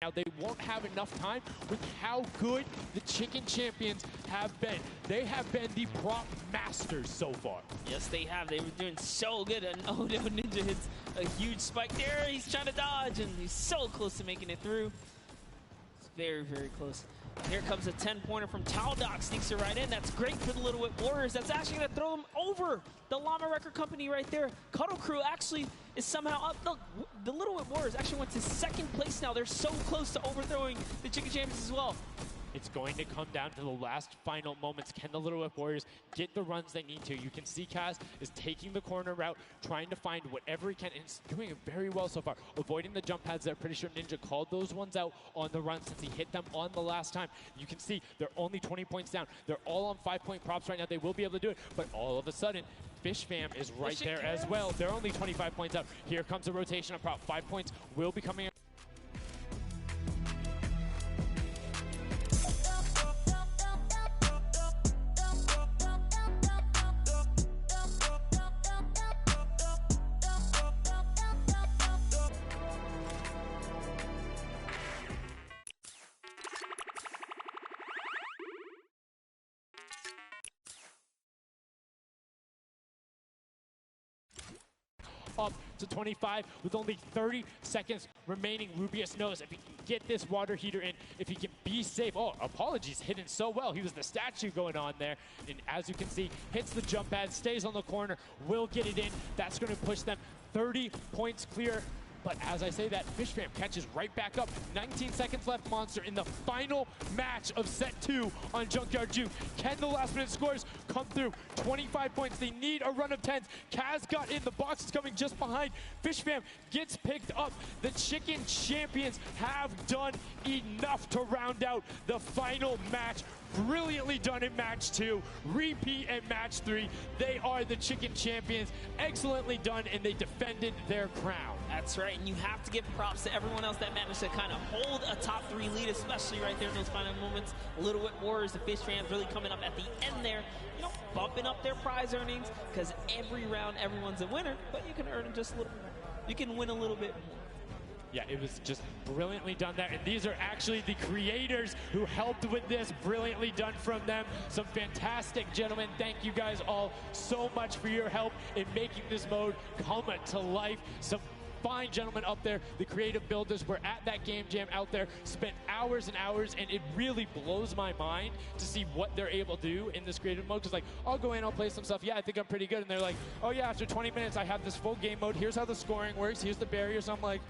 now. They won't have enough time with how good the Chicken Champions have been. They have been the prop masters so far. Yes, they have. They were doing so good. And oh no, Ninja hits a huge spike there. He's trying to dodge, and he's so close to making it through. It's very, very close. Here comes a 10-pointer from Taldoc, sneaks it right in. That's great for the Little Whip Warriors. That's actually going to throw them over the Llama Record Company right there. Cuddle Crew actually is somehow up. Look, the Little Whip Warriors actually went to second place now. They're so close to overthrowing the Chicken Champions as well. It's going to come down to the last final moments. Can the Little Whip Warriors get the runs they need to? You can see Kaz is taking the corner route, trying to find whatever he can, and he's doing it very well so far. Avoiding the jump pads there. Pretty sure Ninja called those ones out on the run since he hit them on the last time. You can see they're only 20 points down. They're all on 5-point props right now. They will be able to do it, but all of a sudden, Fish Fam is right there as well. They're only 25 points out. Here comes a rotation of prop. 5 points will be coming in. Up to 25 with only 30 seconds remaining. Rubius knows if he can get this water heater in, if he can be safe. Oh, apologies, hidden so well. He was the statue going on there. And as you can see, hits the jump pad, stays on the corner, will get it in. That's going to push them 30 points clear. But as I say that, Fish Fam catches right back up. 19 seconds left, Monster, in the final match of set 2 on Junkyard Juke. Can the last minute scores come through? 25 points. They need a run of 10s. Kaz got in. The box is coming just behind. Fish Fam gets picked up. The Chicken Champions have done enough to round out the final match. Brilliantly done in match 2, repeat at match 3. They are the Chicken Champions. Excellently done, and they defended their crown. That's right, and you have to give props to everyone else that managed to kind of hold a top 3 lead, especially right there in those final moments. Little Whip Warriors, the Fish Fans really coming up at the end there, you know, bumping up their prize earnings, because every round everyone's a winner, but you can earn just a little more. You can win a little bit more. Yeah, it was just brilliantly done there. And these are actually the creators who helped with this. Brilliantly done from them. Some fantastic gentlemen. Thank you guys all so much for your help in making this mode come to life. Some fine gentlemen up there. The creative builders were at that game jam out there, spent hours and hours, and it really blows my mind to see what they're able to do in this creative mode. Because, like, I'll go in, I'll play some stuff. Yeah, I think I'm pretty good. And they're like, oh, yeah, after 20 minutes, I have this full game mode. Here's how the scoring works. Here's the barriers. I'm like,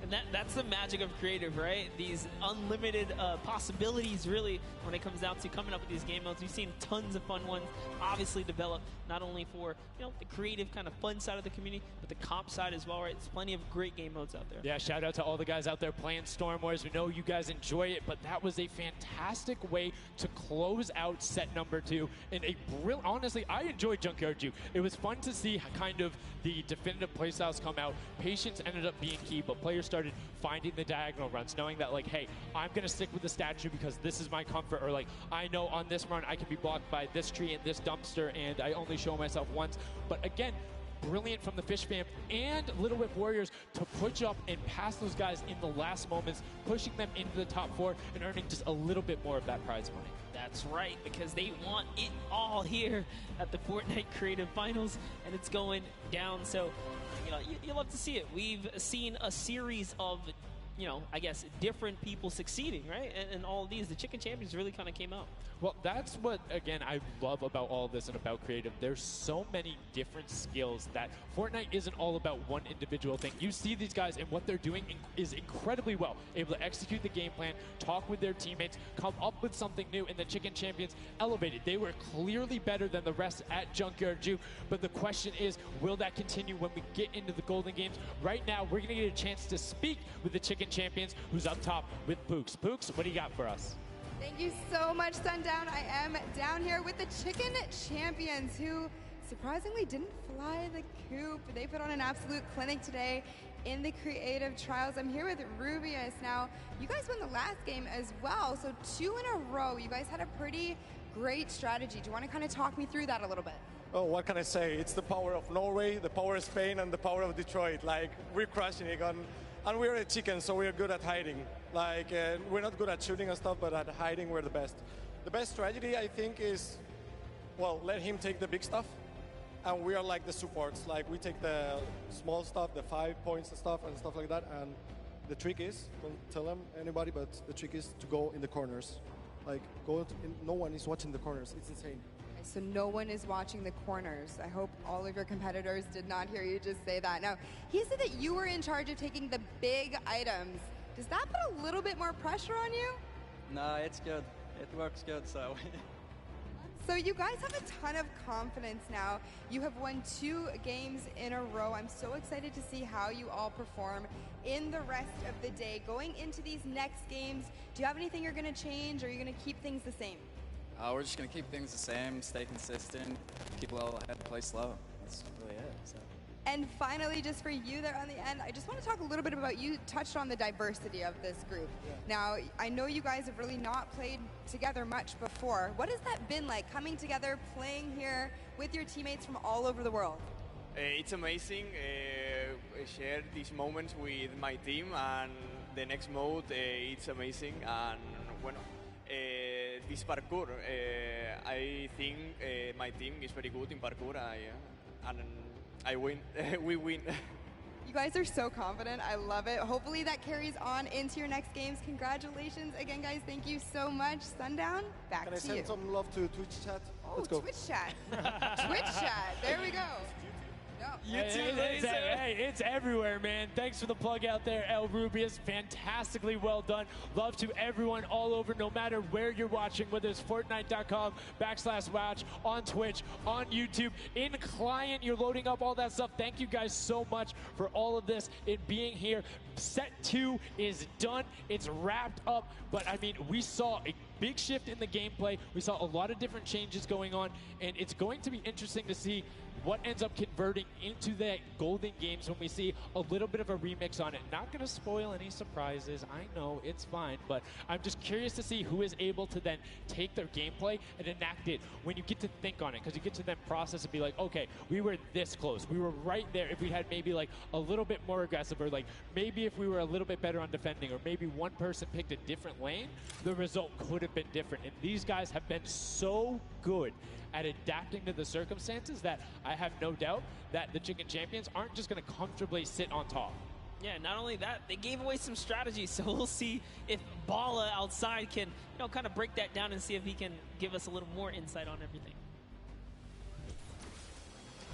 and that's the magic of creative, right? These unlimited possibilities, really, when it comes down to coming up with these game modes. We've seen tons of fun ones, obviously developed not only for, you know, the creative kind of fun side of the community, but the comp side as well, right? There's plenty of great game modes out there. Yeah, shout out to all the guys out there playing Storm Wars. We know you guys enjoy it, but that was a fantastic way to close out set number 2. And a brilliant, honestly, I enjoyed Junkyard Juke. It was fun to see kind of the definitive playstyles come out. Patience ended up being key, but players started finding the diagonal runs, knowing that, like, hey, I'm going to stick with the statue because this is my comfort, or like, I know on this run I can be blocked by this tree and this dumpster, and I only show myself once. But again, brilliant from the Fish Fam and Little Whip Warriors to push up and pass those guys in the last moments, pushing them into the top 4 and earning just a little bit more of that prize money. That's right, because they want it all here at the Fortnite Creative Finals, and it's going down. So, you know, you love to see it. We've seen a series of, you know, I guess, different people succeeding, right? And all of these, the Chicken Champions really kind of came out. Well, that's what, again, I love about all this and about creative. There's so many different skills that Fortnite isn't all about one individual thing. You see these guys, and what they're doing is incredibly well. Able to execute the game plan, talk with their teammates, come up with something new, and the Chicken Champions elevated. They were clearly better than the rest at Junkyard Juke, but the question is, will that continue when we get into the Golden Games? Right now, we're going to get a chance to speak with the Chicken Champions, who's up top with Pooks. Pooks, what do you got for us? Thank you so much, Sundown. I am down here with the Chicken Champions, who surprisingly didn't fly the coop. They put on an absolute clinic today in the creative trials. I'm here with Rubius. Now, you guys won the last game as well, so 2 in a row. You guys had a pretty great strategy. Do you want to kind of talk me through that a little bit? Oh, what can I say? It's the power of Norway, the power of Spain, and the power of Detroit. Like, we're crushing it And we're a chicken, so we're good at hiding. Like, we're not good at shooting and stuff, but at hiding, we're the best. The best strategy, I think, is, well, let him take the big stuff, and we are like the supports. Like, we take the small stuff, the 5 points and stuff like that, and the trick is, don't tell them anybody, but the trick is to go in the corners. Like, no one is watching the corners. It's insane. So no one is watching the corners. I hope all of your competitors did not hear you just say that. Now, he said that you were in charge of taking the big items. Does that put a little bit more pressure on you? No, it's good. It works good, so. So you guys have a ton of confidence now. You have won 2 games in a row. I'm so excited to see how you all perform in the rest of the day. Going into these next games, do you have anything you're going to change, or are you going to keep things the same? We're just going to keep things the same, stay consistent, keep a level ahead, play slow. That's really it. So. And finally, just for you there on the end, I just want to talk a little bit about, you touched on the diversity of this group. Yeah. Now, I know you guys have really not played together much before. What has that been like, coming together, playing here with your teammates from all over the world? It's amazing. Share these moments with my team, and the next mode, it's amazing. And bueno, this parkour, I think my team is very good in parkour, and I win. We win. You guys are so confident. I love it. Hopefully that carries on into your next games. Congratulations again, guys. Thank you so much. Sundown, back to you. Can I send some love to Twitch chat? Oh, Let's go. Twitch chat. Twitch chat. There we go. It's everywhere, man. Thanks for the plug out there, El Rubius. Fantastically well done. Love to everyone all over, no matter where you're watching, whether it's Fortnite.com/watch, on Twitch, on YouTube, in client, you're loading up all that stuff. Thank you guys so much for all of this, it being here. Set 2 is done. It's wrapped up. But, I mean, we saw a big shift in the gameplay. We saw a lot of different changes going on, and it's going to be interesting to see what ends up converting into that golden games when we see a little bit of a remix on it. Not going to spoil any surprises. I know, it's fine, but I'm just curious to see who is able to then take their gameplay and enact it when you get to think on it, because you get to then process and be like, okay, we were this close. We were right there. If we had maybe like a little bit more aggressive, or like maybe if we were a little bit better on defending, or maybe one person picked a different lane, the result could have been different. And these guys have been so good at adapting to the circumstances that I have no doubt that the Chicken Champions aren't just going to comfortably sit on top. Yeah, not only that, they gave away some strategies, so we'll see if Bala outside can, kind of break that down and see if he can give us a little more insight on everything.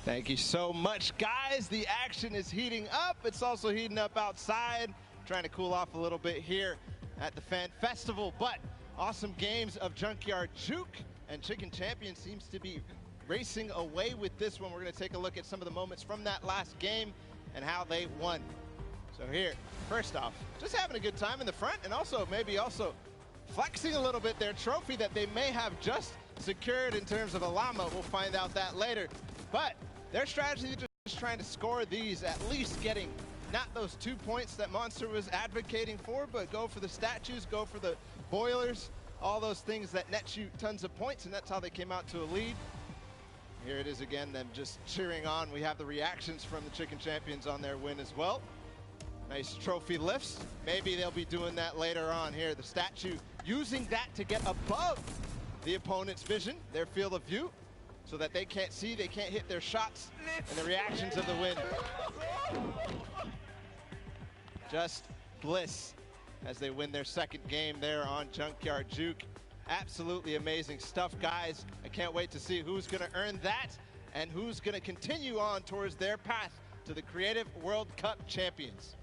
Thank you so much, guys. The action is heating up. It's also heating up outside. Trying to cool off a little bit here at the Fan Festival, but awesome games of Junkyard Juke. And Chicken Champion seems to be racing away with this one. We're going to take a look at some of the moments from that last game and how they won. So here, first off, just having a good time in the front, and also maybe flexing a little bit their trophy that they may have just secured in terms of a llama. We'll find out that later. But their strategy is just trying to score these, at least getting not those 2 points that Monster was advocating for, but go for the statues, go for the boilers, all those things that net you tons of points, and that's how they came out to a lead. Here it is again, them just cheering on. We have the reactions from the Chicken Champions on their win as well. Nice trophy lifts. Maybe they'll be doing that later on here. The statue using that to get above the opponent's vision, their field of view, so that they can't see, they can't hit their shots, and the reactions of the win. Just bliss as they win their second game there on Junkyard Juke. Absolutely amazing stuff, guys. I can't wait to see who's going to earn that and who's going to continue on towards their path to the Creative World Cup champions.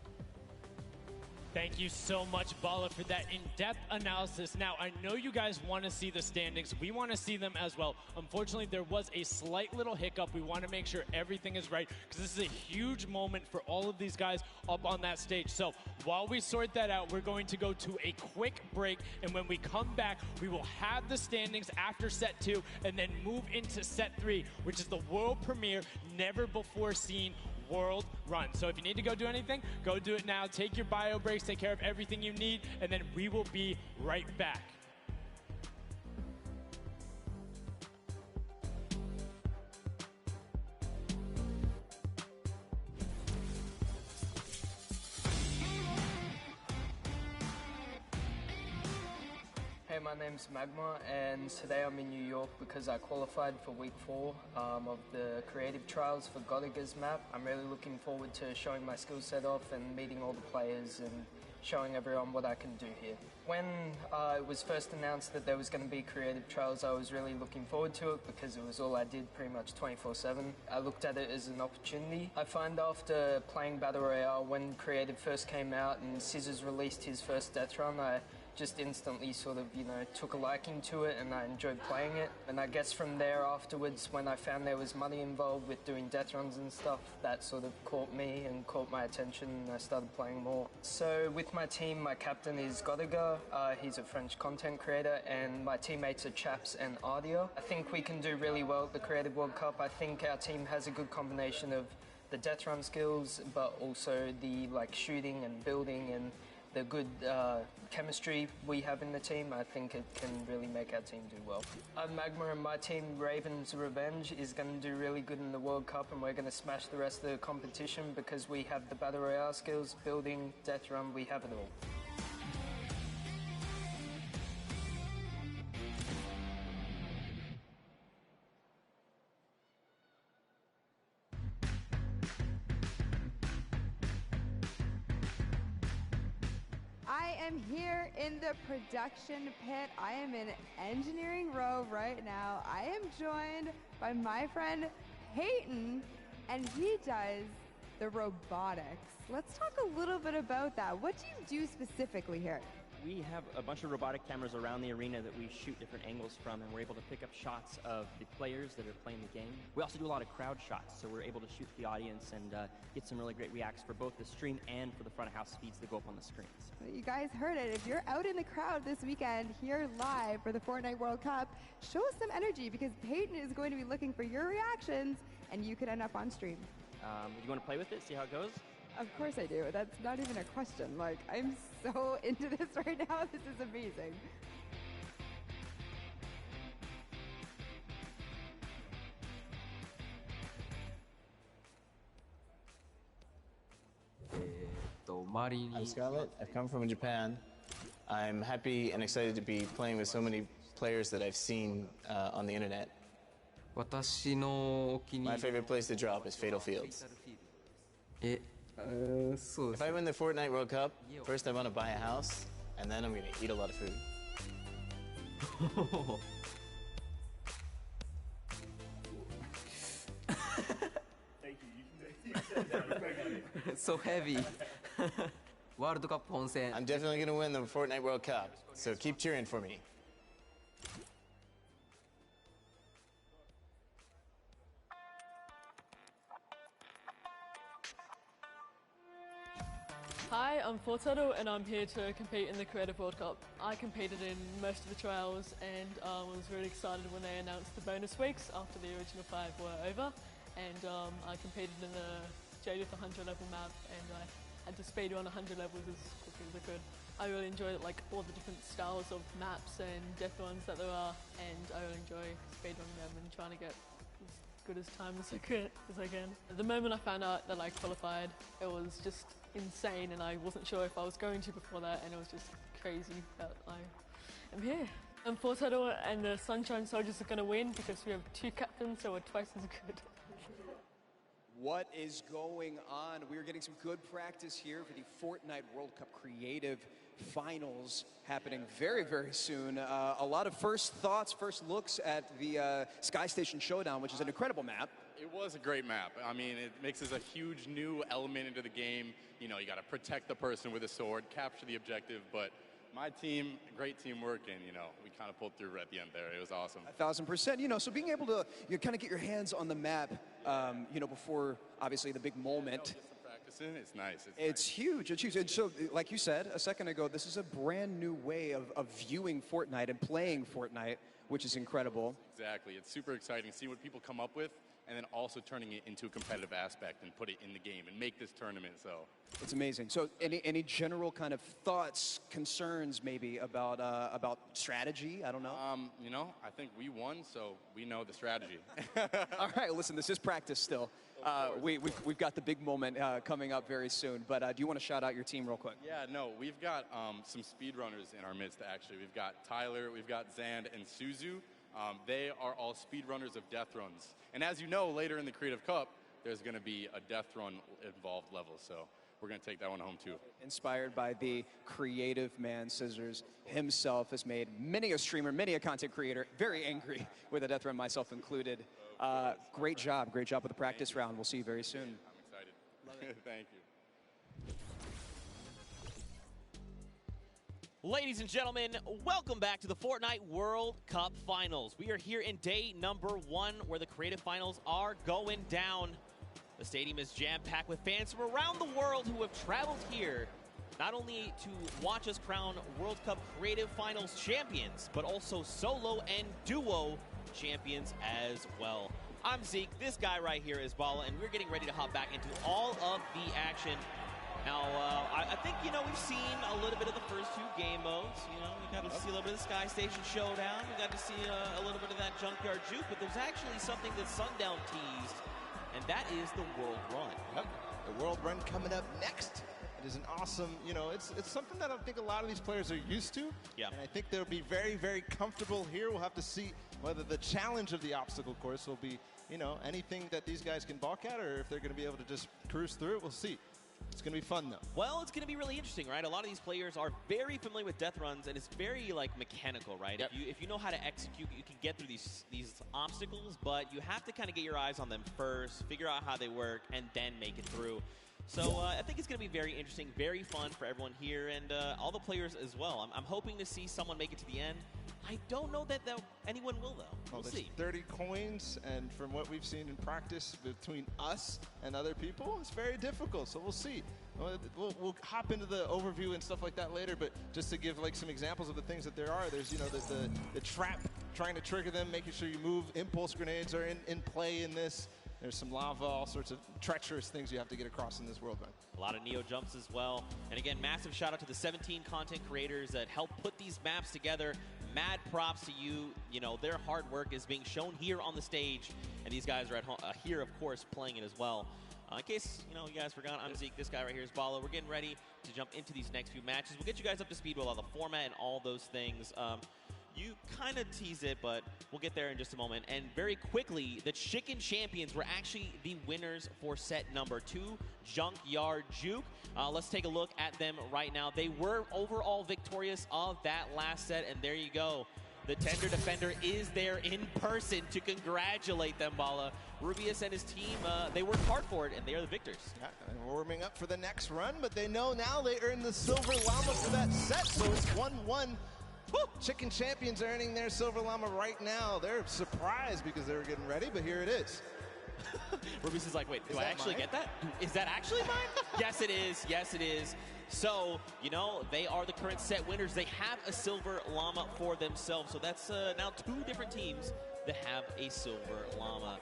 Thank you so much, Bala, for that in-depth analysis. Now, I know you guys want to see the standings. We want to see them as well. Unfortunately, there was a slight little hiccup. We want to make sure everything is right, because this is a huge moment for all of these guys up on that stage. So while we sort that out, we're going to go to a quick break, and when we come back, we will have the standings after set 2 and then move into set 3, which is the world premiere, never before seen world run. So if you need to go do anything, go do it now. Take your bio breaks, take care of everything you need, and then we will be right back. my name's Magma, and today I'm in New York because I qualified for week 4 of the creative trials for Godiga's map. I'm really looking forward to showing my skill set off and meeting all the players and showing everyone what I can do here. When it was first announced that there was going to be creative trials, I was really looking forward to it because it was all I did pretty much 24/7. I looked at it as an opportunity. I find after playing Battle Royale, when creative first came out and Scissors released his first death run, I just instantly sort of, took a liking to it and I enjoyed playing it. And I guess from there afterwards, when I found there was money involved with doing death runs and stuff, that sort of caught me and caught my attention and I started playing more. So with my team, my captain is Godiga. He's a French content creator and my teammates are Chaps and Ardia. I think we can do really well at the Creative World Cup. I think our team has a good combination of the death run skills, but also the shooting and building and the good chemistry we have in the team. I think it can really make our team do well. Magma and my team, Raven's Revenge, is going to do really good in the World Cup and we're going to smash the rest of the competition because we have the Battle Royale skills, building, death run, we have it all. I am here in the production pit. I am in engineering row right now. I am joined by my friend Peyton, and he does the robotics. Let's talk a little bit about that. What do you do specifically here? We have a bunch of robotic cameras around the arena that we shoot different angles from, and we're able to pick up shots of the players that are playing the game. We also do a lot of crowd shots, so we're able to shoot the audience and get some really great reacts for both the stream and for the front of house feeds that go up on the screens. You guys heard it. If you're out in the crowd this weekend here live for the Fortnite World Cup, show us some energy because Peyton is going to be looking for your reactions and you could end up on stream. You want to play with it, see how it goes? Of course I do. That's not even a question. I'm so into this right now. This is amazing. I'm Scarlett. I've come from Japan. I'm happy and excited to be playing with so many players that I've seen on the internet. My favorite place to drop is Fatal Fields. If I win the Fortnite World Cup, first I want to buy a house, and then I'm going to eat a lot of food. It's so heavy. World Cup Ponsen. I'm definitely going to win the Fortnite World Cup, so keep cheering for me. Hi, I'm Fortnite and I'm here to compete in the Creative World Cup. I competed in most of the trials and was really excited when they announced the bonus weeks after the original 5 were over. And I competed in the Jaded 100 level map and I had to speed run 100 levels as quickly as I could. I really enjoyed all the different styles of maps and death runs that there are, and I really enjoy speed running them and trying to get as good as time as I can. The moment I found out that I qualified, it was just insane and I wasn't sure if I was going to before that, and it was just crazy that I am here. And Fortnite and the Sunshine Soldiers are going to win because we have 2 captains, so we're twice as good. What is going on? We're getting some good practice here for the Fortnite World Cup Creative Finals happening very, very soon. A lot of first thoughts, first looks at the Sky Station Showdown, which is an incredible map. It was a great map. I mean, it mixes a huge new element into the game. You know, you got to protect the person with a sword, capture the objective, but my team, great teamwork, and, we kind of pulled through at the end there. It was awesome. 1,000%. So being able to kind of get your hands on the map, before, obviously, the big moment. Get some practice in. It's nice. It's huge. It's huge. And so, like you said a second ago, this is a brand new way of viewing Fortnite and playing Fortnite, which is incredible. Exactly. It's super exciting to see what people come up with, and then also turning it into a competitive aspect and put it in the game and make this tournament. So it's amazing. So any general kind of thoughts, concerns maybe about strategy? I don't know. I think we won, so we know the strategy. All right, listen, this is practice still. We've got the big moment coming up very soon. But do you want to shout out your team real quick? Yeah, no, we've got some speedrunners in our midst, actually. We've got Tyler, we've got Zand, and Suzu. They are all speedrunners of death runs. And as you know, later in the Creative Cup, there's going to be a death run involved level. So we're going to take that one home, too. Inspired by the creative man, Scissors himself has made many a streamer, many a content creator very angry with a death run, myself included. Great job with the practice round. We'll see you very soon. I'm excited. Love it. Thank you. Ladies and gentlemen, welcome back to the Fortnite World Cup Finals. We are here in day number 1 where the creative finals are going down. The stadium is jam-packed with fans from around the world who have traveled here not only to watch us crown World Cup Creative Finals champions, but also solo and duo champions as well. I'm Zeke, this guy right here is Bala, and we're getting ready to hop back into all of the action. Now, I think, we've seen a little bit of the first 2 game modes. We got to see a little bit of the Sky Station Showdown. We got to see a little bit of that Junkyard Juke, but there's actually something that Sundown teased, and that is the World Run. Yep. The World Run coming up next. It is an awesome, it's something that I think a lot of these players are used to. Yeah. And I think they'll be very, very comfortable here. We'll have to see whether the challenge of the obstacle course will be, anything that these guys can balk at, or if they're going to be able to just cruise through it. We'll see. It's going to be fun, though. Well, it's going to be really interesting, right? A lot of these players are very familiar with death runs, and it's very, mechanical, right? Yep. If you know how to execute, you can get through these obstacles, but you have to kind of get your eyes on them first, figure out how they work, and then make it through. So I think it's going to be very interesting, very fun for everyone here, and all the players as well. I'm hoping to see someone make it to the end. I don't know that anyone will, though. We'll see. 30 coins, and from what we've seen in practice between us and other people, it's very difficult, so we'll see. We'll hop into the overview and stuff like that later, but just to give some examples of the things that there are, there's the trap, trying to trigger them, making sure you move. Impulse grenades are in play in this. There's some lava, all sorts of treacherous things you have to get across in this world run. A lot of Neo jumps as well. And again, massive shout out to the 17 content creators that helped put these maps together. Mad props to you. Their hard work is being shown here on the stage. And these guys are at home, here, of course, playing it as well. In case, you guys forgot, I'm Zeke. This guy right here is Bala. We're getting ready to jump into these next few matches. We'll get you guys up to speed with all the format and all those things. You kind of tease it, but we'll get there in just a moment. And very quickly, the Chicken Champions were actually the winners for set number 2, Junkyard Juke. Let's take a look at them right now. They were overall victorious of that last set, and there you go. The Tender Defender is there in person to congratulate them, Bala. Rubius and his team, they worked hard for it, and they are the victors. Yeah, and warming up for the next run, but they know now they earned the Silver Llama for that set, so it's 1-1. Woo! Chicken Champions are earning their Silver Llama right now. They're surprised because they were getting ready, but here it is. Rubius is like, wait, do I actually get that? Is that actually mine? Yes, it is. Yes, it is. So, they are the current set winners. They have a Silver Llama for themselves. So that's now 2 different teams that have a Silver Llama.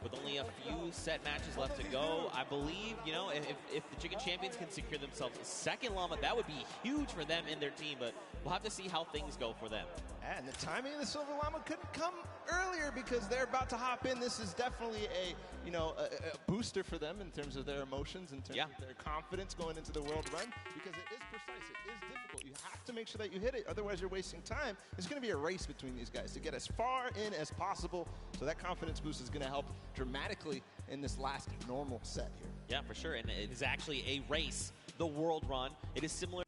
With only a few set matches left to go, I believe, if the Chicken Champions can secure themselves a second Llama, that would be huge for them and their team, but we'll have to see how things go for them. And the timing of the Silver Llama couldn't come earlier because they're about to hop in. This is definitely a booster for them in terms of their emotions, in terms of their confidence going into the World Run, because it is precise, it is difficult. You have to make sure that you hit it, otherwise you're wasting time. It's going to be a race between these guys to get as far in as possible, so that confidence boost is going to help dramatically in this last normal set here. Yeah, for sure, and it is actually a race, the World Run. It is similar.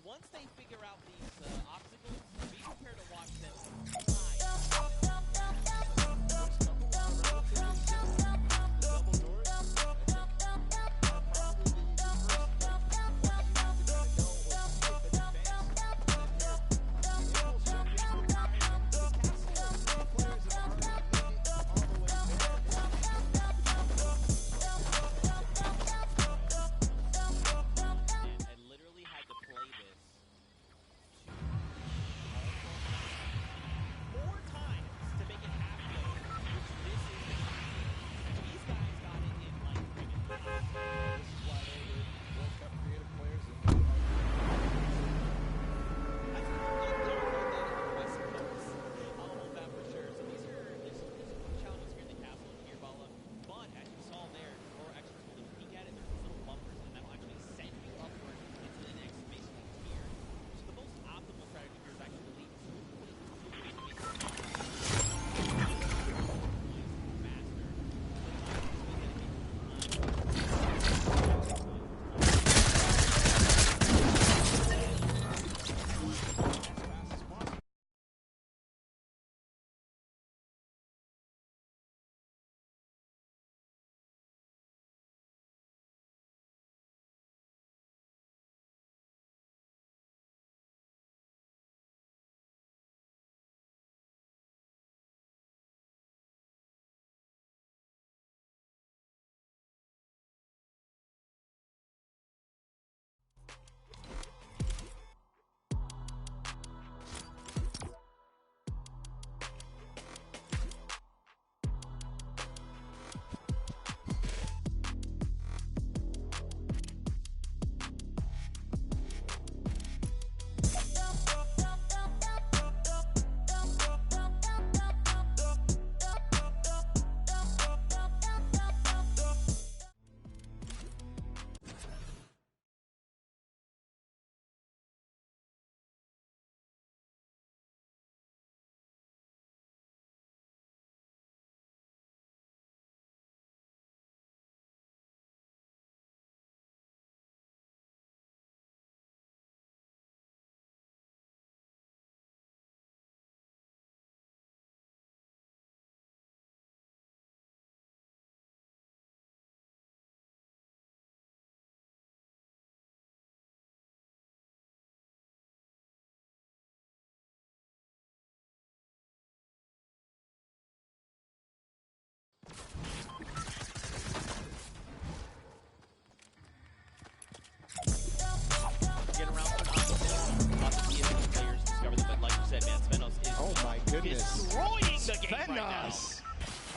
once they figure out these obstacles, be prepared to watch them.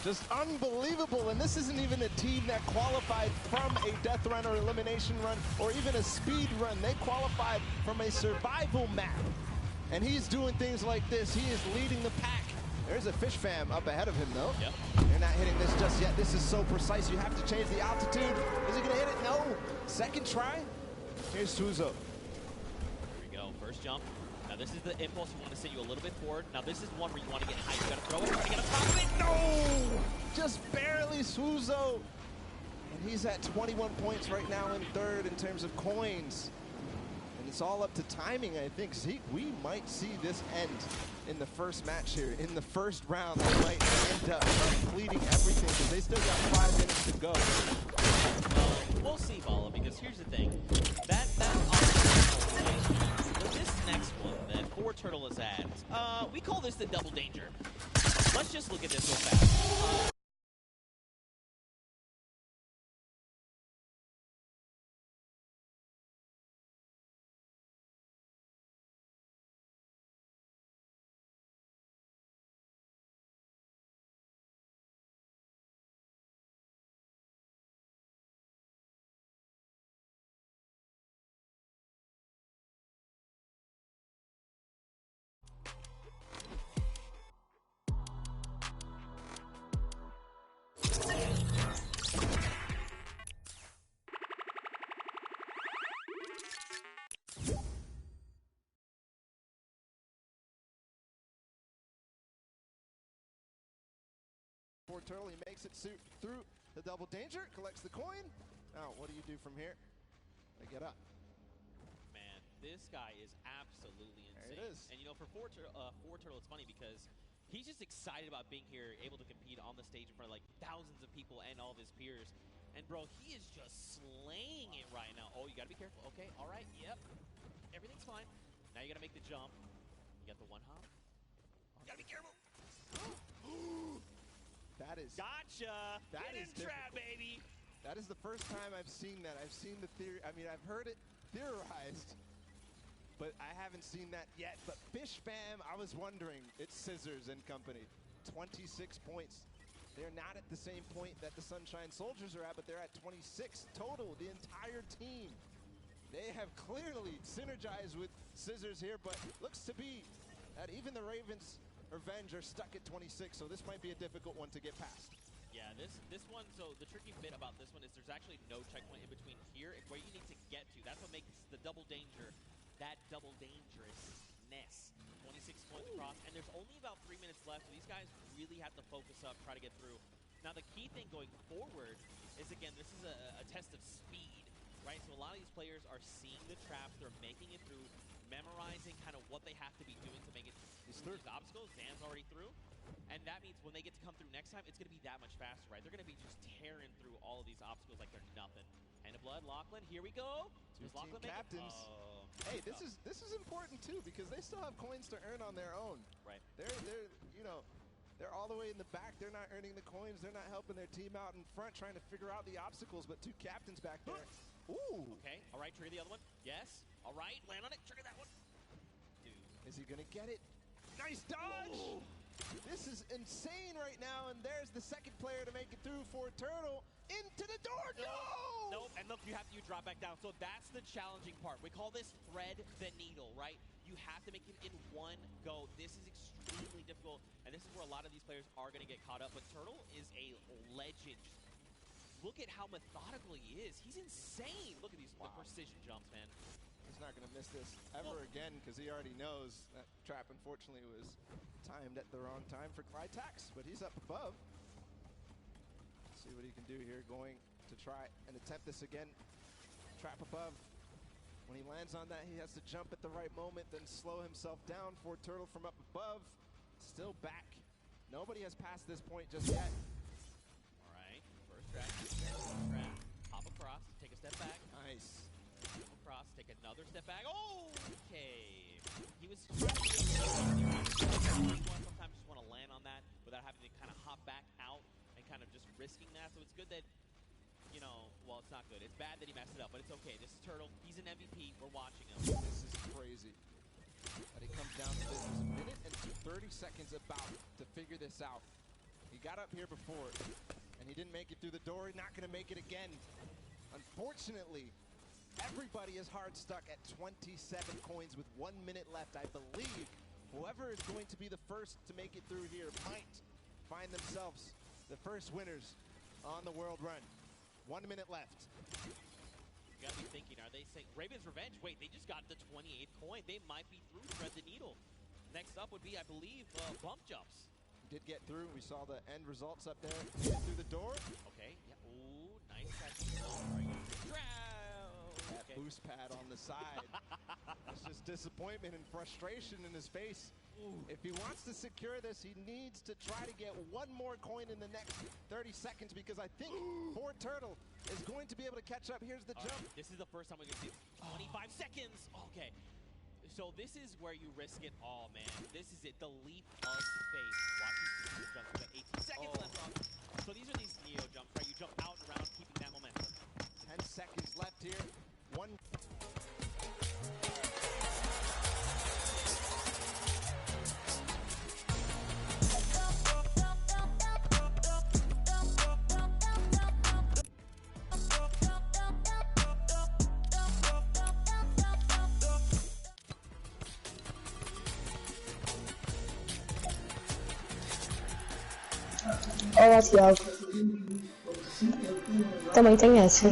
Just unbelievable, and this isn't even a team that qualified from a death run or elimination run or even a speed run. They qualified from a survival map, and he's doing things like this. He is leading the pack. There's a fish fam up ahead of him, though. Yep. They're not hitting this just yet. This is so precise. You have to change the altitude. Is he going to hit it? No. Second try. Here's Suzo. Here we go. First jump. Now this is the impulse. You want to send you a little bit forward. Now this is one where you want to get high. You got to throw it. You got to pop it. No! Just barely Suzo. And he's at 21 points right now in third in terms of coins. And it's all up to timing, I think. Zeke, we might see this end in the first match here. In the first round, they might end up completing everything because they still got 5 minutes to go. We'll see, Bala, because here's the thing. That this next one that Four Turtle is at, we call this the double danger. Let's just look at this real fast. Turtle, he makes it through the double danger, collects the coin. Now, what do you do from here? They get up. Man, This guy is absolutely insane. There it is. And you know, for Turtle, it's funny because he's just excited about being here, able to compete on the stage in front of like thousands of people and all of his peers. And bro, he is just slaying it right now. Oh, you gotta be careful. Okay, all right, yep. Everything's fine. Now you gotta make the jump. You got the one hop. You gotta be careful. That is... Gotcha! That Get is in trap, baby! That is the first time I've seen that. I've seen the theory. I mean, I've heard it theorized, but I haven't seen that yet. But Fish Fam, I was wondering. It's Scissors and company. 26 points. They're not at the same point that the Sunshine Soldiers are at, but they're at 26 total, the entire team. They have clearly synergized with Scissors here, but looks to be that even the Ravens Revenge are stuck at 26, so this might be a difficult one to get past. Yeah, this one, so the tricky bit about this one is there's actually no checkpoint in between here and where you need to get to. That's what makes the double danger, that double dangerousness. 26 points across, and there's only about 3 minutes left, so these guys really have to focus up, try to get through. Now, the key thing going forward is, again, this is a test of speed, right? So a lot of these players are seeing the traps, they're making it through, memorizing kind of what they have to be doing to make it through these obstacles. Zan's already through. And that means when they get to come through next time, it's going to be that much faster, right? They're going to be just tearing through all of these obstacles like they're nothing. Hand of blood, Lachlan, here we go. Two Does Lachlan team make captains. it? Oh. Hey, this is important too because they still have coins to earn on their own. Right. They're you know, they're all the way in the back. They're not earning the coins. They're not helping their team out in front, trying to figure out the obstacles. But two captains back there. Ooh. Okay. All right. Trigger the other one. Yes. All right. Land on it. Trigger that one. Dude. Is he gonna get it? Nice dodge. Whoa. This is insane right now, and there's the second player to make it through for Turtle. Into the door, no! Nope, and look, you drop back down. So that's the challenging part. We call this thread the needle, right? You have to make it in one go. This is extremely difficult, and this is where a lot of these players are gonna get caught up, but Turtle is a legend. Look at how methodical he is. He's insane. Look at these the precision jumps, man. He's not going to miss this ever again because he already knows that trap, unfortunately, was timed at the wrong time for Clytax, but he's up above. Let's see what he can do here, going to try and attempt this again. Trap above. When he lands on that, he has to jump at the right moment, then slow himself down for Turtle from up above. Still back. Nobody has passed this point just yet. All right, first trap. Hop across, take a step back. Nice. Across, take another step back. Oh, okay. He was sometimes just want to land on that without having to kind of hop back out and kind of just risking that. So it's good that, you know, well, it's not good. It's bad that he messed it up, but it's okay. This is Turtle. He's an MVP. We're watching him. This is crazy. But it comes down to this. There's a minute and 30 seconds about to figure this out. He got up here before, and he didn't make it through the door. He's not going to make it again. Unfortunately, everybody is hard stuck at 27 coins with 1 minute left. I believe whoever is going to be the first to make it through here might find themselves the first winners on the world run. 1 minute left. You gotta be thinking, are they saying Raven's Revenge? Wait, they just got the 28th coin. They might be through thread the needle. Next up would be, I believe, bump jumps. He did get through. We saw the end results up there. Get through the door. Okay. Yeah. Ooh, nice catch. That boost pad on the side. It's just disappointment and frustration in his face. Ooh. If he wants to secure this, he needs to try to get one more coin in the next 30 seconds because I think Ford Turtle is going to be able to catch up. Here's the jump. Right. This is the first time we're going to see 25 seconds. Okay. So this is where you risk it all, man. This is it. The leap of faith. Watch these jumps. We got 18 seconds left on. So these are these Neo jumps, right? You jump out and around, keeping that momentum. 10 seconds left here. One. Olá, Tiago. Também tem essa.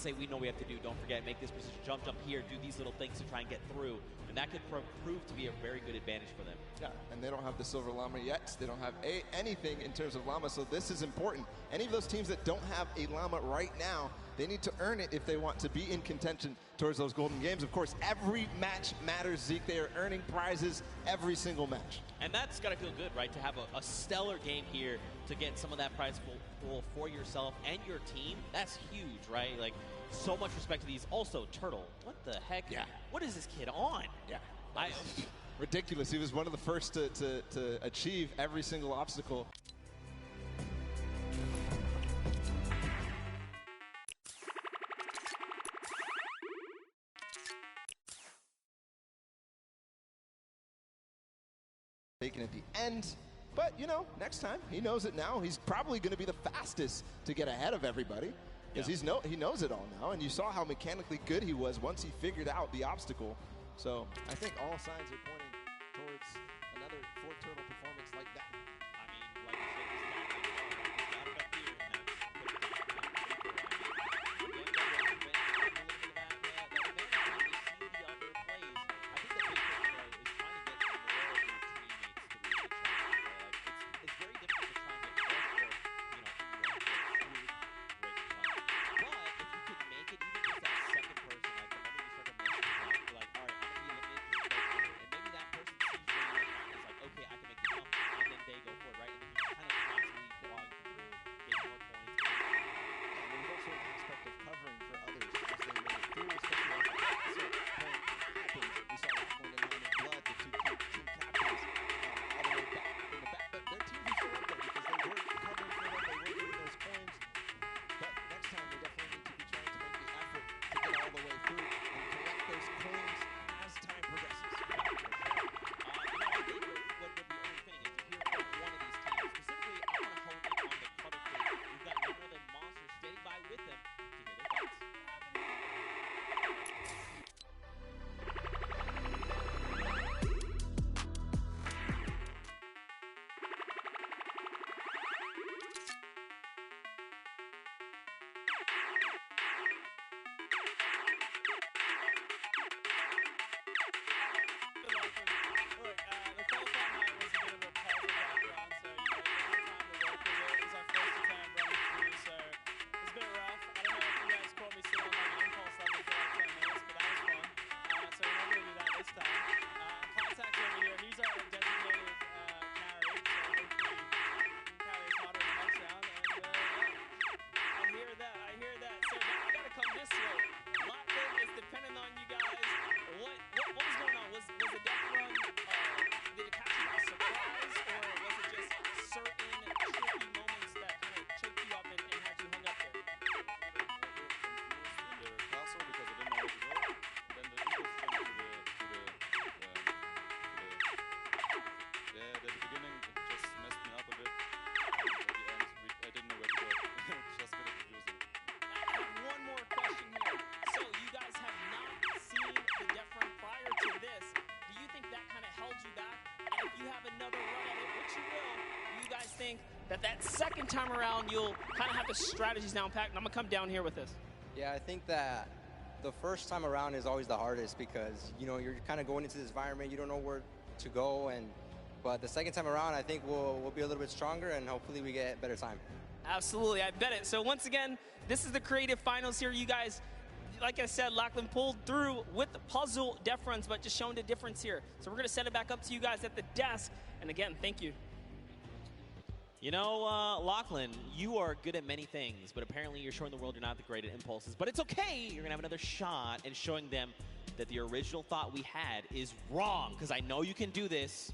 say we know we have to do. Don't forget, make this precision jump here, do these little things to try and get through. And that could prove to be a very good advantage for them. Yeah, and they don't have the silver llama yet. They don't have anything in terms of llama, so this is important. Any of those teams that don't have a llama right now, they need to earn it if they want to be in contention towards those golden games. Of course, every match matters, Zeke. They are earning prizes every single match. And that's got to feel good, right? To have a stellar game here to get some of that prize pool for yourself and your team. That's huge, right? Like, so much respect to these. Also, Turtle, what the heck? Yeah. What is this kid on? Yeah. Ridiculous. He was one of the first to achieve every single obstacle. Taken at the end, but you know, next time he knows it now. He's probably going to be the fastest to get ahead of everybody because he knows it all now. And you saw how mechanically good he was once he figured out the obstacle. So I think all signs are pointing towards another Fort Turtle performance like that. I mean, like you said, this guy is not up here, and that's pretty think that second time around you'll kind of have the strategies down packed? And I'm going to come down here with this. Yeah, I think that the first time around is always the hardest because, you know, you're kind of going into this environment, you don't know where to go, but the second time around I think we'll be a little bit stronger and hopefully we get better time. Absolutely, I bet it. So once again, this is the creative finals here. You guys, like I said, Lachlan pulled through with the puzzle deference, but just showing the difference here. So we're going to set it back up to you guys at the desk. And again, thank you. You know, Lachlan, you are good at many things, but apparently you're showing the world you're not the great at impulses. But it's okay. You're going to have another shot and showing them that the original thought we had is wrong, because I know you can do this.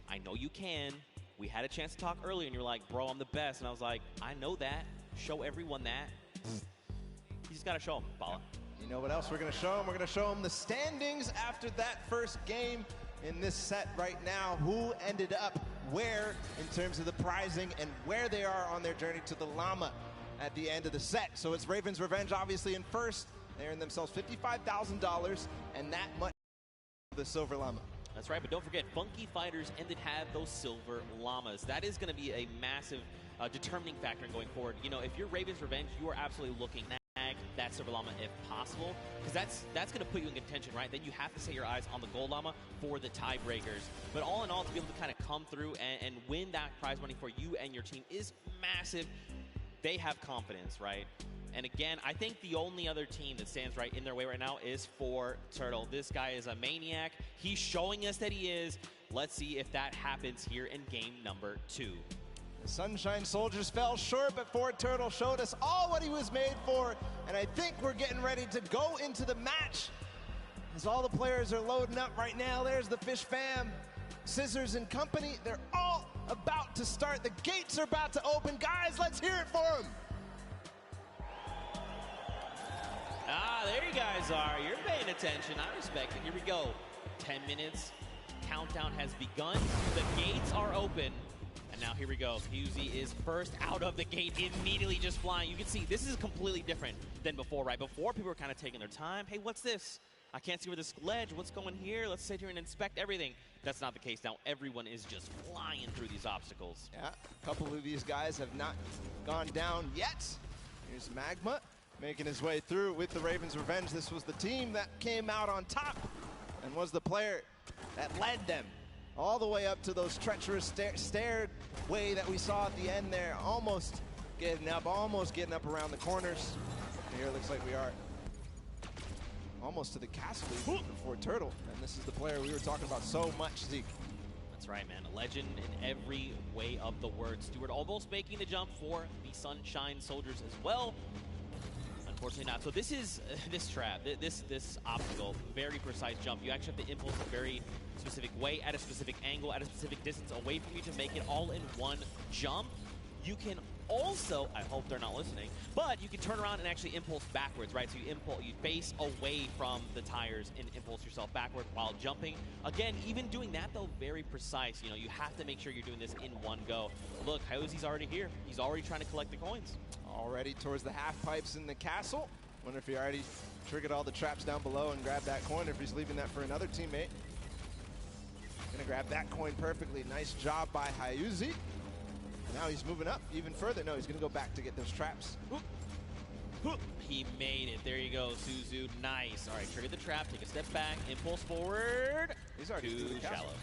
I know you can. We had a chance to talk earlier, and you're like, bro, I'm the best. And I was like, I know that. Show everyone that. You just got to show them, Bala. You know what else we're going to show them? We're going to show them the standings after that first game in this set right now. Who ended up where in terms of the prizing and where they are on their journey to the llama at the end of the set. So it's Raven's Revenge, obviously, in first. They earned themselves $55,000 and that much for the silver llama. That's right, but don't forget, Funky Fighters ended have those silver llamas. That is going to be a massive determining factor in going forward. You know, if you're Raven's Revenge, you are absolutely looking at that Silver Llama if possible, because that's going to put you in contention, right? Then you have to set your eyes on the Gold Llama for the tiebreakers. But all in all, to be able to kind of come through and win that prize money for you and your team is massive. They have confidence, right? And again, I think the only other team that stands right in their way right now is Turtle. This guy is a maniac. He's showing us that he is. Let's see if that happens here in game number 2. The Sunshine Soldiers fell short, but Turtle showed us all what he was made for, and I think we're getting ready to go into the match. As all the players are loading up right now, there's the Fish Fam, Scissors and company. They're all about to start. The gates are about to open. Guys, let's hear it for them. Ah, there you guys are. You're paying attention. I respect it. Here we go. 10 minutes. Countdown has begun. The gates are open. And now here we go. Fusey is first out of the gate, immediately just flying. You can see this is completely different than before, right? Before, people were kind of taking their time. Hey, what's this? I can't see where this ledge. What's going here? Let's sit here and inspect everything. That's not the case now. Everyone is just flying through these obstacles. Yeah, a couple of these guys have not gone down yet. Here's Magma making his way through with the Ravens' Revenge. This was the team that came out on top and was the player that led them all the way up to those treacherous stairway that we saw at the end there. Almost getting up around the corners. And here it looks like we are almost to the castle before Turtle. And this is the player we were talking about so much, Zeke. That's right, man. A legend in every way of the word. Stewart almost making the jump for the Sunshine Soldiers as well. Unfortunately not. So this is this trap, this obstacle, very precise jump. You actually have to impulse a very specific way, at a specific angle, at a specific distance away from you to make it all in one jump. You can also, I hope they're not listening, but you can turn around and actually impulse backwards, right? So you face away from the tires and impulse yourself backward while jumping. Again, even doing that though, very precise. You know, you have to make sure you're doing this in one go. Look, Hyozi's already here. He's already trying to collect the coins. Already towards the half pipes in the castle. Wonder if he already triggered all the traps down below and grabbed that coin, or if he's leaving that for another teammate. Gonna grab that coin perfectly. Nice job by Hyozi. Now he's moving up even further. No, he's gonna go back to get those traps. He made it. There you go, Suzu. Nice. All right, trigger the trap. Take a step back. Impulse forward. He's already too through the shallow. castle.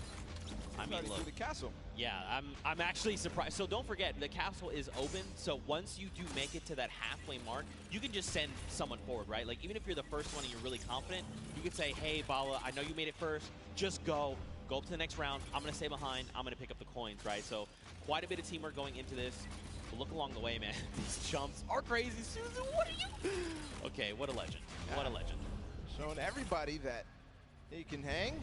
I mean, look. Through the castle. Yeah, I'm actually surprised. So don't forget, the castle is open. So once you do make it to that halfway mark, you can just send someone forward, right? Like even if you're the first one and you're really confident, you can say, hey, Bala, I know you made it first. Just go up to the next round. I'm going to stay behind. I'm going to pick up the coins, right? So quite a bit of teamwork going into this. But look along the way, man. These jumps are crazy. Susan, what are you? Okay, what a legend. Yeah. What a legend. Showing everybody that he can hang.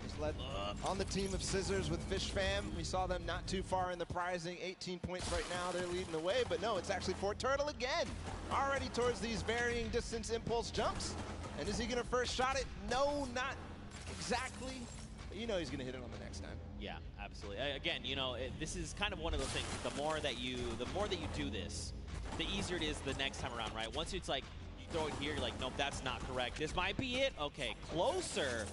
He's led on the team of Scissors with Fish Fam. We saw them not too far in the prizing. 18 points right now. They're leading the way. But no, it's actually Turtle again. Already towards these varying distance impulse jumps. And is he going to first shot it? No, not exactly. But you know he's going to hit it on the next time. Yeah, absolutely. Again, you know, this is kind of one of those things. The more that you do this, the easier it is the next time around, right? Once it's like you throw it here, you're like, nope, that's not correct. This might be it. Okay, closer.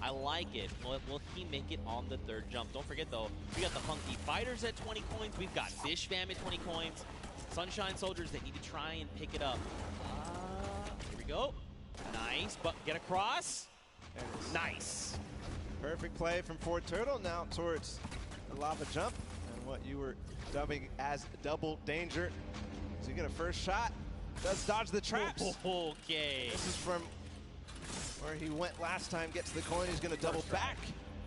I like it. Will he make it on the third jump? Don't forget though, we got the Funky Fighters at 20 coins. We've got Fish Fam at 20 coins. Sunshine Soldiers, they need to try and pick it up. Here we go. Nice, but get across. Nice. Perfect play from Turtle. Now towards the lava jump and what you were dubbing as double danger. Is he gonna first shot? Does dodge the traps. Okay. This is from where he went last time. Gets the coin. He's gonna double back.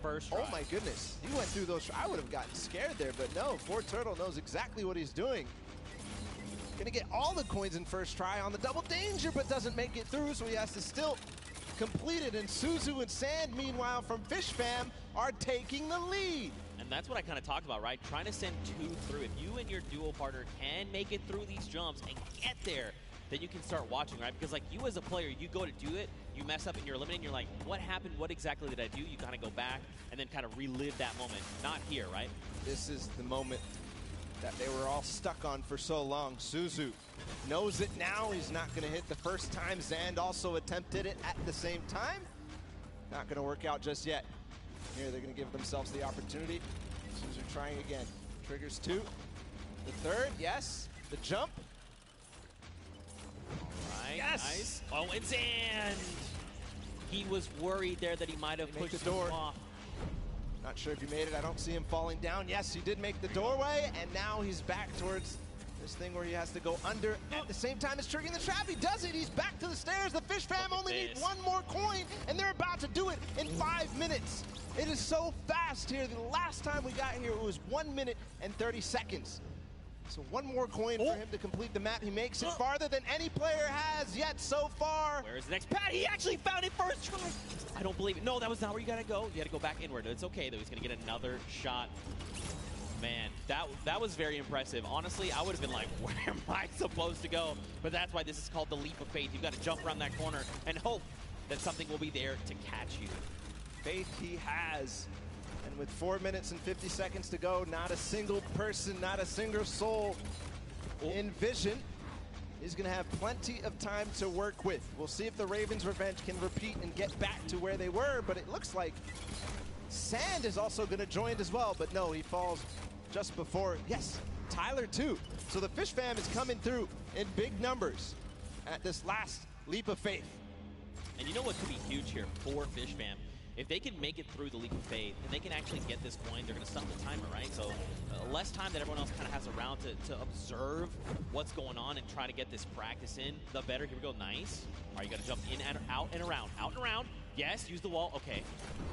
First try. Oh my goodness. He went through those. I would have gotten scared there, but no. Turtle knows exactly what he's doing. Gonna get all the coins in first try on the double danger, but doesn't make it through, so he has to still complete it. And Suzu and Sand, meanwhile, from Fish Fam, are taking the lead. And that's what I kind of talked about, right? Trying to send two through. If you and your duo partner can make it through these jumps and get there, then you can start watching, right? Because like you as a player, you go to do it, you mess up and you're eliminated, you're like, what happened? What exactly did I do? You kind of go back and then kind of relive that moment. Not here, right? This is the moment that they were all stuck on for so long. Suzu knows it now. He's not going to hit the first time. Zand also attempted it at the same time. Not going to work out just yet. Here, they're going to give themselves the opportunity. Suzu trying again. Triggers two. The third, yes. The jump. right, Yes. nice. Oh, it's in. He was worried there that he might have pushed the door him off. Not sure if he made it. I don't see him falling down. Yes, he did make the doorway, and now he's back towards this thing where he has to go under at the same time as triggering the trap. He does it. He's back to the stairs. The Fish Fam only need one more coin, and they're about to do it in 5 minutes. It is so fast here. The last time we got here, it was 1 minute and 30 seconds. So one more coin for him to complete the map. He makes it farther than any player has yet so far. Where's the next pad? He actually found it first try. I don't believe it. No, that was not where you gotta go. You gotta go back inward. It's okay though. He's gonna get another shot. Man, that was very impressive. Honestly, I would have been like, where am I supposed to go? But that's why this is called the leap of faith. You've got to jump around that corner and hope that something will be there to catch you. Faith he has. And with 4 minutes and 50 seconds to go, not a single person, not a single soul in vision. He's going to have plenty of time to work with. We'll see if the Ravens' revenge can repeat and get back to where they were, but it looks like Sand is also going to join as well, but no, he falls just before. Yes, Tyler too. So the Fish Fam is coming through in big numbers at this last leap of faith. And you know what could be huge here for Fish Fam? If they can make it through the leap of faith and they can actually get this coin, they're going to stop the timer, right? So less time that everyone else kind of has around to observe what's going on and try to get this practice in, the better. Here we go, nice. All right, you got to jump in and out and around, out and around. Yes, use the wall. Okay.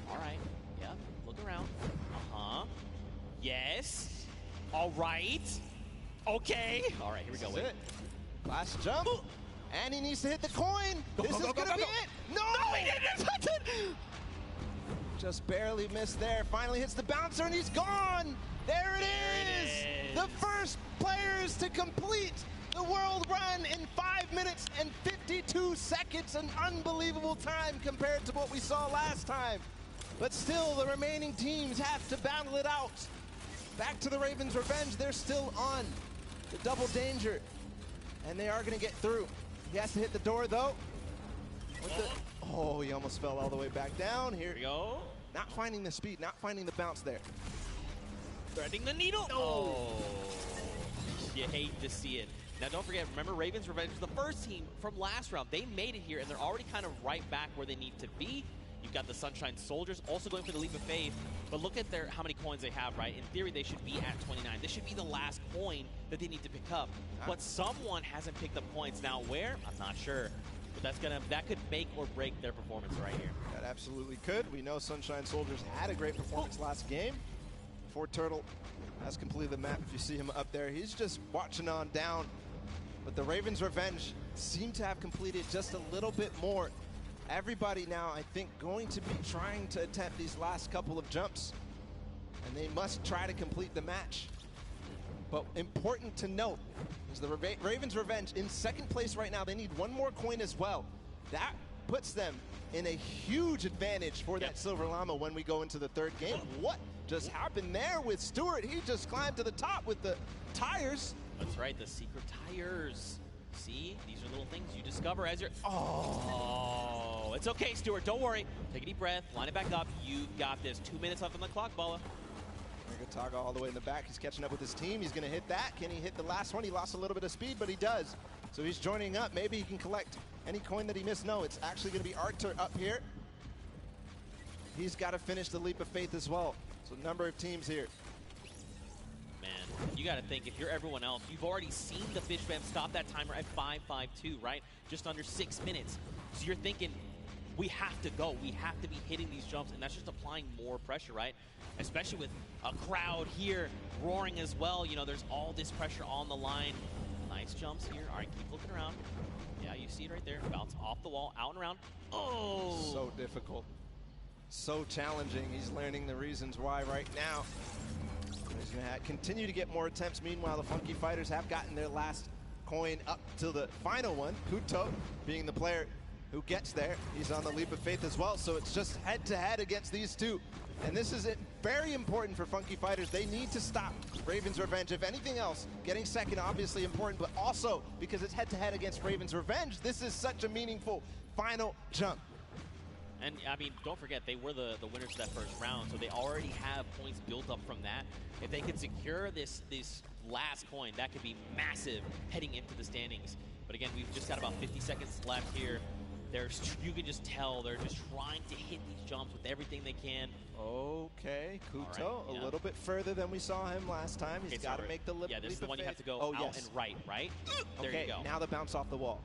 All right. Yep. Look around. Uh-huh. Yes. All right. Okay. All right, here we go. This is it. Last jump. Ooh. And he needs to hit the coin. This is going to be it. No, he didn't touch it. Just barely missed there. Finally hits the bouncer and he's gone. There it is. The first players to complete the world run in 5 minutes and 52 seconds. An unbelievable time compared to what we saw last time. But still, the remaining teams have to battle it out. Back to the Ravens' revenge. They're still on the double danger. And they are going to get through. He has to hit the door, though. Oh, he almost fell all the way back down. Here we go. Not finding the speed, not finding the bounce there. Threading the needle. Oh. You hate to see it. Now, don't forget, remember, Ravens' Revenge was the first team from last round. They made it here, and they're already kind of right back where they need to be. You've got the Sunshine Soldiers also going for the leap of faith. But look at how many coins they have, right? In theory, they should be at 29. This should be the last coin that they need to pick up. But someone hasn't picked up points. Now, where? I'm not sure. But that could make or break their performance right here. That absolutely could. We know Sunshine Soldiers had a great performance last game. Fort Turtle has completed the map. If you see him up there, he's just watching on down. But the Ravens' Revenge seem to have completed just a little bit more. Everybody now, I think, going to be trying to attempt these last couple of jumps. And they must try to complete the match. But important to note is the Ravens' Revenge in second place right now. They need one more coin as well. That puts them in a huge advantage for that Silver Llama when we go into the third game. What just happened there with Stewart? He just climbed to the top with the tires. That's right, the secret tires. See, these are little things you discover as you're... Oh, it's okay, Stewart. Don't worry. Take a deep breath. Line it back up. You got this. 2 minutes left on the clock, Balla. Taga all the way in the back. He's catching up with his team. He's going to hit that. Can he hit the last one? He lost a little bit of speed, but he does. So he's joining up. Maybe he can collect any coin that he missed. No, it's actually going to be Arthur up here. He's got to finish the leap of faith as well. So number of teams here. Man, you got to think, if you're everyone else, you've already seen the Fish Fam stop that timer at 5:52, right? Just under 6 minutes. So you're thinking, we have to go. We have to be hitting these jumps, and that's just applying more pressure, right? Especially with a crowd here roaring as well. You know, there's all this pressure on the line. Nice jumps here. All right, keep looking around. Yeah, you see it right there. Bounce off the wall, out and around. Oh! So difficult. So challenging. He's learning the reasons why right now. He's going to continue to get more attempts. Meanwhile, the Funky Fighters have gotten their last coin up to the final one. Kuto being the player who gets there. He's on the leap of faith as well, so it's just head-to-head against these two. And this is very important for Funky Fighters. They need to stop Ravens' Revenge. If anything else, getting second obviously important, but also because it's head-to-head against Ravens' Revenge, this is such a meaningful final jump. And, I mean, don't forget, they were the winners of that first round, so they already have points built up from that. If they can secure this last coin, that could be massive heading into the standings. But But again, we've just got about 50 seconds left here. You can just tell they're just trying to hit these jumps with everything they can. Okay, Kuto, right, a little bit further than we saw him last time. He's got to make the leap. Yeah, this is the one you have to go out and right, right? There okay, you go. now the bounce off the wall.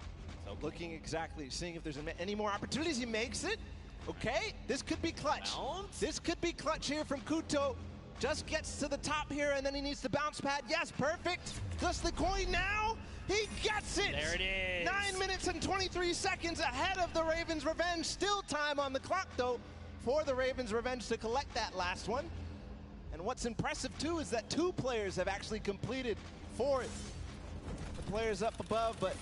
Okay. Looking exactly, seeing if there's any more opportunities. He makes it. Okay, this could be clutch. Bounce. This could be clutch here from Kuto. Just gets to the top here, and then he needs the bounce pad. Yes, perfect. Just the coin now. He gets it! There it is! 9 minutes and 23 seconds ahead of the Ravens' Revenge. Still time on the clock, though, for the Ravens' Revenge to collect that last one. And what's impressive, too, is that 2 players have actually completed 4. The players up above, but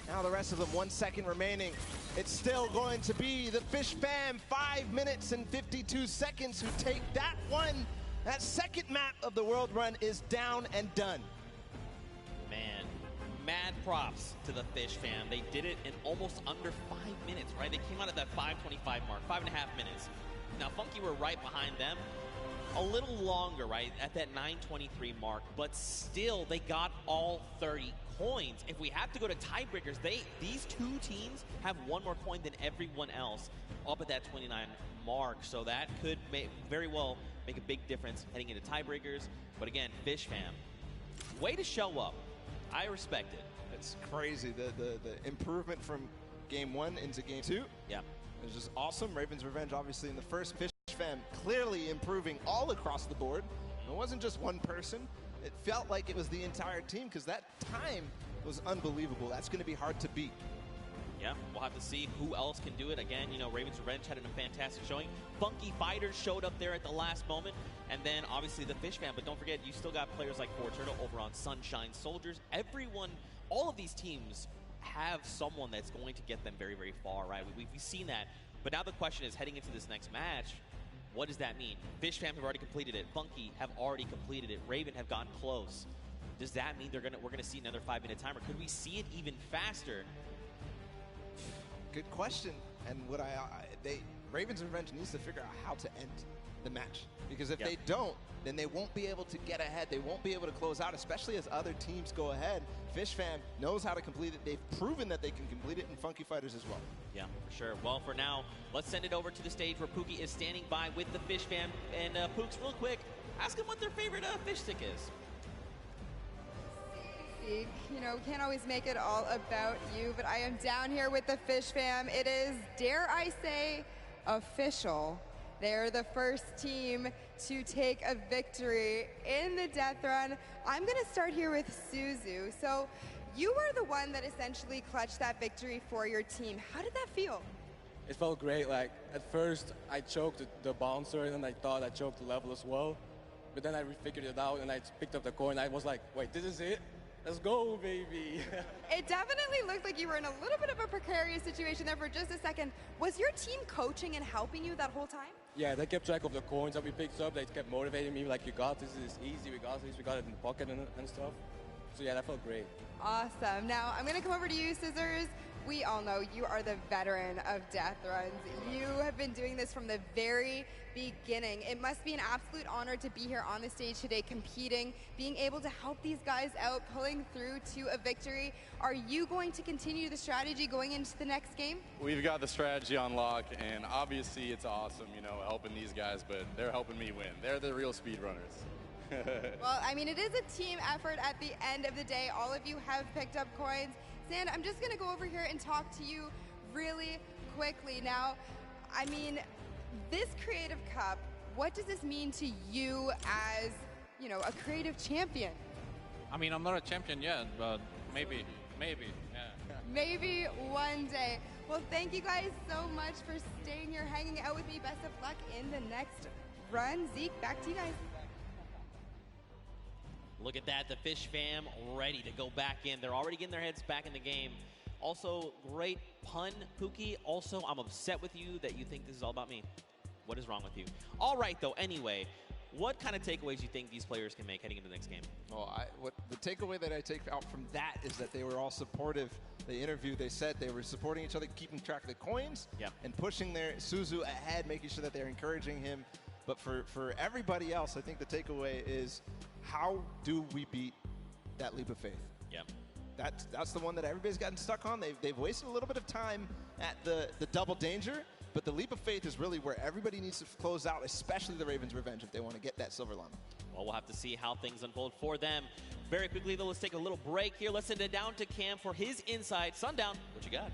now the rest of them, 1 second remaining. It's still going to be the Fish Fam, 5 minutes and 52 seconds, who take that one. That second map of the World Run is down and done. Man, mad props to the Fish Fam. They did it in almost under 5 minutes, right? They came out at that 5:25 mark, 5.5 minutes. Now, Funky were right behind them. A little longer, right, at that 9:23 mark, but still, they got all 30 coins. If we have to go to tiebreakers, these 2 teams have 1 more coin than everyone else up at that 29 mark, so that could very well make a big difference heading into tiebreakers. But again, Fish Fam, way to show up. I respect it. It's crazy, the improvement from game 1 into game 2. Yeah. It was just awesome. Ravens' Revenge, obviously, in the first. Fish Fam clearly improving all across the board. It wasn't just one person. It felt like it was the entire team, because that time was unbelievable. That's going to be hard to beat. Yeah, we'll have to see who else can do it. Again, you know, Ravens' Revenge had a fantastic showing. Funky Fighters showed up there at the last moment. And then, obviously, the Fish Fam. But don't forget, you still got players like Turtle over on Sunshine Soldiers. Everyone, all of these teams have someone that's going to get them very, very far, right? We've seen that. But now the question is, heading into this next match, what does that mean? Fish Fam have already completed it. Funky have already completed it. Raven have gotten close. Does that mean we're gonna see another 5-minute timer? Could we see it even faster? Good question. And what Ravens' Revenge needs to figure out how to end the match, because if they don't, then they won't be able to get ahead. They won't be able to close out, especially as other teams go ahead. Fish Fam knows how to complete it. They've proven that they can complete it, and Funky Fighters as well. Yeah, for sure. Well, for now, let's send it over to the stage where Pookie is standing by with the Fish Fam. And Pooks, real quick, ask them what their favorite fish stick is. You know, we can't always make it all about you, but I am down here with the Fish Fam. It is, dare I say, official. They're the first team to take a victory in the death run. I'm going to start here with Suzu. So you were the one that essentially clutched that victory for your team. How did that feel? It felt great. Like, at first, I choked the bouncer, and I thought I choked the level as well. But then I figured it out, and I picked up the coin. I was like, wait, this is it? Let's go, baby. It definitely looked like you were in a little bit of a precarious situation there for just a second. Was your team coaching and helping you that whole time? Yeah, they kept track of the coins that we picked up. They kept motivating me, like, you got this, it's easy, we got this, we got it in the pocket and stuff. So yeah, that felt great. Awesome. Now, I'm going to come over to you, Scissors. We all know you are the veteran of death runs. You have been doing this from the very beginning. It must be an absolute honor to be here on the stage today competing, being able to help these guys out, pulling through to a victory. Are you going to continue the strategy going into the next game? We've got the strategy on lock, and obviously it's awesome, you know, helping these guys, but they're helping me win. They're the real speedrunners. Well, I mean, it is a team effort at the end of the day. All of you have picked up coins. Sand, I'm just going to go over here and talk to you really quickly. Now, I mean, this Creative Cup, what does this mean to you as, you know, a creative champion? I mean, I'm not a champion yet, but maybe, yeah. Maybe one day. Well, thank you guys so much for staying here, hanging out with me. Best of luck in the next run. Zeke, back to you guys. Look at that, the Fish Fam ready to go back in. They're already getting their heads back in the game. Also, great pun, Pookie. Also, I'm upset with you that you think this is all about me. What is wrong with you? All right, though, anyway, what kind of takeaways do you think these players can make heading into the next game? Well, the takeaway that I take out from that is that they were all supportive. They interviewed, they said they were supporting each other, keeping track of the coins, and pushing their Suzu ahead, making sure that they're encouraging him. But for everybody else, I think the takeaway is, how do we beat that leap of faith? Yeah. that's the one that everybody's gotten stuck on. They've wasted a little bit of time at the double danger, but the leap of faith is really where everybody needs to close out, especially the Ravens' Revenge if they want to get that silver llama. Well, we'll have to see how things unfold for them. Very quickly, though, let's take a little break here. Let's send it down to Cam for his insight. Sundown, what you got?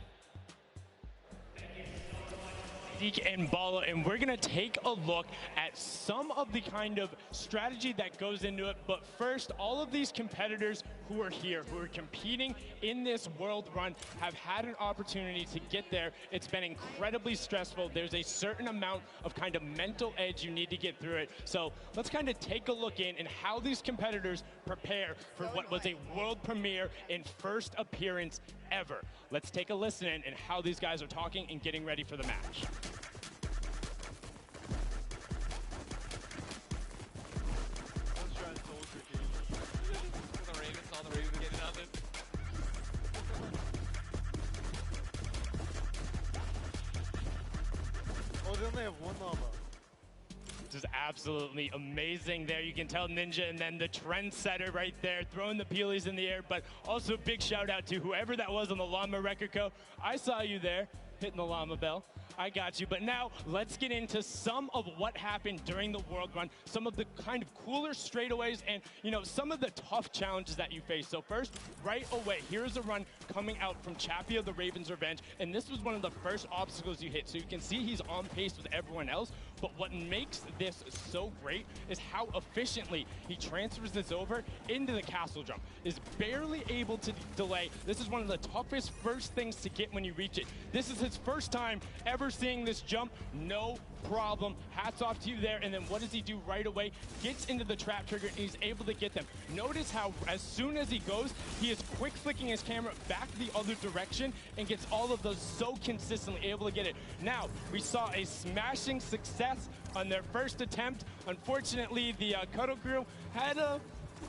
Zeke and Bala, and we're going to take a look at some of the kind of strategy that goes into it. But first, all of these competitors who are here, who are competing in this world run, have had an opportunity to get there. It's been incredibly stressful. There's a certain amount of kind of mental edge you need to get through it. So let's kind of take a look in and how these competitors prepare for what was a world premiere and first appearance ever. Let's take a listen in and how these guys are talking and getting ready for the match. Oh, they only have one llama. This is absolutely amazing there. You can tell Ninja and then the trendsetter right there throwing the peelies in the air, but also big shout out to whoever that was on the llama record co. I saw you there hitting the llama bell. I got you. But now let's get into some of what happened during the world run, some of the kind of cooler straightaways and, you know, some of the tough challenges that you face. So first, right away, here's a run coming out from Chappie of the Ravens' Revenge, and this was one of the first obstacles you hit. So you can see he's on pace with everyone else, but what makes this so great is how efficiently he transfers this over into the castle jump. Is barely able to delay. This is one of the toughest first things to get when you reach it. This is his first time ever seeing this jump. No problem. Hats off to you there. And then what does he do right away? Gets into the trap trigger and he's able to get them. Notice how as soon as he goes, he is quick flicking his camera back the other direction and gets all of those so consistently able to get it. Now, we saw a smashing success on their first attempt. Unfortunately, the Cuddle Crew had a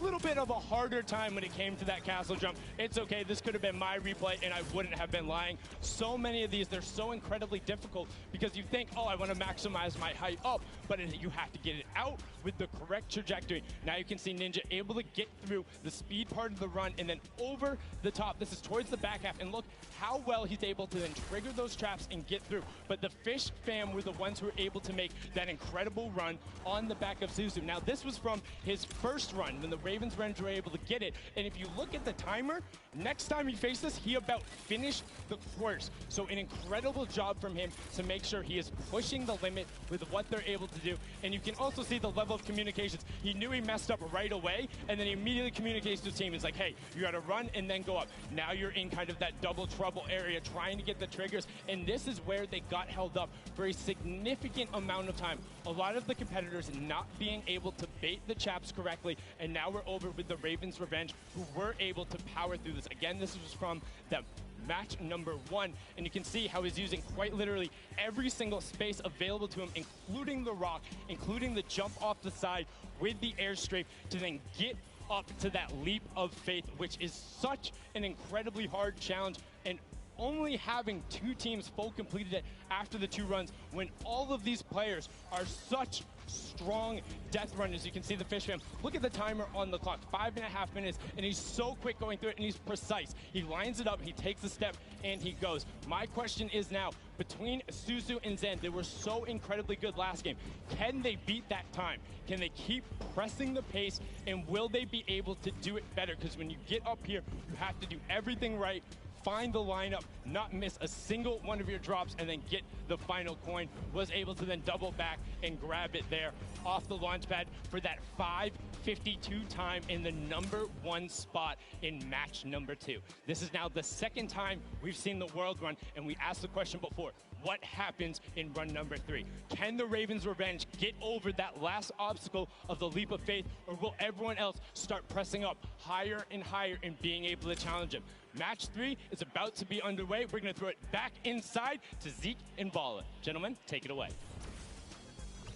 little bit of a harder time when it came to that castle jump. It's okay, this could have been my replay and I wouldn't have been lying. So many of these, they're so incredibly difficult because you think, oh, I want to maximize my height up, but you have to get it out with the correct trajectory. Now you can see Ninja able to get through the speed part of the run and then over the top. This is towards the back half, and look how well he's able to then trigger those traps and get through. But the Fish fam were the ones who were able to make that incredible run on the back of Suzu. Now this was from his first run when the Ravens Revenge were able to get it. And if you look at the timer, next time you face this, he about finished the course. So an incredible job from him to make sure he is pushing the limit with what they're able to do. And you can also see the level of communications. He knew he messed up right away, and then he immediately communicates to his team. It's like, hey, you got to run and then go up. Now you're in kind of that double trouble area trying to get the triggers. And this is where they got held up for a significant amount of time. A lot of the competitors not being able to bait the chaps correctly, and now we're over with the Ravens Revenge, who were able to power through this. Again, this was from the match number 1, and you can see how he's using quite literally every single space available to him, including the rock, including the jump off the side with the airstrike to then get up to that leap of faith, which is such an incredibly hard challenge. And only having 2 teams full completed it after the 2 runs when all of these players are such strong death runners. You can see the Fish fam. Look at the timer on the clock, 5.5 minutes, and he's so quick going through it, and he's precise. He lines it up, he takes a step, and he goes. My question is now, between Suzu and Zen, they were so incredibly good last game. Can they beat that time? Can they keep pressing the pace, and will they be able to do it better? Because when you get up here, you have to do everything right, find the lineup, not miss a single one of your drops, and then get the final coin. Was able to then double back and grab it there off the launch pad for that 5:52 time in the #1 spot in match number 2. This is now the second time we've seen the world run, and we asked the question before, what happens in run number 3? Can the Ravens Revenge get over that last obstacle of the leap of faith, or will everyone else start pressing up higher and higher and being able to challenge him? Match 3 is about to be underway. We're going to throw it back inside to Zeke and Bala. Gentlemen, take it away.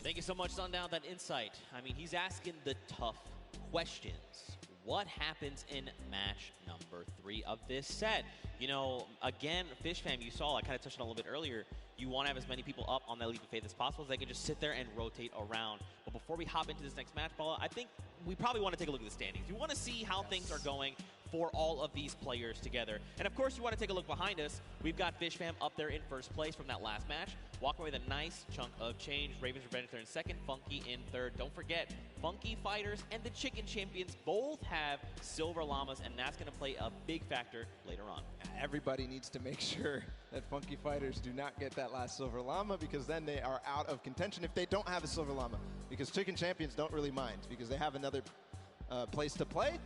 Thank you so much, Sundown, that insight. I mean, he's asking the tough questions. What happens in match number 3 of this set? You know, again, Fish fam, you saw, I kind of touched on a little bit earlier, you want to have as many people up on that leap of faith as possible so they can just sit there and rotate around. But before we hop into this next match ball, I think we probably want to take a look at the standings. We want to see how things are going for all of these players together. And of course, you want to take a look behind us. We've got Fish Fam up there in first place from that last match. Walking away with a nice chunk of change. Ravens Revenge there in second, Funky in third. Don't forget, Funky Fighters and the Chicken Champions both have silver llamas, and that's going to play a big factor later on. Everybody needs to make sure that Funky Fighters do not get that last silver llama, because then they are out of contention if they don't have a silver llama. Because Chicken Champions don't really mind, because they have another place to play.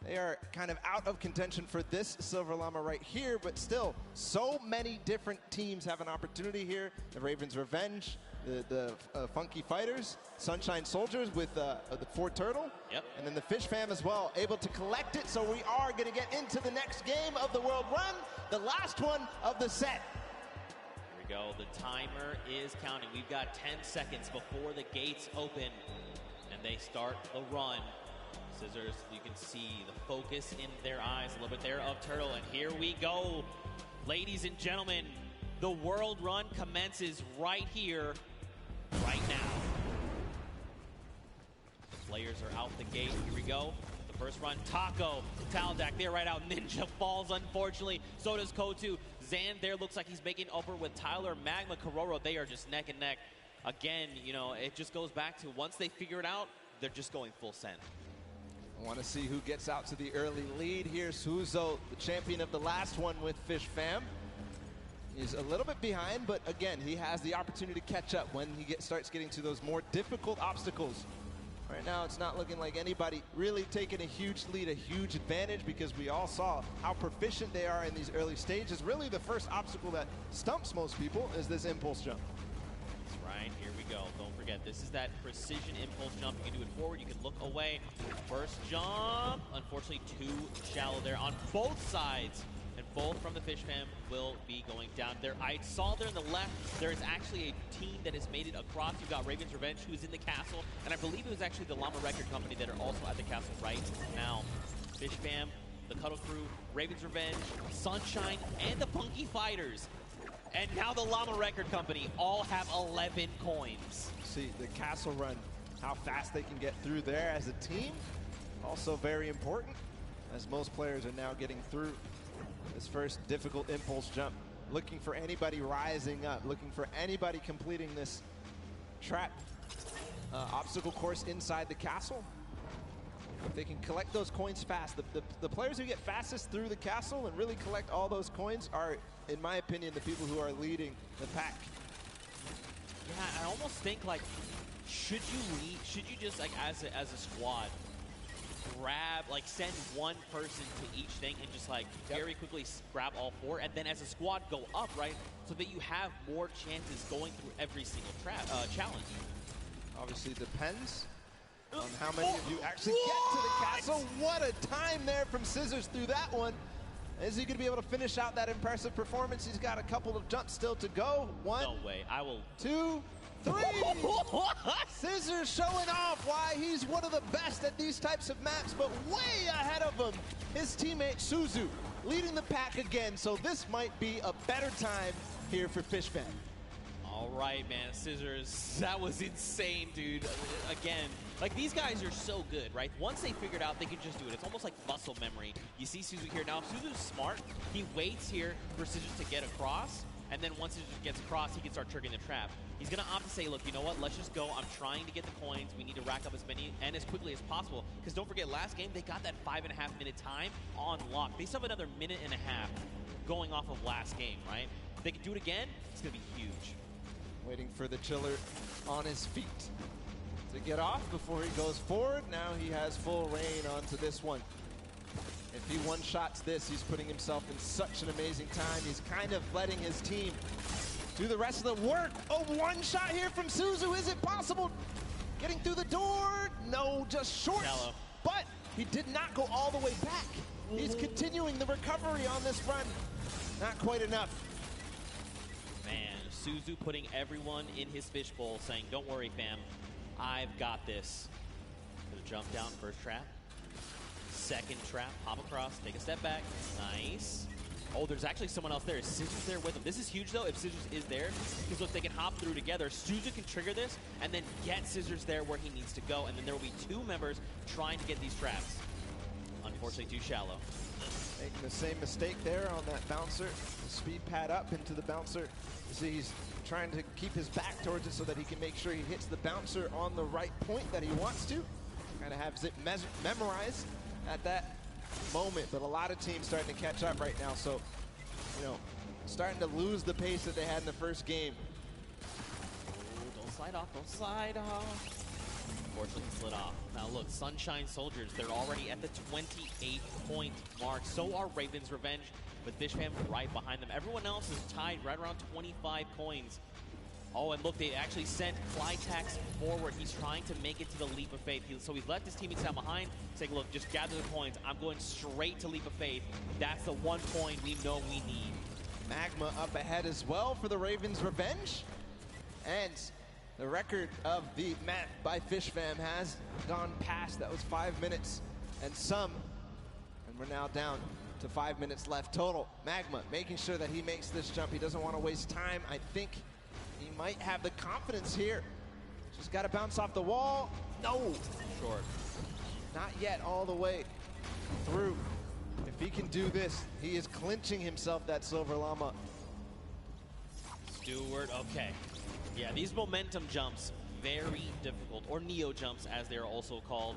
They are kind of out of contention for this silver llama right here, but still, so many different teams have an opportunity here. The Ravens Revenge, the Funky Fighters, Sunshine Soldiers with the Ford Turtle, and then the Fish Fam as well, able to collect it. So we are going to get into the next game of the World Run, the last one of the set. Here we go. The timer is counting. We've got 10 seconds before the gates open, and they start the run. Scissors, you can see the focus in their eyes a little bit there of Turtle, and here we go. Ladies and gentlemen, the World Run commences right here, right now. The players are out the gate. Here we go. The first run, Taco, Taldak, they're right out. Ninja falls, unfortunately. So does Kotu. Zan there looks like he's making over with Tyler. Magma, Kororo, they are just neck and neck. Again, you know, it just goes back to once they figure it out, they're just going full send. I want to see who gets out to the early lead here. Suzo, the champion of the last one with Fish Fam. He's a little bit behind, but again, he has the opportunity to catch up when he starts getting to those more difficult obstacles. Right now, it's not looking like anybody really taking a huge lead, a huge advantage, because we all saw how proficient they are in these early stages. Really, the first obstacle that stumps most people is this impulse jump. That's right. Here we go. Don't forget, this is that precision impulse jump. You can do it forward, you can look away. First jump, unfortunately too shallow there on both sides, and both from the Fish Fam will be going down there. I saw there on the left, there is actually a team that has made it across. You've got Ravens Revenge, who's in the castle, and I believe it was actually the Llama Record Company that are also at the castle right now. Fish Fam, the Cuddle Crew, Ravens Revenge, Sunshine, and the Funky Fighters. And now the Llama Record Company all have 11 coins. See the castle run, how fast they can get through there as a team. Also very important, as most players are now getting through this first difficult impulse jump. Looking for anybody rising up, looking for anybody completing this trap obstacle course inside the castle. If they can collect those coins fast, the players who get fastest through the castle and really collect all those coins are, in my opinion, the people who are leading the pack. Yeah, I almost think, like, should you just, like, as a squad, grab, like, send one person to each thing and just, like, very quickly grab all four, and then as a squad go up, right, so that you have more chances going through every single challenge. Obviously depends on how many of you actually get to the castle. What a time there from Scissors through that one. Is he going to be able to finish out that impressive performance? He's got a couple of jumps still to go. One. No way. I will. 2, 3. Scissors showing off why he's one of the best at these types of maps, but way ahead of him, his teammate Suzu, leading the pack again. So this might be a better time here for Fish Fam. All right, man. Scissors, that was insane, dude. Again, like, these guys are so good, right? Once they figured out, they can just do it. It's almost like muscle memory. You see Suzu here. Now, if Suzu's smart, he waits here for Scissors to get across, and then once Scissors gets across, he can start triggering the trap. He's going to opt to say, look, you know what? Let's just go. I'm trying to get the coins. We need to rack up as many and as quickly as possible, because don't forget, last game, they got that 5.5-minute time on lock. They still have another 1.5 minutes going off of last game, right? If they can do it again, it's going to be huge. Waiting for the chiller on his feet to get off before he goes forward. Now he has full reign onto this one. If he one-shots this, he's putting himself in such an amazing time. He's kind of letting his team do the rest of the work. Oh, one shot here from Suzu. Is it possible? Getting through the door? No, just short. Shallow. But he did not go all the way back. He's continuing the recovery on this run. Not quite enough. Man, Suzu putting everyone in his fishbowl, saying, don't worry, fam. I've got this. Gonna jump down, first trap. Second trap, hop across, take a step back. Nice. Oh, there's actually someone else there. Is Scissors there with him? This is huge, though, if Scissors is there, because look, they can hop through together. Suzu can trigger this, and then get Scissors there where he needs to go, and then there will be 2 members trying to get these traps. Unfortunately, too shallow. Making the same mistake there on that bouncer. Speed pad up into the bouncer. You see he's trying to keep his back towards it so that he can make sure he hits the bouncer on the right point that he wants to. Kind of has it memorized at that moment, but a lot of teams starting to catch up right now, so, you know, starting to lose the pace that they had in the first game. Ooh, don't slide off, don't slide off. Unfortunately, slid off. Now look, Sunshine Soldiers, they're already at the 28-point mark. So are Raven's Revenge, with Fish Fam right behind them. Everyone else is tied right around 25 coins. Oh, and look, they actually sent Clytax forward. He's trying to make it to the Leap of Faith. So he's left his teammates down behind, saying, look, just gather the coins. I'm going straight to Leap of Faith. That's the 1 point we know we need. Magma up ahead as well for the Ravens' Revenge. And the record of the map by Fish Fam has gone past. That was 5 minutes and some. And we're now down to 5 minutes left total. Magma making sure that he makes this jump. He doesn't want to waste time. I think he might have the confidence here. Just got to bounce off the wall. No. Short. Not yet all the way through. If he can do this, he is clinching himself that Silver Llama. Stewart, okay. Yeah, these momentum jumps, very difficult, or neo jumps as they're also called.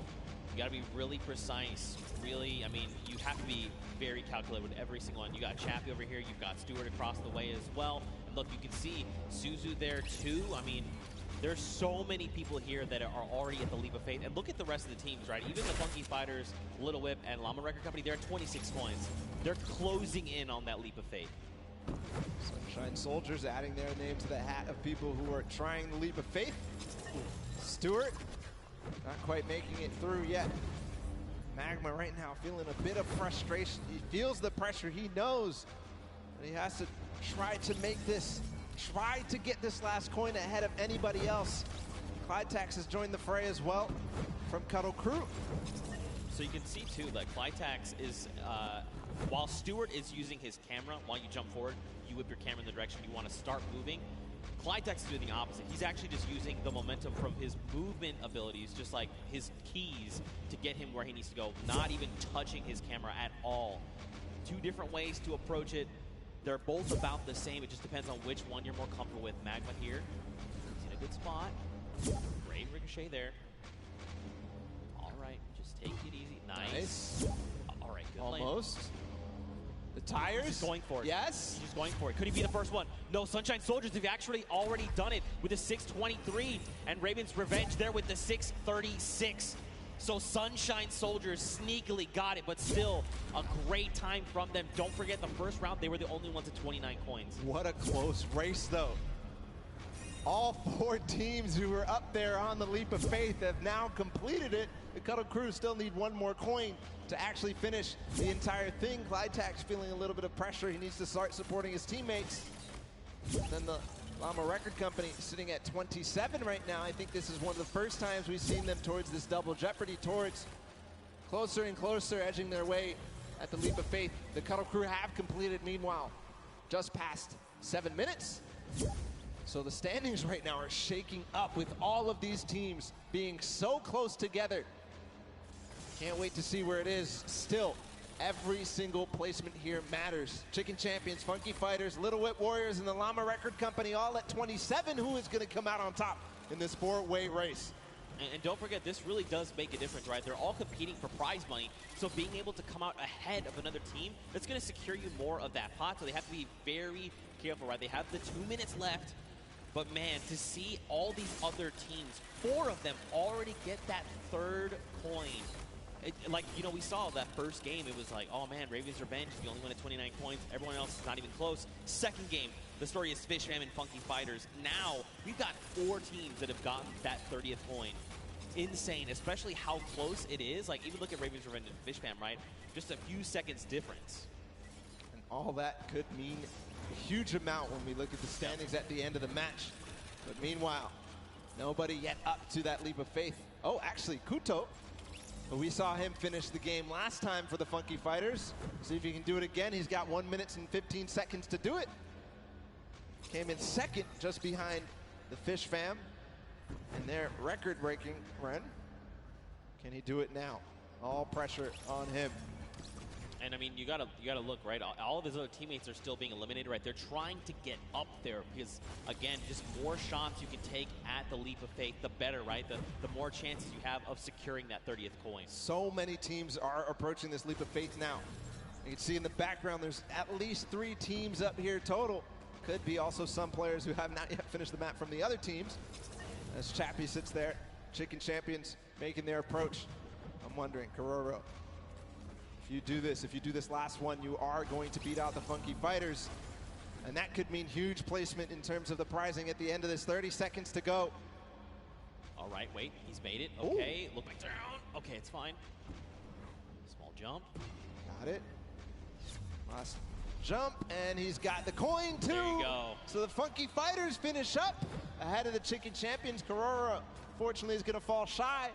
You gotta be really precise, really, I mean, you have to be very calculated with every single one. You got Chappie over here, you've got Stewart across the way as well. And look, you can see Suzu there too. I mean, there's so many people here that are already at the Leap of Faith. And look at the rest of the teams, right? Even the Funky Fighters, Little Whip, and Llama Record Company, they're at 26 coins. They're closing in on that Leap of Faith. Sunshine Soldiers adding their name to the hat of people who are trying the Leap of Faith. Stewart, not quite making it through yet. Magma right now feeling a bit of frustration. He feels the pressure. He knows that he has to try to make this, try to get this last coin ahead of anybody else. Clytax has joined the fray as well from Cuddle Crew. So you can see too, like Clytax is, while Stewart is using his camera, while you jump forward, you whip your camera in the direction you want to start moving. Clytax is doing the opposite. He's actually just using the momentum from his movement abilities, just like his keys, to get him where he needs to go, not even touching his camera at all. 2 different ways to approach it. They're both about the same. It just depends on which one you're more comfortable with. Magma here. He's in a good spot. Great ricochet there. All right, just take it easy. Nice. All right, good Almost. Land. The tires? He's just going for it. Yes. He's just going for it. Could he be the first one? No, Sunshine Soldiers have actually already done it with a 623, and Raven's Revenge there with the 636. So Sunshine Soldiers sneakily got it, but still a great time from them. Don't forget, the first round, they were the only ones at 29 coins. What a close race, though. All 4 teams who were up there on the Leap of Faith have now completed it. The Cuddle Crew still need 1 more coin to actually finish the entire thing. Clytax feeling a little bit of pressure. He needs to start supporting his teammates. And then the Llama Record Company sitting at 27 right now. I think this is one of the first times we've seen them towards this double jeopardy, towards closer and closer, edging their way at the Leap of Faith. The Cuddle Crew have completed, meanwhile, just past 7 minutes. So the standings right now are shaking up with all of these teams being so close together. Can't wait to see where it is. Still, every single placement here matters. Chicken Champions, Funky Fighters, Little Whip Warriors, and the Llama Record Company all at 27. Who is going to come out on top in this 4-way race? And don't forget, this really does make a difference, right? They're all competing for prize money, so being able to come out ahead of another team, that's going to secure you more of that pot, so they have to be very careful, right? They have the 2 minutes left, but man, to see all these other teams, 4 of them already get that 3rd coin. Like, you know, we saw that first game, it was like, oh man, Raven's Revenge is the only one at 29 coins. Everyone else is not even close. Second game, the story is Fish Fam and Funky Fighters. Now, we've got 4 teams that have gotten that 30th coin. Insane, especially how close it is. Like, even look at Raven's Revenge and Fish Fam, right? Just a few seconds difference. And all that could mean a huge amount when we look at the standings at the end of the match. But meanwhile, nobody yet up to that Leap of Faith. Oh, actually, Kuto We saw him finish the game last time for the Funky Fighters. See if he can do it again. He's got 1 minute and 15 seconds to do it. Came in second, just behind the Fish Fam in their record-breaking run. Can he do it now? All pressure on him. And I mean, you gotta look, right? All of his other teammates are still being eliminated, right? They're trying to get up there because, again, just more shots you can take at the leap of faith, the better, right? The more chances you have of securing that 30th coin. So many teams are approaching this leap of faith now. You can see in the background, there's at least 3 teams up here total. Could be also some players who have not yet finished the map from the other teams. As Chappie sits there, Chicken Champions making their approach. I'm wondering, Kororo, if you do this last one, you are going to beat out the Funky Fighters. And that could mean huge placement in terms of the prizing at the end of this. 30 seconds to go. All right, wait, he's made it. Okay, look back down. Okay, it's fine. Small jump. Got it. Last jump, and he's got the coin too. There you go. So the Funky Fighters finish up ahead of the Chicken Champions. Kororo, fortunately, is going to fall shy.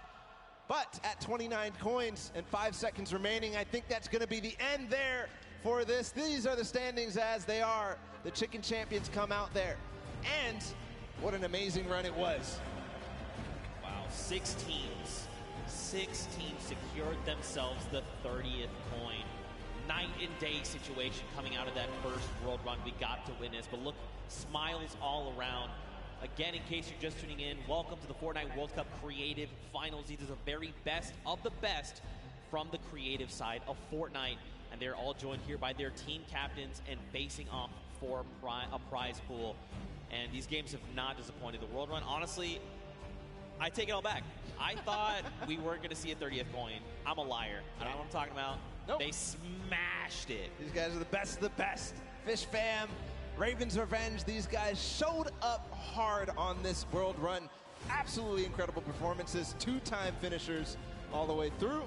But at 29 coins and 5 seconds remaining, I think that's going to be the end there for this. These are the standings as they are. The Chicken Champions come out there. And what an amazing run it was. Wow, 6 teams secured themselves the 30th coin. Night and day situation coming out of that first world run we got to witness. But look, smiles all around. Again, in case you're just tuning in, welcome to the Fortnite World Cup Creative Finals. These are the very best of the best from the creative side of Fortnite. And they're all joined here by their team captains and facing off for a prize pool. And these games have not disappointed. The World Run, honestly, I take it all back. I thought we weren't going to see a 30th coin. I'm a liar. I don't know what I'm talking about. Nope. They smashed it. These guys are the best of the best. Fish Fam, Raven's Revenge, these guys showed up hard on this world run. Absolutely incredible performances, 2-time finishers all the way through.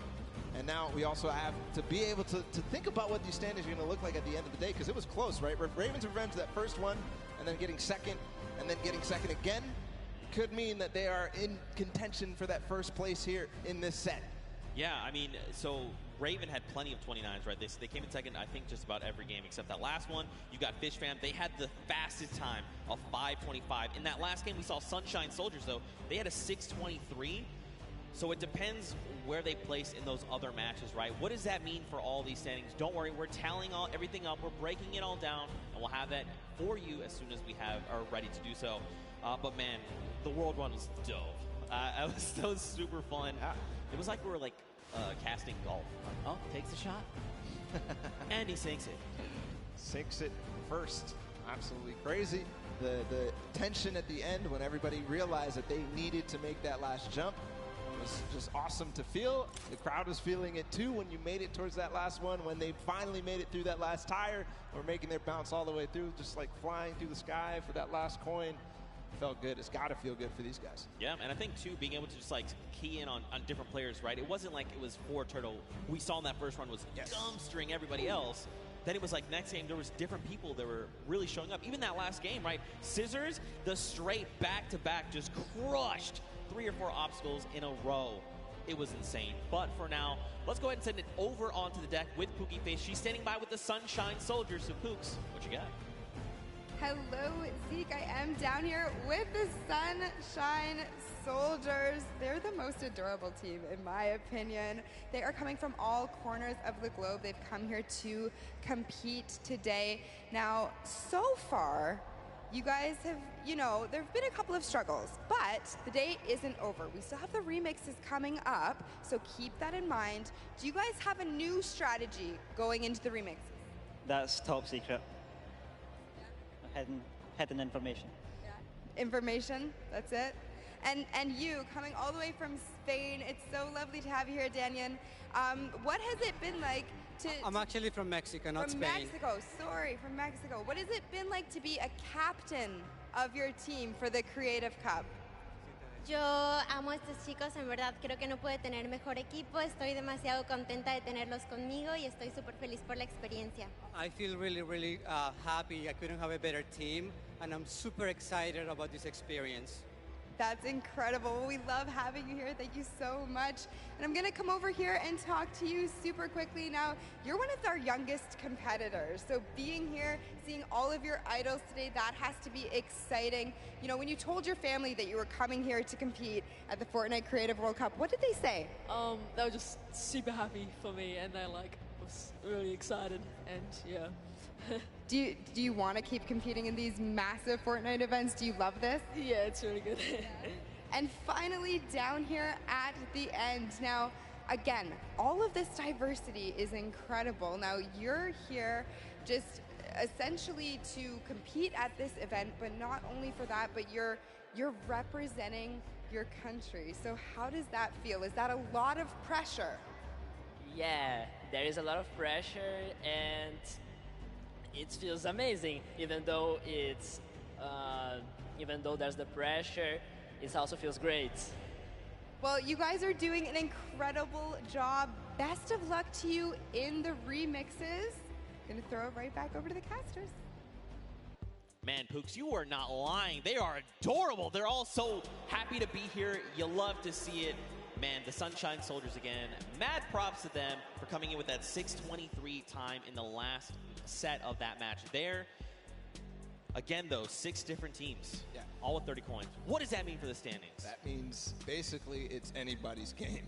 And now we also have to be able to think about what these standings are going to look like at the end of the day, because it was close, right? Raven's Revenge, that first one, and then getting second, and then getting second again, could mean that they are in contention for that first place here in this set. Yeah, I mean, so Raven had plenty of 29s, right? They came in second, I think, just about every game except that last one. You got Fish Fam. They had the fastest time of 5:25. In that last game, we saw Sunshine Soldiers, though. They had a 6:23. So it depends where they place in those other matches, right? What does that mean for all these standings? Don't worry, we're tallying everything up. We're breaking it all down, and we'll have that for you as soon as we are ready to do so. But, man, the World Run was dope. That was super fun. Yeah. It was like we were like casting golf. Oh, takes a shot, and he sinks it. Sinks it first. Absolutely crazy. The tension at the end when everybody realized that they needed to make that last jump was just awesome to feel. The crowd was feeling it too when you made it towards that last one, when they finally made it through that last tire, or making their bounce all the way through, just like flying through the sky for that last coin. Felt good. It's got to feel good for these guys. Yeah, and I think, too, being able to just, like, key in on different players, right? It wasn't like it was 4 Turtle. We saw in that first run was dumpstering everybody else. Then it was like next game, there was different people that were really showing up. Even that last game, right? Scissors, the straight back-to-back just crushed 3 or 4 obstacles in a row. It was insane. But for now, let's go ahead and send it over onto the deck with Pookie Face. She's standing by with the Sunshine Soldiers. So, Pooks, what you got? Hello, Zeke. I am down here with the Sunshine Soldiers. They're the most adorable team, in my opinion. They are coming from all corners of the globe. They've come here to compete today. Now, so far, you guys have, there have been a couple of struggles, but the day isn't over. We still have the remixes coming up, so keep that in mind. Do you guys have a new strategy going into the remixes? That's top secret. Hidden information. Yeah. Information, that's it. And you, coming all the way from Spain, it's so lovely to have you here, Daniel. What has it been like to... I'm actually from Mexico, not Spain. From Mexico, sorry, from Mexico. What has it been like to be a captain of your team for the Creative Cup? Yo amo a estos chicos, en verdad creo que no puede tener mejor equipo, estoy demasiado contenta de tenerlos conmigo y estoy súper feliz por la experiencia. I feel really happy. I couldn't have a better team, and I'm super excited about this experience. That's incredible. We love having you here. Thank you so much. And I'm going to come over here and talk to you super quickly. Now, you're one of our youngest competitors. So being here, seeing all of your idols today, that has to be exciting. You know, when you told your family that you were coming here to compete at the Fortnite Creative World Cup, what did they say? They were just super happy for me, and they was really excited, and yeah. Do you want to keep competing in these massive Fortnite events? Do you love this? Yeah, it's really good. And finally, down here at the end. Now, again, all of this diversity is incredible. Now, you're here just essentially to compete at this event, but not only for that, but you're representing your country. So how does that feel? Is that a lot of pressure? Yeah, there is a lot of pressure, and it feels amazing. Even though there's the pressure, it also feels great. Well, you guys are doing an incredible job. Best of luck to you in the remixes. Gonna throw it right back over to the casters. Man, Pooks, you are not lying. They are adorable. They're all so happy to be here. You love to see it. Man, the Sunshine Soldiers again. Mad props to them for coming in with that 6:23 time in the last set of that match there. Again, though, 6 different teams, all with 30 coins. What does that mean for the standings? That means basically it's anybody's game,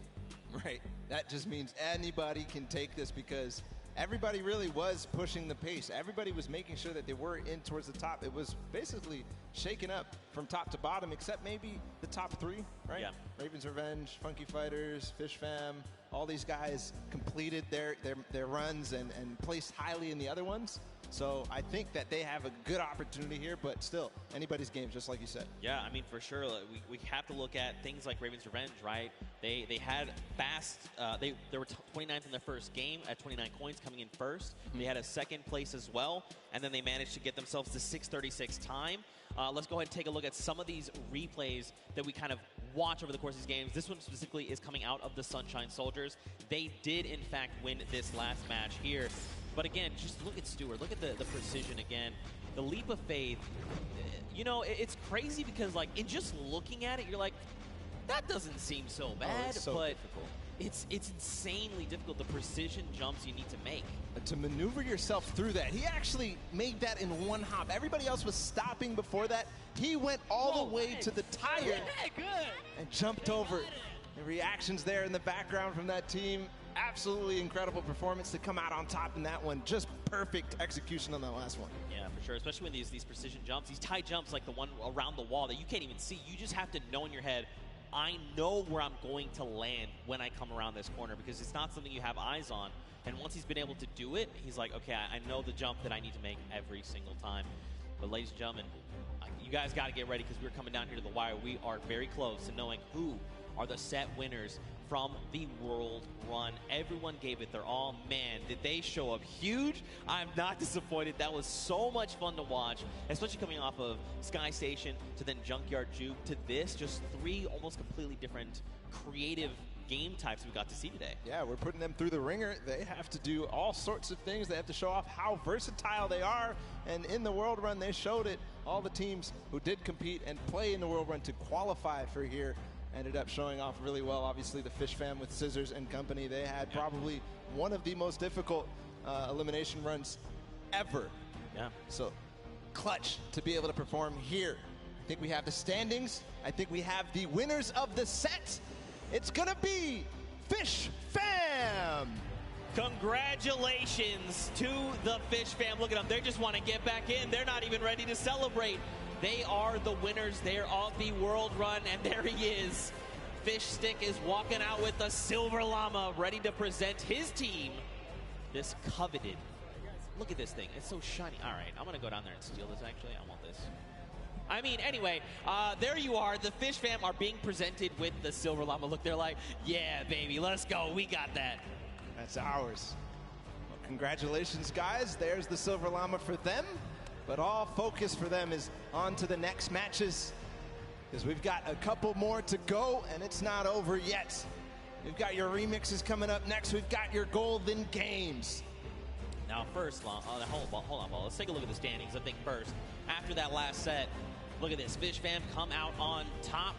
right? That just means anybody can take this because everybody really was pushing the pace. Everybody was making sure that they were in towards the top. It was basically shaken up from top to bottom, except maybe the top 3, right? Yeah. Raven's Revenge, Funky Fighters, Fish Fam, all these guys completed their runs and placed highly in the other ones. So I think that they have a good opportunity here, but still, anybody's game, just like you said. Yeah, I mean, for sure, we have to look at things like Raven's Revenge, right? They had fast, they were 29th in their first game at 29 coins coming in first. They had a second place as well, and then they managed to get themselves to 6:36 time. Let's go ahead and take a look at some of these replays that we kind of watch over the course of these games. This one specifically is coming out of the Sunshine Soldiers. They did, in fact, win this last match here. But again, just look at Stewart. Look at the precision again. The leap of faith. You know, it's crazy because, like, in just looking at it, you're like, that doesn't seem so bad. It's so but difficult. It's insanely difficult, the precision jumps you need to make. To maneuver yourself through that. He actually made that in one hop. Everybody else was stopping before that. He went all the way to the tire and jumped over. The reactions there in the background from that team. Absolutely incredible performance to come out on top in that one. Just perfect execution on that last one. Yeah, for sure. Especially when these precision jumps, these tight jumps like the one around the wall that you can't even see. You just have to know in your head, I know where I'm going to land when I come around this corner, because it's not something you have eyes on. And once he's been able to do it, he's like, okay, I know the jump that I need to make every single time. But ladies and gentlemen, you guys got to get ready because we're coming down here to the wire. We are very close to knowing who are the set winners from the World Run. Everyone gave it their all. Man, did they show up huge. I'm not disappointed. That was so much fun to watch, especially coming off of Sky Station to then Junkyard Juke to this. Just 3 almost completely different creative game types we got to see today. Yeah, we're putting them through the ringer. They have to do all sorts of things. They have to show off how versatile they are. And in the World Run, they showed it. All the teams who did compete and play in the World Run to qualify for here ended up showing off really well. Obviously, the Fish Fam with Scissors and company, they had probably one of the most difficult elimination runs ever. Yeah. So clutch to be able to perform here. I think we have the standings. I think we have the winners of the set. It's gonna be Fish Fam. Congratulations to the Fish Fam. Look at them. They just want to get back in. They're not even ready to celebrate. They are the winners there of the World Run, and there he is. Fish Stick is walking out with the Silver Llama, ready to present his team this coveted. Look at this thing. It's so shiny. All right, I'm going to go down there and steal this, actually. I want this. I mean, anyway, there you are. The Fish Fam are being presented with the Silver Llama. Look, they're like, yeah, baby, let's go. We got that. That's ours. Well, congratulations, guys. There's the Silver Llama for them. But all focus for them is on to the next matches, because we've got a couple more to go, and it's not over yet. We've got your remixes coming up next. We've got your golden games. Now, first, hold on, let's take a look at the standings. I think first, after that last set, Look at this. Fish Fam come out on top.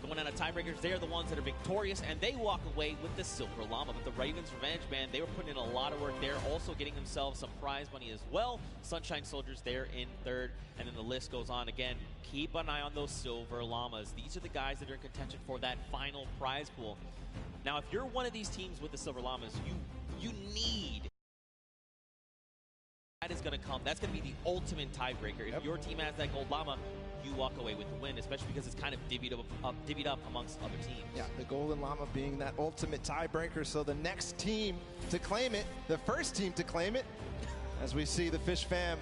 Going out of tiebreakers, they're the ones that are victorious, and they walk away with the Silver Llama. But the Ravens Revenge Band, they were putting in a lot of work there, also getting themselves some prize money as well. Sunshine Soldiers there in third, and then the list goes on. Again, keep an eye on those Silver Llamas. These are the guys that are in contention for that final prize pool. Now, if you're one of these teams with the Silver Llamas, you need... That is going to come. That's going to be the ultimate tiebreaker. If your team has that Gold Llama, you walk away with the win, especially because it's kind of divvied up amongst other teams. Yeah, the Golden Llama being that ultimate tiebreaker. So the next team to claim it, the first team to claim it, as we see the Fish Fam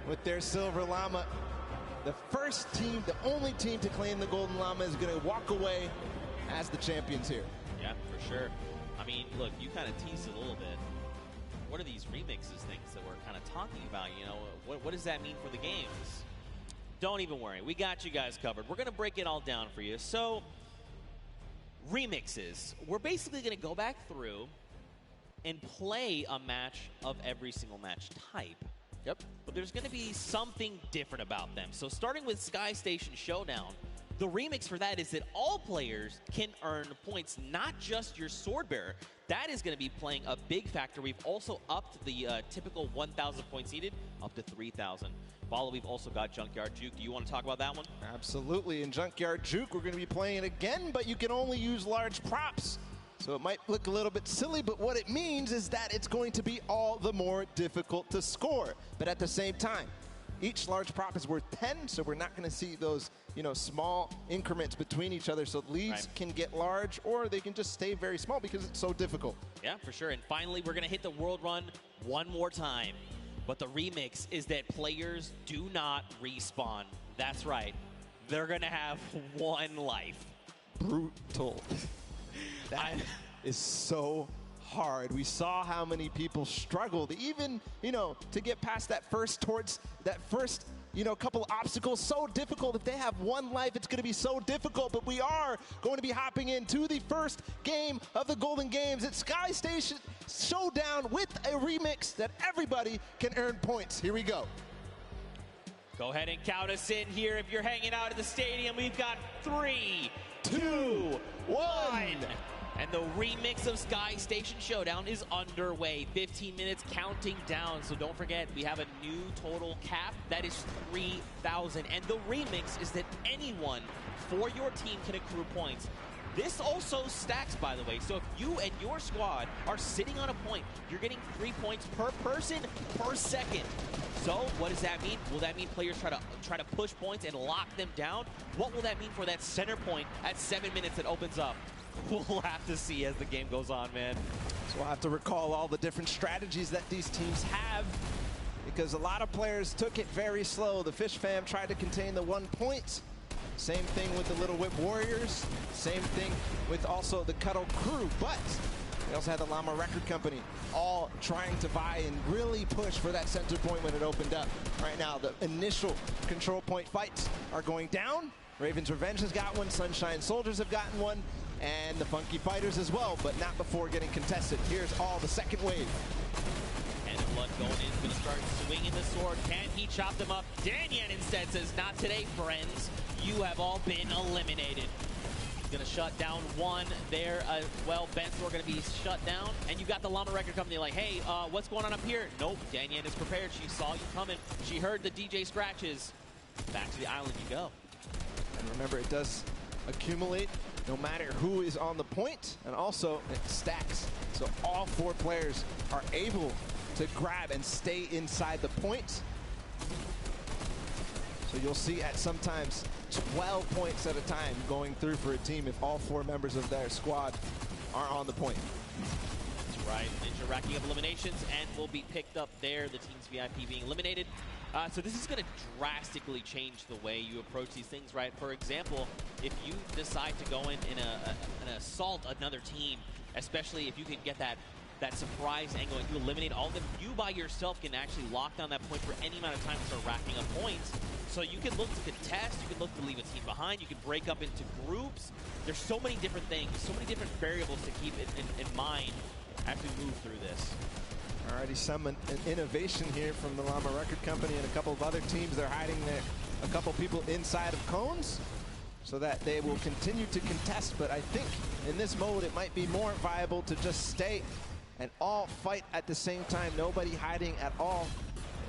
with their Silver Llama, the first team, the only team to claim the Golden Llama is going to walk away as the champions here. Yeah, for sure. I mean, look, you kind of teased it a little bit. What are these remixes things that we're kind of talking about? You know, what does that mean for the games? Don't even worry. We got you guys covered. We're going to break it all down for you. So, remixes. We're basically going to go back through and play a match of every single match type. Yep. But there's going to be something different about them. So, starting with Sky Station Showdown, the remix for that is that all players can earn points, not just your sword bearer. That is going to be playing a big factor. We've also upped the typical 1,000 points needed up to 3,000. Follow, we've also got Junkyard Juke. Do you want to talk about that one? Absolutely. In Junkyard Juke, we're going to be playing it again, but you can only use large props. So it might look a little bit silly, but what it means is that it's going to be all the more difficult to score. But at the same time, each large prop is worth 10, so we're not going to see those, you know, small increments between each other. So leads can get large, or they can just stay very small because it's so difficult. Yeah, for sure. And finally, we're going to hit the World Run one more time. But the remix is that players do not respawn. That's right. They're going to have one life. Brutal. That is so hard. We saw how many people struggled, even, you know, to get past that first you know, couple obstacles. So difficult. If they have one life, it's going to be so difficult. But we are going to be hopping into the first game of the Golden Games. It's Sky Station Showdown with a remix that everybody can earn points. Here we go. Go ahead and count us in here. If you're hanging out at the stadium, we've got 3, 2, 1. And the remix of Sky Station Showdown is underway. 15 minutes counting down. So don't forget, we have a new total cap. That is 3,000. And the remix is that anyone for your team can accrue points. This also stacks, by the way. So if you and your squad are sitting on a point, you're getting 3 points per person per second. So what does that mean? Will that mean players try to push points and lock them down? What will that mean for that center point at 7 minutes that opens up? We'll have to see as the game goes on, man. So we'll have to recall all the different strategies that these teams have, because a lot of players took it very slow. The Fish Fam tried to contain the 1 point. Same thing with the Little Whip Warriors. Same thing with also the Cuddle Crew. But we also had the Llama Record Company all trying to vie and really push for that center point when it opened up. Right now, the initial control point fights are going down. Ravens Revenge has got one. Sunshine Soldiers have gotten one. And the Funky Fighters as well, but not before getting contested. Here's all the second wave. And Blood going in, is going to start swinging the sword. Can he chop them up? Danyan instead says, not today, friends. You have all been eliminated. He's going to shut down one there. Well, Bensor going to be shut down. And you got the Llama Record Company like, hey, what's going on up here? Nope, Danyan is prepared. She saw you coming. She heard the DJ scratches. Back to the island you go. And remember, it does accumulate no matter who is on the point, and also it stacks. So all 4 players are able to grab and stay inside the point. So you'll see at sometimes 12 points at a time going through for a team if all 4 members of their squad are on the point. That's right. Ninja racking up eliminations and will be picked up there. The team's VIP being eliminated. So this is going to drastically change the way you approach these things, right? For example, if you decide to go in and assault another team, especially if you can get that surprise angle and you eliminate all of them, you by yourself can actually lock down that point for any amount of time and start racking up points. So you can look to contest, you can look to leave a team behind, you can break up into groups. There's so many different things, so many different variables to keep in mind as we move through this. Already some an innovation here from the Llama Record Company and a couple of other teams. They're hiding a couple people inside of cones so that they will continue to contest. But I think in this mode, it might be more viable to just stay and all fight at the same time. Nobody hiding at all.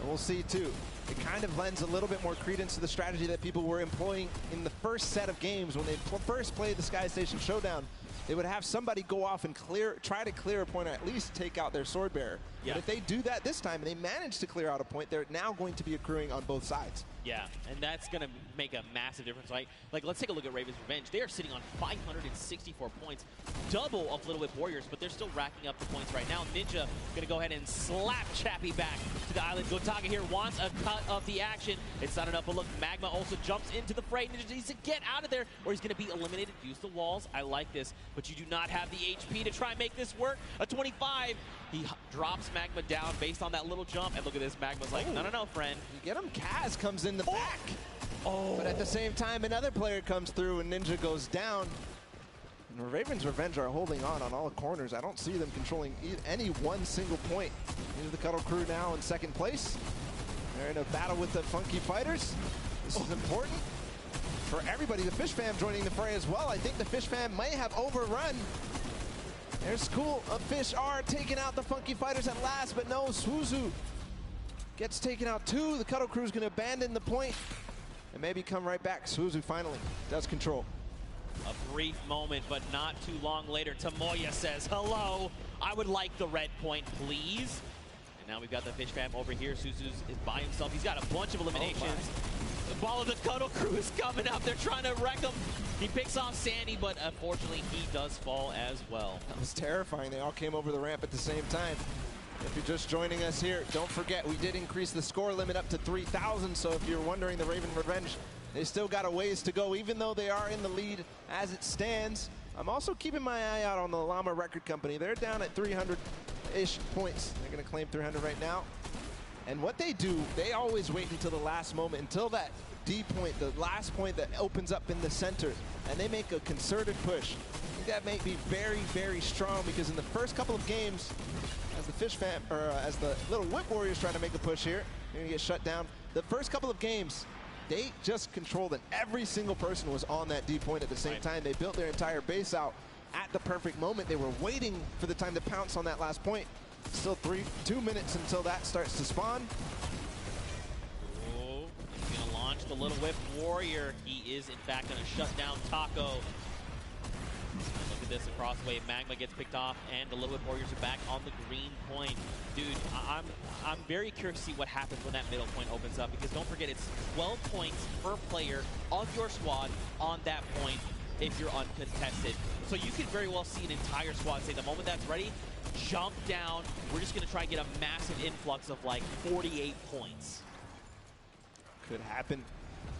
And we'll see too. It kind of lends a little bit more credence to the strategy that people were employing in the first set of games when they first played the Sky Station Showdown. They would have somebody go off and try to clear a point or at least take out their sword bearer. Yeah. But if they do that this time and they manage to clear out a point, they're now going to be accruing on both sides. Yeah, and that's going to make a massive difference, right? Like, let's take a look at Raven's Revenge. They are sitting on 564 points, double of Little Whip Warriors, but they're still racking up the points right now. Ninja going to go ahead and slap Chappie back to the island. Gotaga here wants a cut of the action. It's not enough, but look, Magma also jumps into the fray. Ninja needs to get out of there, or he's going to be eliminated. Use the walls. I like this, but you do not have the HP to try and make this work. A 25. He drops Magma down based on that little jump, and look at this. Magma's like, no, friend. You get him. Kaz comes in the back. Oh. But at the same time, another player comes through and Ninja goes down. And Raven's Revenge are holding on all the corners. I don't see them controlling any one single point. Here's the Cuddle Crew now in second place. They're in a battle with the Funky Fighters. This is important for everybody. The Fish Fam joining the fray as well. I think the Fish Fam may have overrun. Their School of Fish are taking out the Funky Fighters at last, but no, Suzu gets taken out too. The Cuddle Crew is going to abandon the point and maybe come right back. Suzu finally does control. A brief moment, but not too long later, Tomoya says, hello, I would like the red point, please. And now we've got the Fish Fam over here. Suzu is by himself. He's got a bunch of eliminations. The ball of the Cuddle Crew is coming up. They're trying to wreck him. He picks off Sandy, but unfortunately, he does fall as well. That was terrifying. They all came over the ramp at the same time. If you're just joining us here, don't forget we did increase the score limit up to 3,000. So if you're wondering, the Raven Revenge, they still got a ways to go, even though they are in the lead as it stands. I'm also keeping my eye out on the Llama Record Company. They're down at 300-ish points. They're going to claim 300 right now. And what they do, they always wait until the last moment, until that D point, the last point that opens up in the center, and they make a concerted push. I think that may be very, very strong, because in the first couple of games, as the Fish Fam, or as the Little Whip Warriors try to make a push here, they're gonna get shut down. The first couple of games, they just controlled, and every single person was on that D point at the same time. They built their entire base out at the perfect moment. They were waiting for the time to pounce on that last point. Still 2 minutes until that starts to spawn. Oh, he's gonna launch the Little Whip Warrior. He is in fact gonna shut down Taco. Look at this across the way. Magma gets picked off, and the Little Whip Warriors are back on the green point. Dude, I'm very curious to see what happens when that middle point opens up, because don't forget, it's 12 points per player of your squad on that point if you're uncontested. So you could very well see an entire squad say, the moment that's ready, jump down. We're just going to try and get a massive influx of like 48 points. Could happen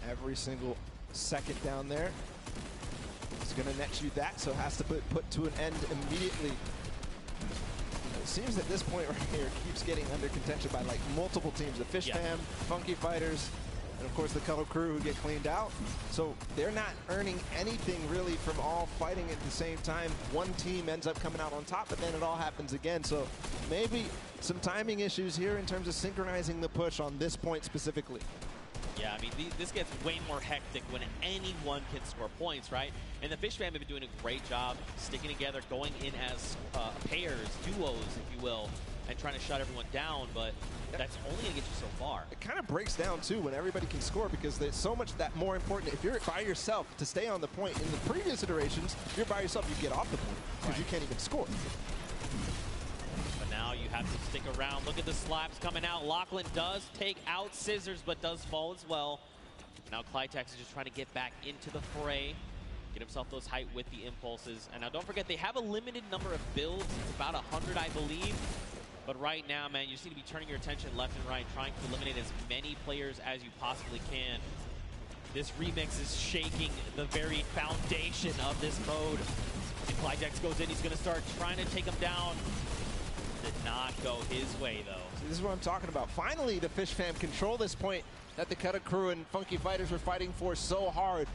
every single second down there. It's going to net you that, so it has to put to an end immediately. It seems that this point right here keeps getting under contention by like multiple teams. The Fish Fam, Funky Fighters, and of course the Cuddle Crew, who get cleaned out. So they're not earning anything really from all fighting at the same time. One team ends up coming out on top, but then it all happens again. So maybe some timing issues here in terms of synchronizing the push on this point specifically. Yeah, I mean, this gets way more hectic when anyone can score points, right? And the Fish Fam have been doing a great job sticking together, going in as pairs, duos, if you will, and trying to shut everyone down, but that's only going to get you so far. It kind of breaks down, too, when everybody can score, because there's so much that more important. If you're by yourself to stay on the point, in the previous iterations, if you're by yourself, you get off the point, because you can't even score. But now you have to stick around. Look at the slaps coming out. Lachlan does take out Scissors, but does fall as well. Now Clytex is just trying to get back into the fray, get himself those height with the impulses. And now don't forget, they have a limited number of builds. It's about 100, I believe. But right now, man, you just need to be turning your attention left and right, trying to eliminate as many players as you possibly can. This remix is shaking the very foundation of this mode. And Clytex goes in, he's going to start trying to take him down. Did not go his way, though. See, this is what I'm talking about. Finally, the Fish Fam control this point that the Cuddle Crew and Funky Fighters were fighting for so hard.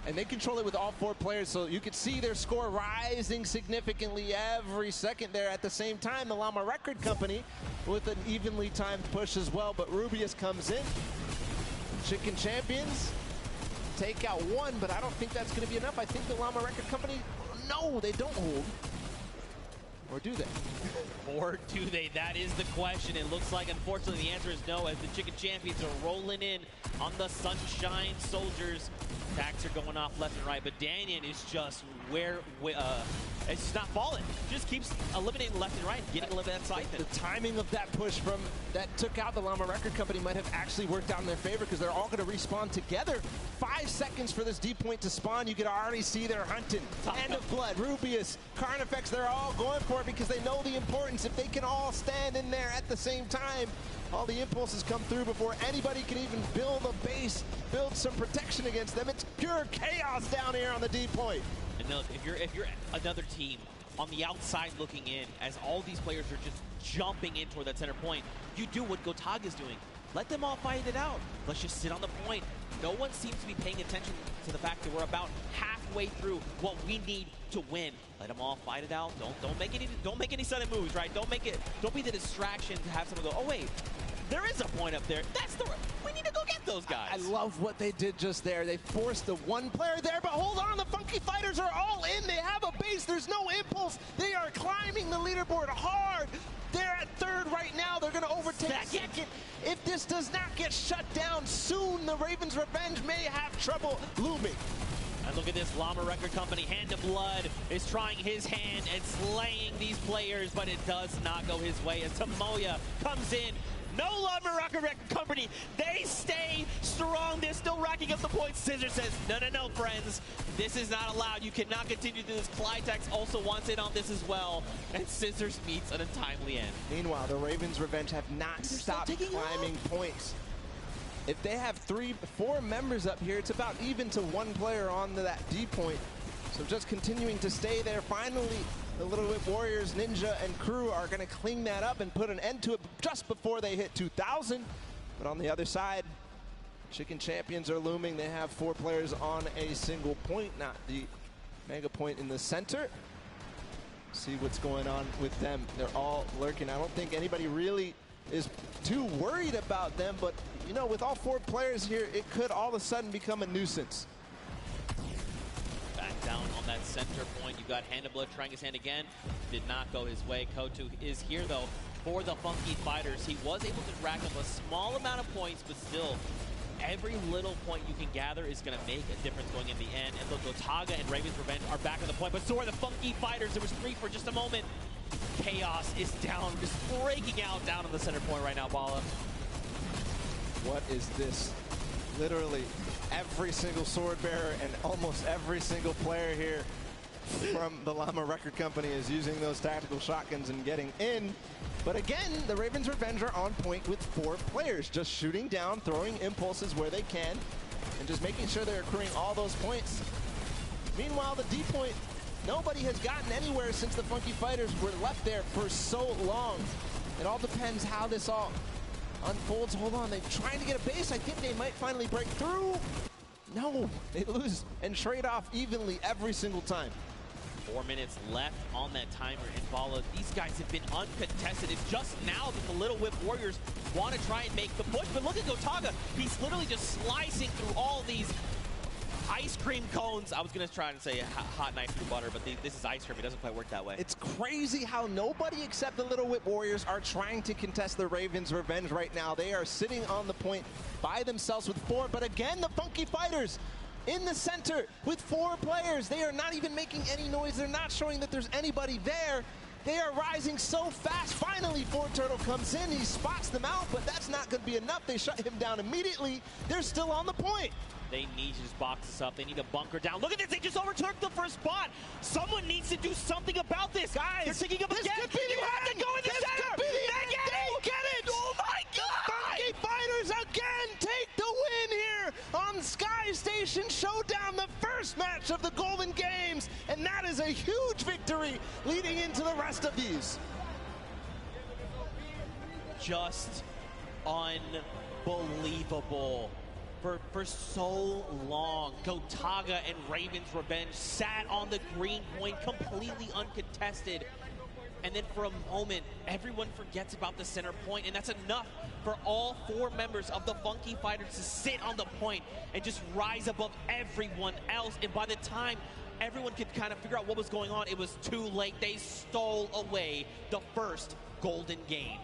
And they control it with all 4 players, so you could see their score rising significantly every second there. At the same time, the Llama Record Company with an evenly timed push as well, but Rubius comes in, Chicken Champions take out one, but I don't think that's going to be enough. I think the Llama Record Company, no, they don't hold. Or do they? Or do they? That is the question. It looks like, unfortunately, the answer is no, as the Chicken Champions are rolling in on the Sunshine Soldiers. Attacks are going off left and right, but Danyan is just it's just not falling. Just keeps eliminating left and right, getting a little bit of that side. The timing of that push that took out the Llama Record Company might have actually worked out in their favor because they're all going to respawn together. 5 seconds for this D point to spawn. You can already see they're hunting. Hand of Blood, Rubius, Carnifex, they're all going for it because they know the importance. If they can all stand in there at the same time, all the impulses come through before anybody can even build a base, build some protection against them. It's pure chaos down here on the D point. And look, if you're another team on the outside looking in, as all these players are just jumping in toward that center point, you do what Gotaga's doing. Let them all fight it out. Let's just sit on the point. No one seems to be paying attention to the fact that we're about halfway through what we need to win. Let them all fight it out. Don't make any sudden moves, right? Don't be the distraction to have someone go, oh wait, there is a point up there. We need to go get those guys. I love what they did just there. They forced the one player there, but hold on, the Funky Fighters are all in. They have a base. There's no impulse. They are climbing the leaderboard hard. They're at third right now. They're going to overtake second. If this does not get shut down soon, the Ravens' revenge may have trouble looming. And look at this, Llama Record Company, Hand of Blood is trying his hand and slaying these players, but it does not go his way as Tomoya comes in. No Llama Record Company, they stay strong. They're still racking up the points. Scissor says, no, friends. This is not allowed. You cannot continue to do this. Clytex also wants in on this as well. And Scissors meets an untimely end. Meanwhile, the Ravens' revenge have not stopped climbing points. If they have 4 members up here, it's about even to 1 player on that D point. So just continuing to stay there. Finally, the Little Whip Warriors, Ninja, and crew are going to clean that up and put an end to it just before they hit 2,000. But on the other side, Chicken Champions are looming. They have 4 players on a single point, not the mega point in the center. See what's going on with them. They're all lurking. I don't think anybody really is too worried about them, but you know, with all 4 players here, it could all of a sudden become a nuisance. Back down on that center point. You've got Hand of Blood trying his hand again. Did not go his way. Kotu is here, though, for the Funky Fighters. He was able to rack up a small amount of points, but still, every little point you can gather is going to make a difference going in the end. And look, Gotaga and Raven's Revenge are back on the point, but so are the Funky Fighters. There was 3 for just a moment. Chaos is down, just breaking out down on the center point right now, Bala. What is this? Literally every single sword bearer and almost every single player here from the Llama Record Company is using those tactical shotguns and getting in. But again, the Ravens' Revenge are on point with 4 players, just shooting down, throwing impulses where they can, and just making sure they're accruing all those points. Meanwhile, the D point, nobody has gotten anywhere since the Funky Fighters were left there for so long. It all depends how this all unfolds. Hold on, they're trying to get a base. I think they might finally break through. No, they lose and trade off evenly every single time. 4 minutes left on that timer, and Bala, these guys have been uncontested. It's just now that the Little Whip Warriors want to try and make the push, but look at Gotaga. He's literally just slicing through all these ice cream cones. I was going to try and say hot knife through butter, but this is ice cream. It doesn't quite work that way. It's crazy how nobody except the Little Whip Warriors are trying to contest the Ravens' Revenge right now. They are sitting on the point by themselves with 4, but again, the Funky Fighters in the center with 4 players. They are not even making any noise. They're not showing that there's anybody there. They are rising so fast. Finally, 4 Turtle comes in. He spots them out, but that's not going to be enough. They shut him down immediately. They're still on the point. They need to just box this up. They need to bunker down. Look at this. They just overtook the first spot. Someone needs to do something about this. Guys, they're taking up again. You have to go in the center. They get it. Oh, my God. Funky Fighters again take the win here on Sky Station Showdown, the first match of the Golden Games. And that is a huge victory leading into the rest of these. Just unbelievable. For so long, Gotaga and Raven's Revenge sat on the green point completely uncontested. and then for a moment, everyone forgets about the center point, and that's enough for all 4 members of the Funky Fighters to sit on the point and just rise above everyone else. And by the time everyone could kind of figure out what was going on, it was too late. They stole away the first golden game.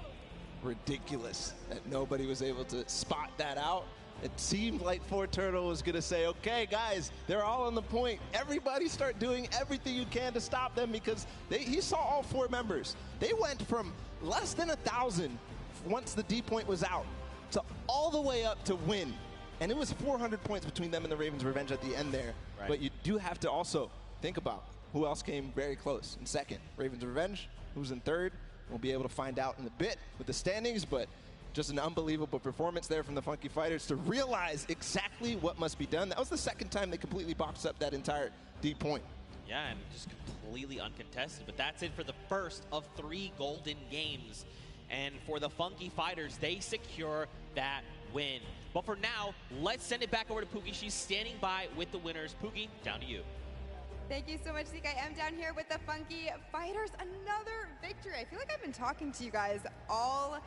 Ridiculous that nobody was able to spot that out. It seemed like Turtle was going to say, okay, guys, they're all on the point. Everybody start doing everything you can to stop them, because he saw all 4 members. They went from less than 1,000 once the D point was out to all the way up to win. And it was 400 points between them and the Ravens Revenge at the end there. Right. But you do have to also think about who else came very close in second. Ravens Revenge, who's in third. We'll be able to find out in a bit with the standings, but just an unbelievable performance there from the Funky Fighters to realize exactly what must be done. That was the second time they completely boxed up that entire D point. Yeah, and just completely uncontested. But that's it for the first of 3 golden games. And for the Funky Fighters, they secure that win. But for now, let's send it back over to Pookie. She's standing by with the winners. Pookie, down to you. Thank you so much, Zeke. I am down here with the Funky Fighters. Another victory. I feel like I've been talking to you guys all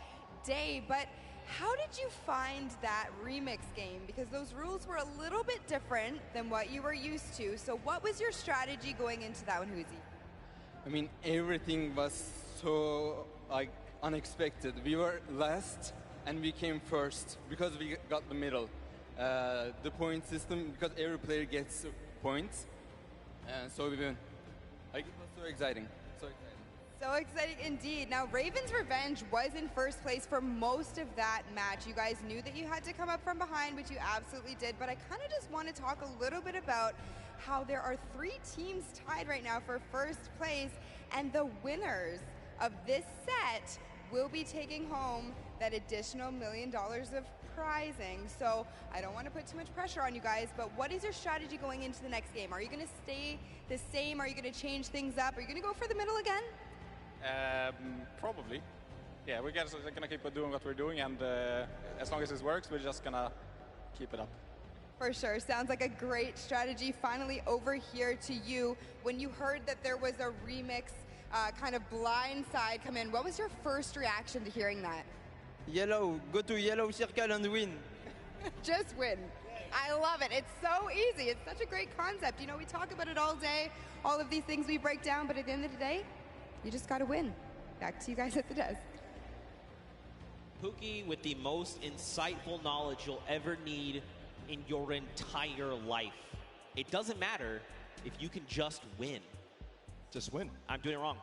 day, but how did you find that remix game? Because those rules were a little bit different than what you were used to. So what was your strategy going into that one, Huzi? I mean, everything was so unexpected. We were last and we came first because we got the middle. The point system, because every player gets points. So we win. It was so exciting. So exciting. So exciting indeed. Now, Ravens Revenge was in first place for most of that match. You guys knew that you had to come up from behind, which you absolutely did. But I kind of just want to talk a little bit about how there are 3 teams tied right now for first place, and the winners of this set will be taking home that additional $1 million of prizing. So I don't want to put too much pressure on you guys, but what is your strategy going into the next game? Are you going to stay the same? Are you going to change things up? Are you going to go for the middle again? Probably. Yeah, we're just gonna keep doing what we're doing, and as long as this works, we're just gonna keep it up. For sure. Sounds like a great strategy. Finally, over here to you. When you heard that there was a remix kind of blind side come in, what was your first reaction to hearing that? Yellow. Go to yellow circle and win. Just win. I love it. It's so easy. It's such a great concept. You know, we talk about it all day, all of these things we break down, but at the end of the day, you just got to win. Back to you guys at the desk. Pookie with the most insightful knowledge you'll ever need in your entire life. It doesn't matter if you can just win. Just win. I'm doing it wrong.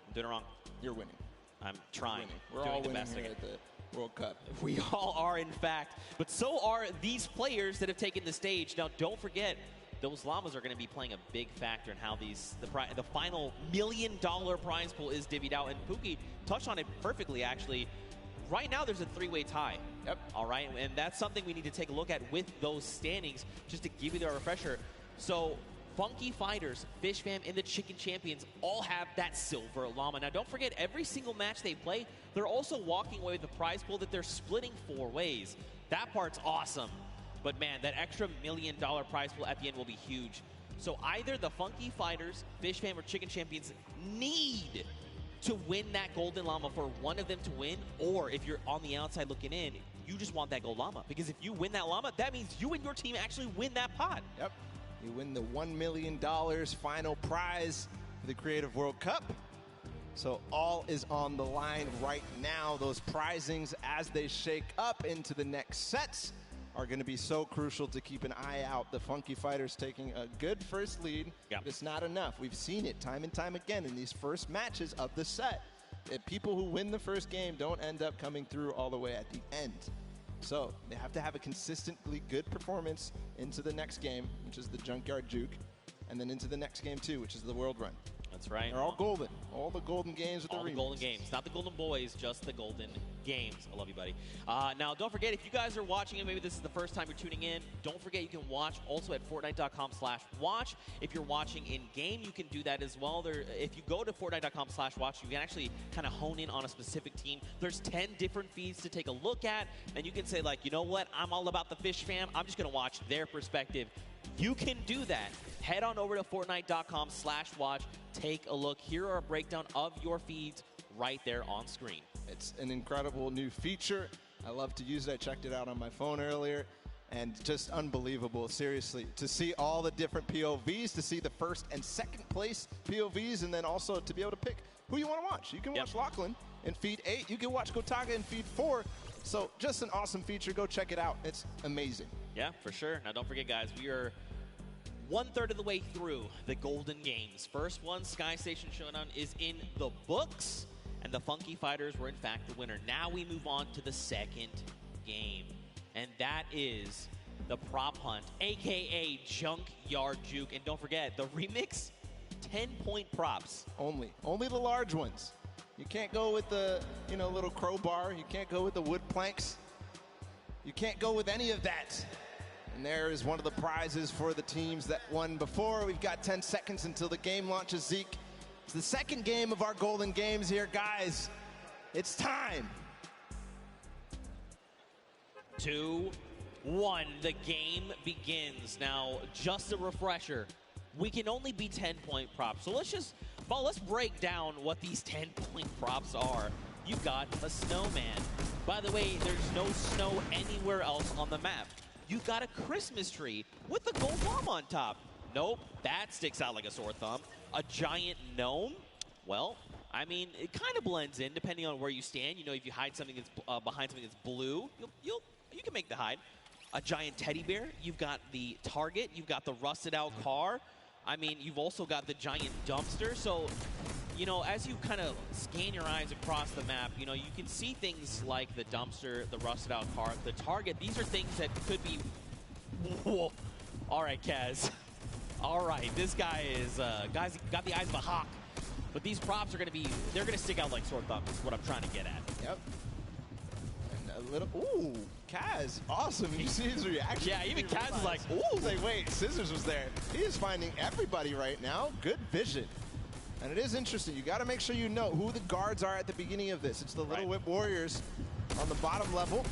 I'm doing it wrong. You're winning. I'm trying. We're doing all the winning best here at the World Cup. We all are, in fact. But so are these players that have taken the stage. Now, don't forget, those llamas are going to be playing a big factor in how the final $1 million prize pool is divvied out. And Pookie touched on it perfectly, actually. Right now, there's a 3-way tie. Yep. All right, and that's something we need to take a look at with those standings, just to give you the refresher. So, Funky Fighters, Fish Fam, and the Chicken Champions all have that silver llama. Now, don't forget, every single match they play, they're also walking away with a prize pool that they're splitting 4 ways. That part's awesome. But man, that extra $1 million prize pool at the end will be huge. So either the Funky Fighters, Fish Fam, or Chicken Champions need to win that golden llama for one of them to win, or if you're on the outside looking in, you just want that gold llama. Because if you win that llama, that means you and your team actually win that pot. Yep. You win the $1 million final prize for the Creative World Cup. So all is on the line right now. Those prizings, as they shake up into the next sets, are going to be so crucial to keep an eye out. The Funky Fighters taking a good first lead, but it's not enough. We've seen it time and time again in these first matches of the set. That people who win the first game don't end up coming through all the way at the end. So they have to have a consistently good performance into the next game, which is the Junkyard Juke, and then into the next game too, which is the World Run. That's right. They're all golden. All the golden games with all the golden games. Not the golden boys, just the golden games. I love you, buddy. Now, don't forget, if you guys are watching and maybe this is the first time you're tuning in, don't forget you can watch also at Fortnite.com/watch. If you're watching in-game, you can do that as well. If you go to Fortnite.com/watch, you can actually kind of hone in on a specific team. There's 10 different feeds to take a look at, and you can say, like, you know what? I'm all about the Fish Fam. I'm just going to watch their perspective. You can do that. Head on over to Fortnite.com/watch. Take a look. Here are a breakdown of your feeds right there on screen. It's an incredible new feature. I love to use it. I checked it out on my phone earlier. And just unbelievable, seriously, to see all the different POVs, to see the first and second place POVs, and then also to be able to pick who you want to watch. You can watch Lachlan in feed 8. You can watch Gotaga in feed 4. So just an awesome feature. Go check it out. It's amazing. Yeah, for sure. Now, don't forget, guys, we are 1/3 of the way through the Golden Games. First one, Sky Station Showdown, is in the books, and the Funky Fighters were, in fact, the winner. Now we move on to the second game. And that is the prop hunt, a.k.a. Junkyard Juke. And don't forget, the remix, 10-point props. Only the large ones. You can't go with the, little crowbar. You can't go with the wood planks. You can't go with any of that. And there is one of the prizes for the teams that won before. We've got 10 seconds until the game launches, Zeke. It's the second game of our Golden Games here, guys. It's time. 2, 1, the game begins. Now, just a refresher, we can only be 10-point props. So let's break down what these 10-point props are. You've got a snowman. By the way, there's no snow anywhere else on the map. You've got a Christmas tree with a gold bomb on top. Nope, that sticks out like a sore thumb. A giant gnome? Well, I mean, it kind of blends in depending on where you stand. If you hide something that's behind something that's blue, you can make the hide. A giant teddy bear. You've got the target. You've got the rusted out car. I mean, you've also got the giant dumpster. So, as you kind of scan your eyes across the map, you can see things like the dumpster, the rusted out car, the target. These are things that could be... Whoa. All right, Kaz. All right, this guy is... guy's got the eyes of a hawk. But these props are going to be... They're going to stick out like sore thumbs is what I'm trying to get at. Yep. And a little... Ooh, Kaz. Awesome. You see his reaction? Yeah, even Kaz is like, ooh. He's like, wait, Scissors was there. He is finding everybody right now. Good vision. And it is interesting. You got to make sure you know who the guards are at the beginning of this. It's the Little Whip Warriors on the bottom level.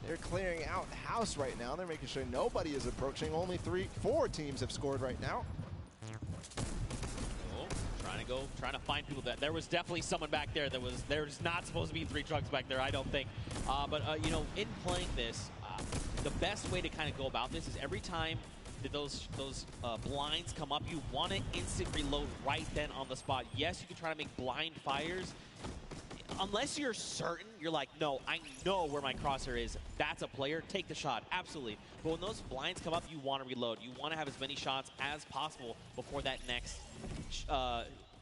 They're clearing out house right now. They're making sure nobody is approaching. Only 4 teams have scored right now. Trying to find people. There was definitely someone back there that was, there's not supposed to be 3 trucks back there, I don't think. But in playing this, the best way to kind of go about this is every time that those blinds come up, you want to instant reload right then on the spot. Yes, you can try to make blind fires. Unless you're certain, you're like, no, I know where my crosshair is. That's a player. Take the shot. Absolutely. But when those blinds come up, you want to reload. You want to have as many shots as possible before that next,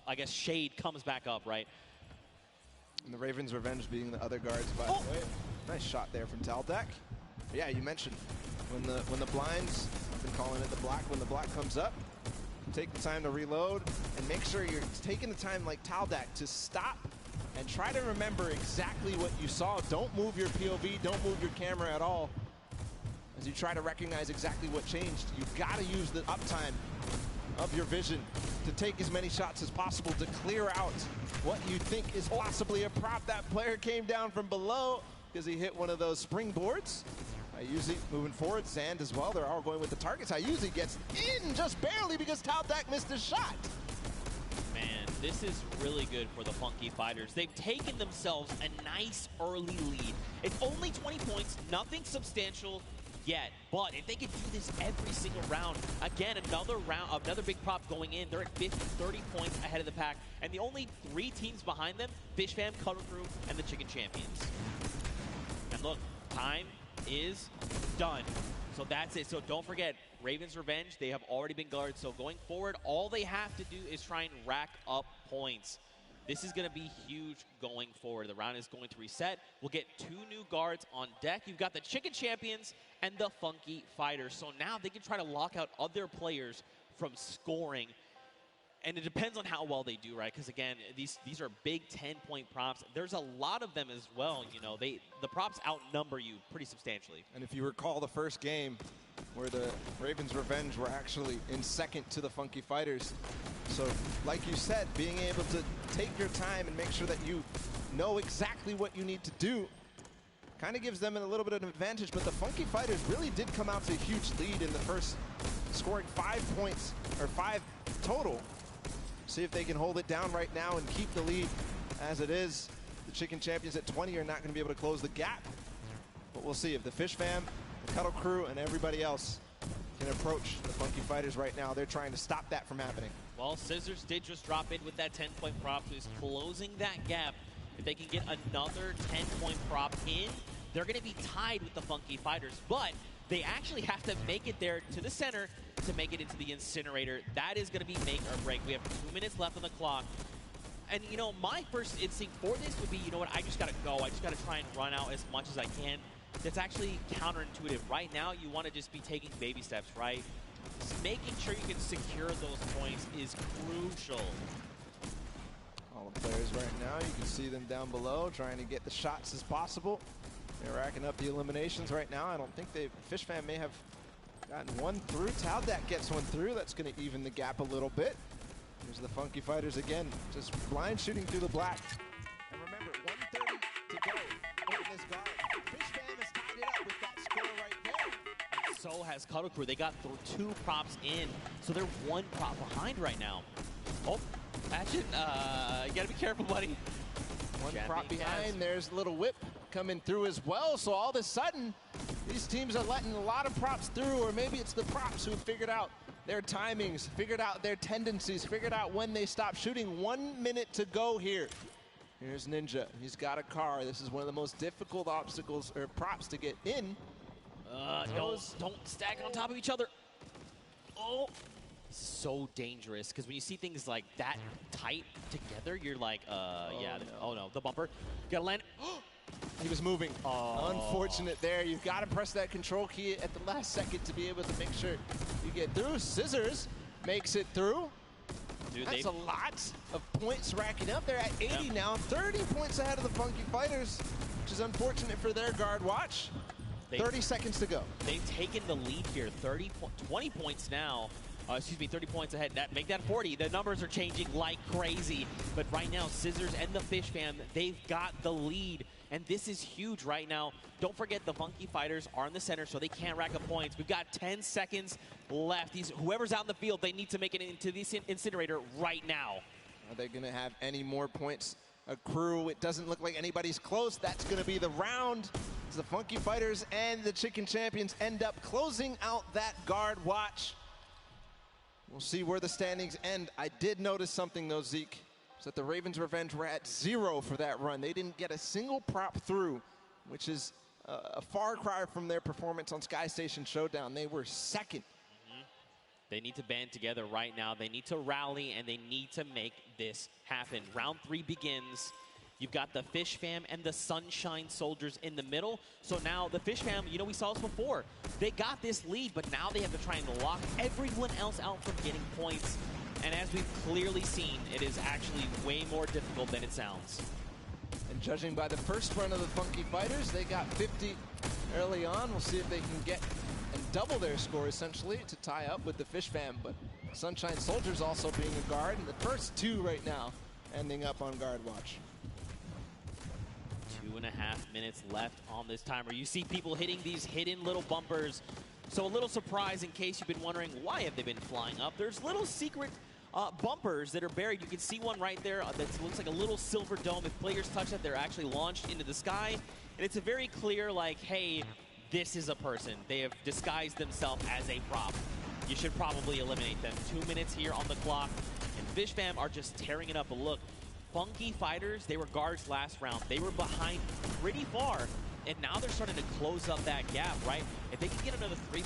I guess, shade comes back up, right? And the Ravens' Revenge being the other guards, by the way. Nice shot there from Taldak. Yeah, you mentioned when the blinds, I've been calling it the black, when the black comes up, take the time to reload and make sure you're taking the time like Taldak to stop and try to remember exactly what you saw. Don't move your POV, don't move your camera at all. As you try to recognize exactly what changed, you've got to use the uptime of your vision to take as many shots as possible to clear out what you think is possibly a prop. That player came down from below because he hit one of those springboards. Usually moving forward, Sand as well. They're all going with the targets. Usually gets in just barely because Taldak missed his shot. Man, this is really good for the Funky Fighters. They've taken themselves a nice early lead. It's only 20 points, nothing substantial yet. But if they can do this every single round, again, another big prop going in. They're at 50, 30 points ahead of the pack. And the only 3 teams behind them, Fish Fam, Cuddle Crew, and the Chicken Champions. And look, time is done. So that's it. So don't forget, Ravens' Revenge, they have already been guarded. So going forward, all they have to do is try and rack up points. This is going to be huge going forward. The round is going to reset. We'll get 2 new guards on deck. You've got the Chicken Champions and the Funky Fighters. So now they can try to lock out other players from scoring. And it depends on how well they do, right? Because again, these are big 10-point props. There's a lot of them as well. The props outnumber you pretty substantially. And if you recall the first game where the Ravens' Revenge were actually in second to the Funky Fighters. So like you said, being able to take your time and make sure that you know exactly what you need to do kind of gives them a little bit of an advantage. But the Funky Fighters really did come out to a huge lead in the first scoring 5 points, or 5 total. See if they can hold it down right now and keep the lead as it is. The Chicken Champions at 20 are not going to be able to close the gap. But we'll see if the Fish Fam, the Cuddle Crew, and everybody else can approach the Funky Fighters right now. They're trying to stop that from happening. Well, Scissors did just drop in with that 10-point prop, so he's closing that gap. If they can get another 10-point prop in, they're going to be tied with the Funky Fighters. But they actually have to make it there to the center to make it into the incinerator. That is going to be make or break. We have 2 minutes left on the clock. And, you know, my first instinct for this would be, you know what, I just got to go. I just got to try and run out as much as I can. That's actually counterintuitive. Right now, you want to just be taking baby steps, right? Just making sure you can secure those points is crucial. All the players right now, you can see them down below trying to get the shots as possible. They're racking up the eliminations right now. I don't think Fish Fam may have gotten one through. Taldat gets one through. That's going to even the gap a little bit. Here's the Funky Fighters again, just blind shooting through the black. And remember, 1:30 to go in this guard. Fish Fam has tied it up with that score right there. So has Cuddle Crew. They got 2 props in, so they're 1 prop behind right now. Oh, Action, you gotta be careful, buddy. One prop behind. There's a little whip coming through as well. So all of a sudden, these teams are letting a lot of props through, or maybe it's the props who figured out their timings, figured out their tendencies, figured out when they stop shooting. 1 minute to go here. Here's Ninja. He's got a car. This is one of the most difficult obstacles or props to get in. Don't stack on top of each other. Oh, so dangerous, because when you see things like that tight together, you're like, yeah, no. Oh no, the bumper. Gotta land. He was moving. Unfortunate there. You've got to press that control key at the last second to be able to make sure you get through. Scissors makes it through. Dude, that's a lot of points racking up. They're at 80 now, 30 points ahead of the Funky Fighters, which is unfortunate for their guard watch. 30 seconds to go. They've taken the lead here, 20 points now. 30 points ahead. Make that 40. The numbers are changing like crazy. But right now, Scissors and the Fish Fam, they've got the lead. And this is huge right now. Don't forget the Funky Fighters are in the center, so they can't rack up points. We've got 10 seconds left. Whoever's out in the field, they need to make it into the incinerator right now. Are they going to have any more points accrue? It doesn't look like anybody's close. That's going to be the round. The Funky Fighters and the Chicken Champions end up closing out that guard watch. We'll see where the standings end. I did notice something though, Zeke, is that the Ravens Revenge were at 0 for that run. They didn't get a single prop through, which is a far cry from their performance on Sky Station Showdown. They were second. They need to band together right now. They need to rally, and they need to make this happen. Round 3 begins. You've got the Fish Fam and the Sunshine Soldiers in the middle. So now the Fish Fam, you know, we saw this before. They got this lead, but now they have to try and lock everyone else out from getting points. And as we've clearly seen, it is actually way more difficult than it sounds. And judging by the first run of the Funky Fighters, they got 50 early on. We'll see if they can get and double their score, essentially, to tie up with the Fish Fam. But Sunshine Soldiers also being a guard, and the first 2 right now ending up on guard watch. 2.5 minutes left on this timer. You see people hitting these hidden little bumpers. So a little surprise in case you've been wondering why have they been flying up. There's little secret bumpers that are buried. You can see one right there that looks like a little silver dome. If players touch that, they're actually launched into the sky. And it's a very clear, like, hey, this is a person. They have disguised themselves as a prop. You should probably eliminate them. 2 minutes here on the clock. And Fish Fam are just tearing it up. But look, Funky Fighters, they were guards last round. They were behind pretty far, and now they're starting to close up that gap, right? If they can get another 3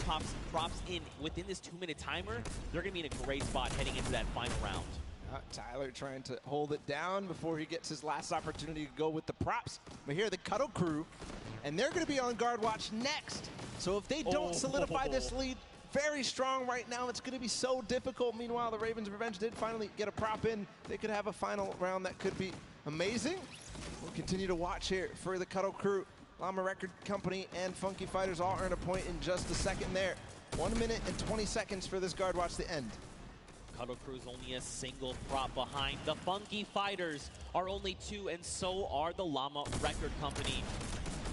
props in within this 2-minute timer, they're going to be in a great spot heading into that final round. Tyler trying to hold it down before he gets his last opportunity to go with the props. But here, the Cuddle Crew, and they're going to be on guard watch next. So if they don't solidify this lead, very strong right now. It's going to be so difficult. Meanwhile, the Ravens Revenge did finally get a prop in. They could have a final round that could be amazing. We'll continue to watch here for the Cuddle Crew. Llama Record Company and Funky Fighters all earn a point in just a second there. 1 minute and 20 seconds for this guard watch to end. Cuddle Crew's only a single prop behind. The Funky Fighters are only 2, and so are the Llama Record Company.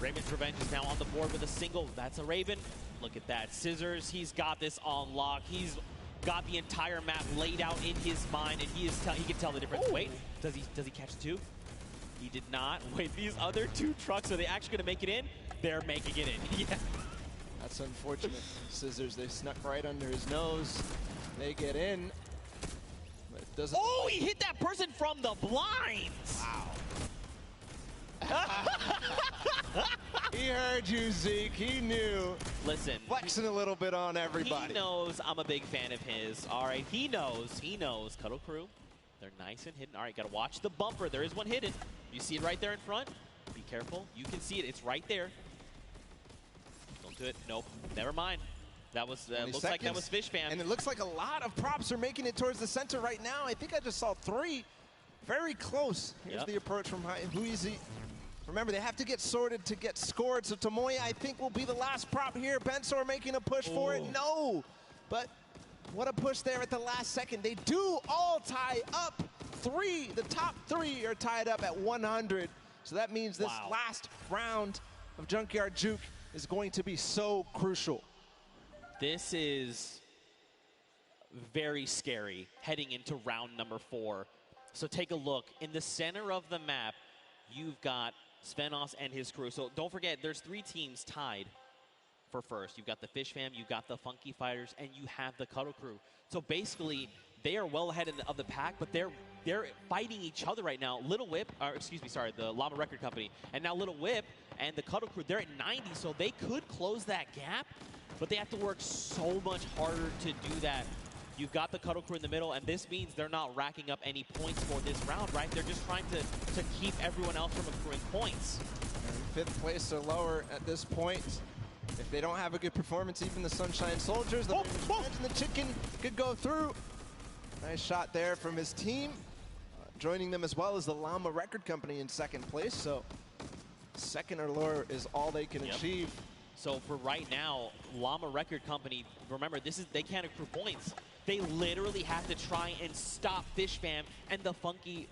Ravens Revenge is now on the board with a single. That's a Raven. Look at that. Scissors, he's got this on lock. He's got the entire map laid out in his mind, and he can tell the difference. Ooh. Wait, does he catch two? He did not. Wait, these other two trucks, are they actually going to make it in? They're making it in. Yeah. That's unfortunate. Scissors, they snuck right under his nose. They get in. But it doesn't. Oh, he hit that person from the blinds. Wow. He heard you, Zeke. He knew. Listen. Flexing a little bit on everybody. He knows I'm a big fan of his. All right, he knows. He knows. Cuddle Crew, they're nice and hidden. All right, got to watch the bumper. There is one hidden. You see it right there in front? Be careful. You can see it. It's right there. Don't do it. Nope. Never mind. That was, looks like that was Fish Fam. And it looks like a lot of props are making it towards the center right now. I think I just saw 3. Very close. Here's the approach from Huizi. Remember, they have to get sorted to get scored. So Tomoya, I think, will be the last prop here. Bensor making a push for it. No. But what a push there at the last second. They do all tie up. 3. The top 3 are tied up at 100. So that means this last round of Junkyard Juke is going to be so crucial. This is very scary heading into round number 4. So take a look. In the center of the map, you've got Svenos and his crew. So don't forget, there's 3 teams tied for first. You've got the Fish Fam, you've got the Funky Fighters, and you have the Cuddle Crew. So basically, they are well ahead of the pack, but they're fighting each other right now. Little Whip, or excuse me, sorry, the Llama Record Company, and now Little Whip and the Cuddle Crew, they're at 90, so they could close that gap, but they have to work so much harder to do that. You've got the Cuddle Crew in the middle, and this means they're not racking up any points for this round, right? They're just trying to keep everyone else from accruing points. And 5th place or lower at this point. If they don't have a good performance, even the Sunshine Soldiers, the Chicken could go through. Nice shot there from his team. Joining them as well as the Llama Record Company in 2nd place. So 2nd or lower is all they can achieve. So for right now, Llama Record Company, remember, they can't accrue points. They literally have to try and stop Fish Fam and the Funky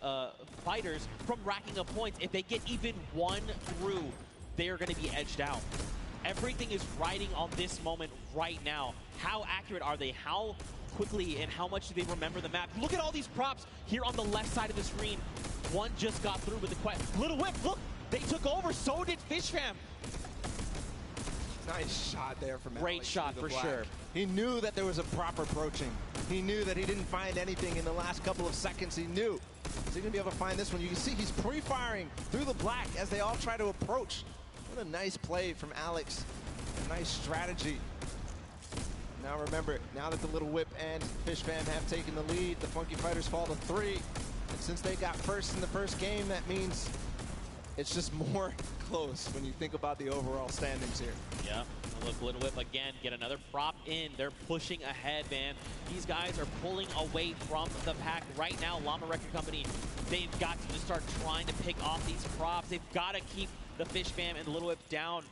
Fighters from racking up points. If they get even 1 through, they are going to be edged out. Everything is riding on this moment right now. How accurate are they? How quickly and how much do they remember the map? Look at all these props here on the left side of the screen. One just got through with the quest. Little Whip, look, they took over. So did Fish Fam. Nice shot there from Great Alex shot for sure. He knew that there was a prop approaching. He knew that he didn't find anything in the last couple of seconds. He knew. Is he going to be able to find this one? You can see he's pre-firing through the black as they all try to approach. What a nice play from Alex. A nice strategy. Now remember, now that the Little Whip and Fish Fam have taken the lead, the Funky Fighters fall to 3. And since they got first in the first game, that means it's just more close when you think about the overall standings here. Yeah, look, Little Whip again, get another prop in. They're pushing ahead, man. These guys are pulling away from the pack right now. Llama Record Company, they've got to just start trying to pick off these props. They've got to keep the Fish Fam and Little Whip down.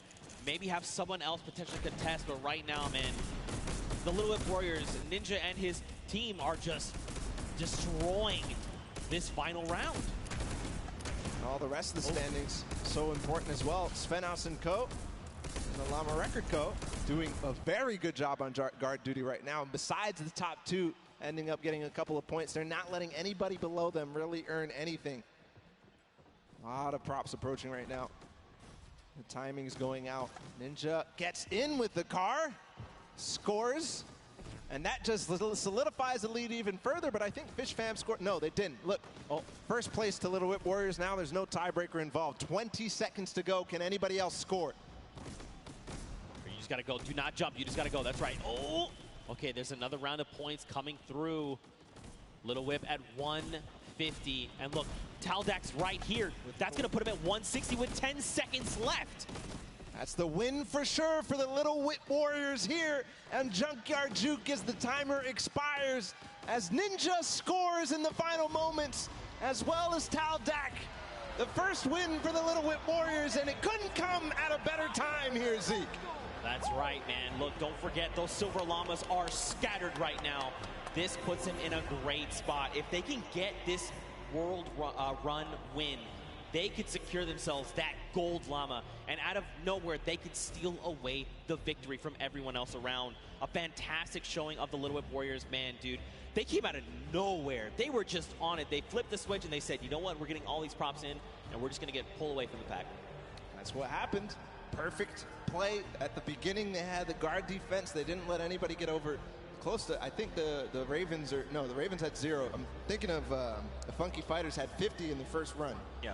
Maybe have someone else potentially contest, but right now, man, the Little Whip Warriors, Ninja and his team are just destroying this final round. And all the rest of the standings so important as well. Svenos and Co. and the Llama Record Co. doing a very good job on guard duty right now. And besides the top 2 ending up getting a couple of points, they're not letting anybody below them really earn anything. A lot of props approaching right now. The timing's going out. Ninja gets in with the car, scores, and that just solidifies the lead even further, but I think Fish Fam scored. No, they didn't. Look, first place to Little Whip Warriors now. There's no tiebreaker involved. 20 seconds to go. Can anybody else score? You just got to go. Do not jump. You just got to go. That's right. Oh! Okay, there's another round of points coming through. Little Whip at 150. And look, Taldak's right here. That's going to put him at 160 with 10 seconds left. That's the win for sure for the Little Whip Warriors here. And Junkyard Juke as the timer expires. As Ninja scores in the final moments, as well as Taldak. The first win for the Little Whip Warriors, and it couldn't come at a better time here, Zeke. That's right, man. Look, don't forget, those Silver Llamas are scattered right now. This puts them in a great spot. If they can get this world run win, they could secure themselves that gold llama, and out of nowhere, they could steal away the victory from everyone else around. A fantastic showing of the Little Whip Warriors. Man, dude, they came out of nowhere. They were just on it. They flipped the switch, and they said, you know what, we're getting all these props in, and we're just going to get pulled away from the pack. That's what happened. Perfect play. At the beginning, they had the guard defense. They didn't let anybody get over close to, I think the Ravens are, no, the Ravens had 0. I'm thinking of the Funky Fighters had 50 in the first run. Yeah.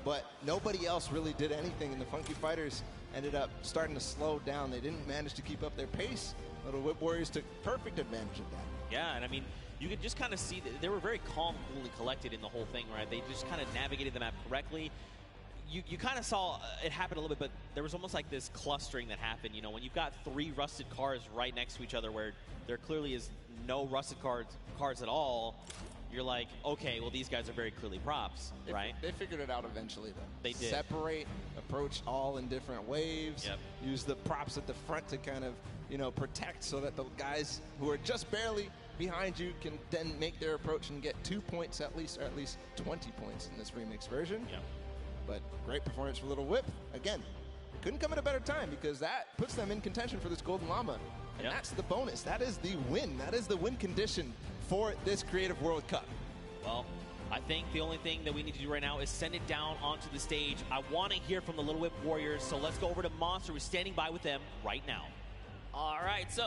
But nobody else really did anything, and the Funky Fighters ended up starting to slow down. They didn't manage to keep up their pace. Little Whip Warriors took perfect advantage of that. Yeah, and I mean, you could just kind of see that they were very calm, cool, and collected in the whole thing, right? They just kind of navigated the map correctly. You kind of saw it happen a little bit, but there was almost like this clustering that happened. You know, when you've got 3 rusted cars right next to each other where there clearly is no rusted cars at all, you're like, okay, well, these guys are very clearly props, right? They figured it out eventually, though. They did. Separate, approach all in different waves. Yep. Use the props at the front to kind of, you know, protect so that the guys who are just barely behind you can then make their approach and get 2 points at least, or at least 20 points in this remix version. Yeah. But great performance for Little Whip. Again, it couldn't come at a better time because that puts them in contention for this Golden Llama. And that's the bonus. That is the win. That is the win condition for this Creative World Cup. Well, I think the only thing that we need to do right now is send it down onto the stage. I want to hear from the Little Whip Warriors, so let's go over to Monster, who's standing by with them right now. All right, so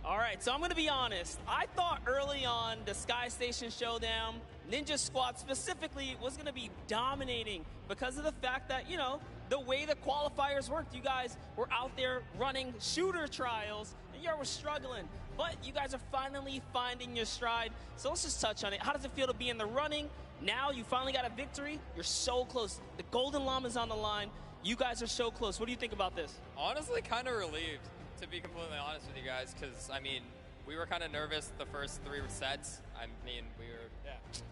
I'm going to be honest. I thought early on the Sky Station Showdown, Ninja Squad specifically, was going to be dominating because of the fact that, you know, the way the qualifiers worked, you guys were out there running shooter trials, and you were struggling. But you guys are finally finding your stride. So let's just touch on it. How does it feel to be in the running? Now you finally got a victory. You're so close. The Golden Llama's on the line. You guys are so close. What do you think about this? Honestly, kind of relieved, to be completely honest with you guys, because, I mean, we were kind of nervous the first 3 sets. I mean, we were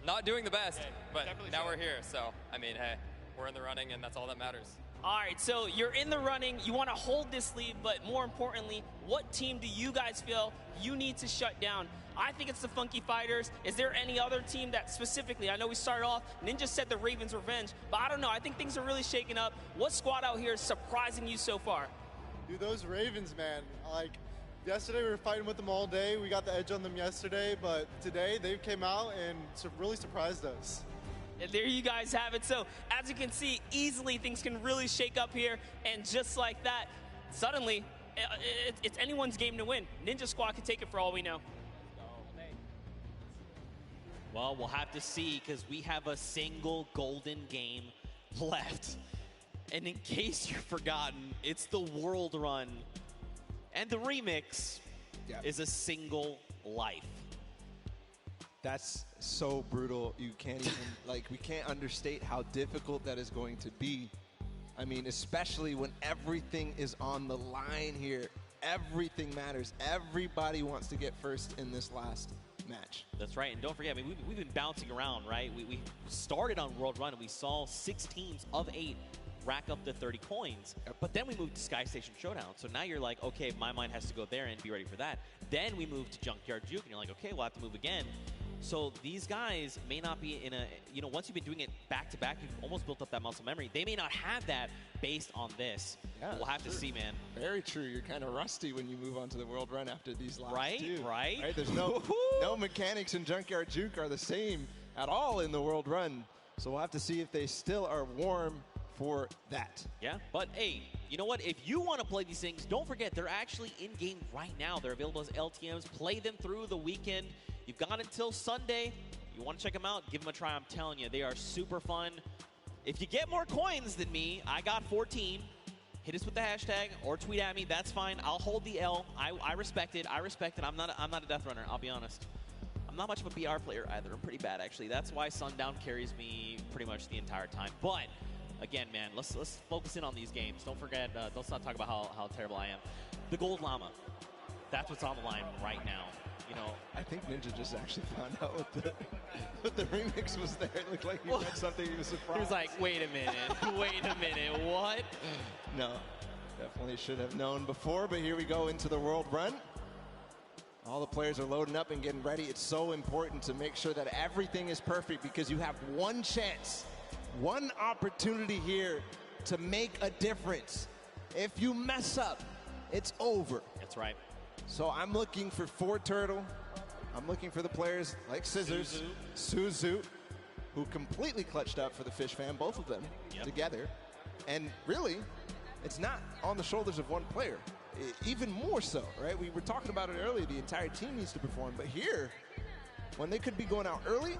not doing the best, but now we're here. So, I mean, hey, we're in the running, and that's all that matters. All right, so you're in the running. You want to hold this lead, but more importantly, what team do you guys feel you need to shut down? I think it's the Funky Fighters. Is there any other team that specifically, I know we started off, Ninja said the Ravens Revenge, but I don't know. I think things are really shaking up. What squad out here is surprising you so far? Dude, those Ravens, man. Like, yesterday we were fighting with them all day. We got the edge on them yesterday, but today they came out and really surprised us. And there you guys have it. So, as you can see, easily things can really shake up here. And just like that, suddenly, it's anyone's game to win. Ninja Squad can take it for all we know. Well, we'll have to see because we have a single golden game left. And in case you've forgotten, it's the World Run. And the remix is a single life. That's so brutal. You can't even, like, we can't understate how difficult that is going to be. I mean, especially when everything is on the line here. Everything matters. Everybody wants to get first in this last match. That's right. And don't forget, I mean, we've been bouncing around, right? We started on World Run, and we saw 6 teams of 8 rack up the 30 coins. But then we moved to Sky Station Showdown. So now you're like, okay, my mind has to go there and be ready for that. Then we moved to Junkyard Juke, and you're like, okay, we'll have to move again. So these guys may not be in a, you know, once you've been doing it back-to-back, you've almost built up that muscle memory. They may not have that based on this. Yeah, we'll have to see, man. Very true. You're kind of rusty when you move on to the World Run after these last two. Right? There's no mechanics in Junkyard Juke are the same at all in the World Run. So we'll have to see if they still are warm for that. Yeah, but hey, you know what? If you want to play these things, don't forget they're actually in-game right now. They're available as LTMs. Play them through the weekend. You've got until Sunday. You want to check them out, give them a try. I'm telling you, they are super fun. If you get more coins than me, I got 14. Hit us with the hashtag or tweet at me. That's fine. I'll hold the L. I respect it. I'm not a death runner, I'll be honest. I'm not much of a BR player either. I'm pretty bad, actually. That's why Sundown carries me pretty much the entire time. But again, man, let's focus in on these games. Don't forget, let's not talk about how terrible I am. The Gold Llama. That's what's on the line right now. You know, I think Ninja just actually found out what the remix was there. It looked like he read something he was surprised. He was like, wait a minute, what? No, definitely should have known before, but here we go into the World Run. All the players are loading up and getting ready. It's so important to make sure that everything is perfect because you have one chance One opportunity here to make a difference. If you mess up, it's over. That's right. So I'm looking for Turtle. I'm looking for the players like Scissors, Suzu, who completely clutched up for the Fish fam, both of them together. And really, it's not on the shoulders of one player. Even more so, right? We were talking about it earlier. The entire team needs to perform. But here, when they could be going out early,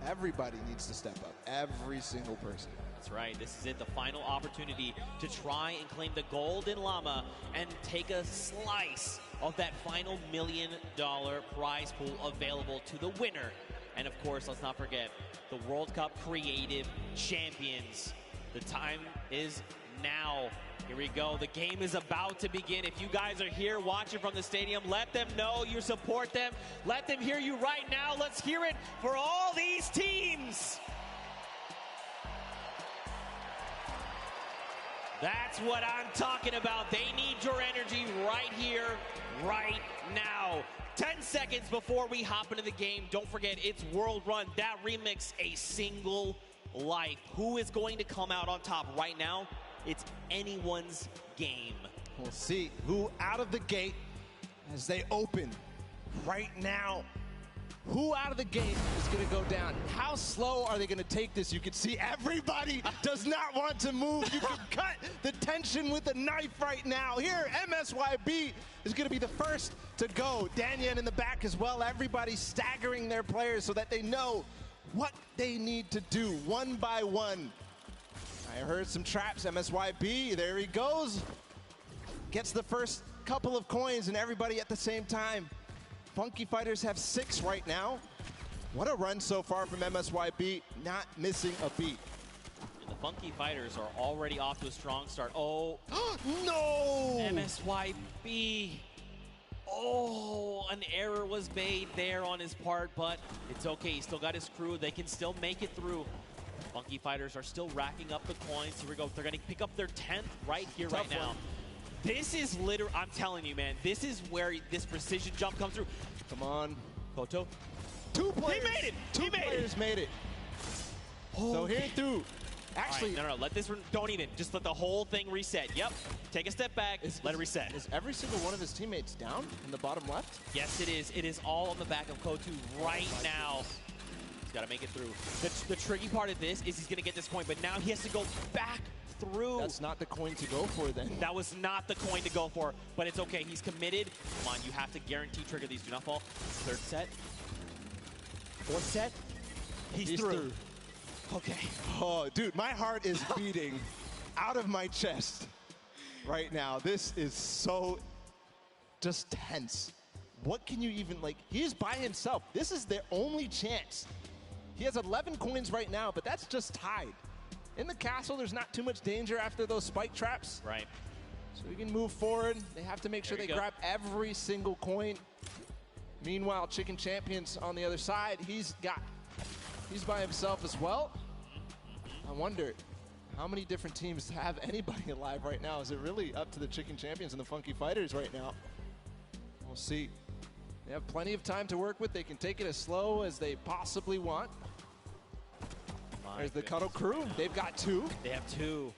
everybody needs to step up. Every single person. That's right. This is it. The final opportunity to try and claim the golden llama and take a slice of that final $1 million prize pool available to the winner. And of course, let's not forget the World Cup Creative Champions. The time is now. Here we go. The game is about to begin. If you guys are here watching from the stadium, let them know you support them. Let them hear you right now. Let's hear it for all these teams. That's what I'm talking about. They need your energy right here, right now. 10 seconds before we hop into the game, don't forget it's World Run. That remix, A Single Life. Who is going to come out on top right now? It's anyone's game. We'll see who out of the gate as they open right now. Who out of the gate is going to go down? How slow are they going to take this? You can see everybody does not want to move. You can cut the tension with a knife right now. Here, MSYB is going to be the first to go. Danyan in the back as well. Everybody staggering their players so that they know what they need to do one by one. I heard some traps. MSYB, there he goes. Gets the first couple of coins and everybody at the same time. Funky Fighters have 6 right now. What a run so far from MSYB, not missing a beat. And the Funky Fighters are already off to a strong start. Oh, no! MSYB. Oh, an error was made there on his part, but it's okay. He still got his crew. They can still make it through. Funky Fighters are still racking up the coins. Here we go. They're going to pick up their 10th right here, right now. This is literally, I'm telling you, man, this is where this precision jump comes through. Come on. Koto. 2 players. He made it. Two players made it. Oh, so here through. Actually, right, no, let this, don't even. Just let the whole thing reset. Yep. Take a step back. Let it reset. Is every single one of his teammates down in the bottom left? Yes, it is. It is all on the back of Koto right now. He's got to make it through. The tricky part of this is he's going to get this coin, but now he has to go back through. That's not the coin to go for then. That was not the coin to go for, but it's okay. He's committed. Come on, you have to guarantee trigger these. Do not fall. 3rd set. 4th set. He's through. Okay. Oh, dude, my heart is beating out of my chest right now. This is so just tense. What can you even, like, he's by himself. This is their only chance. He has 11 coins right now, but that's just tied. In the castle, there's not too much danger after those spike traps. Right. So we can move forward. They have to make sure they grab every single coin. Meanwhile, Chicken Champions on the other side, he's by himself as well. I wonder how many different teams have anybody alive right now. Is it really up to the Chicken Champions and the Funky Fighters right now? We'll see. They have plenty of time to work with. They can take it as slow as they possibly want. There's the Cuddle crew. They've got 2. They have 2.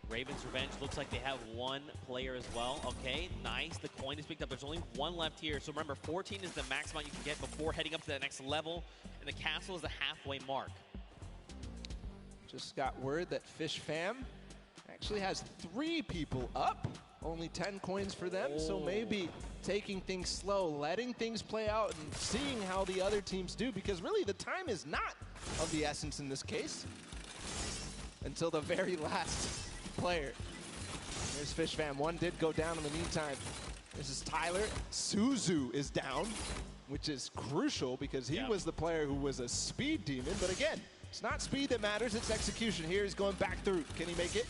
Raven's Revenge looks like they have 1 player as well. Okay, nice. The coin is picked up. There's only 1 left here. So remember, 14 is the max amount you can get before heading up to the next level. And the castle is the halfway mark. Just got word that Fish Fam actually has 3 people up. Only 10 coins for them. So maybe taking things slow, letting things play out, and seeing how the other teams do. Because really, the time is not of the essence in this case until the very last player. There's Fish Fam. 1 did go down in the meantime. This is Tyler. Suzu is down, which is crucial because he was the player who was a speed demon. But again, it's not speed that matters, it's execution. Here he's going back through. Can he make it?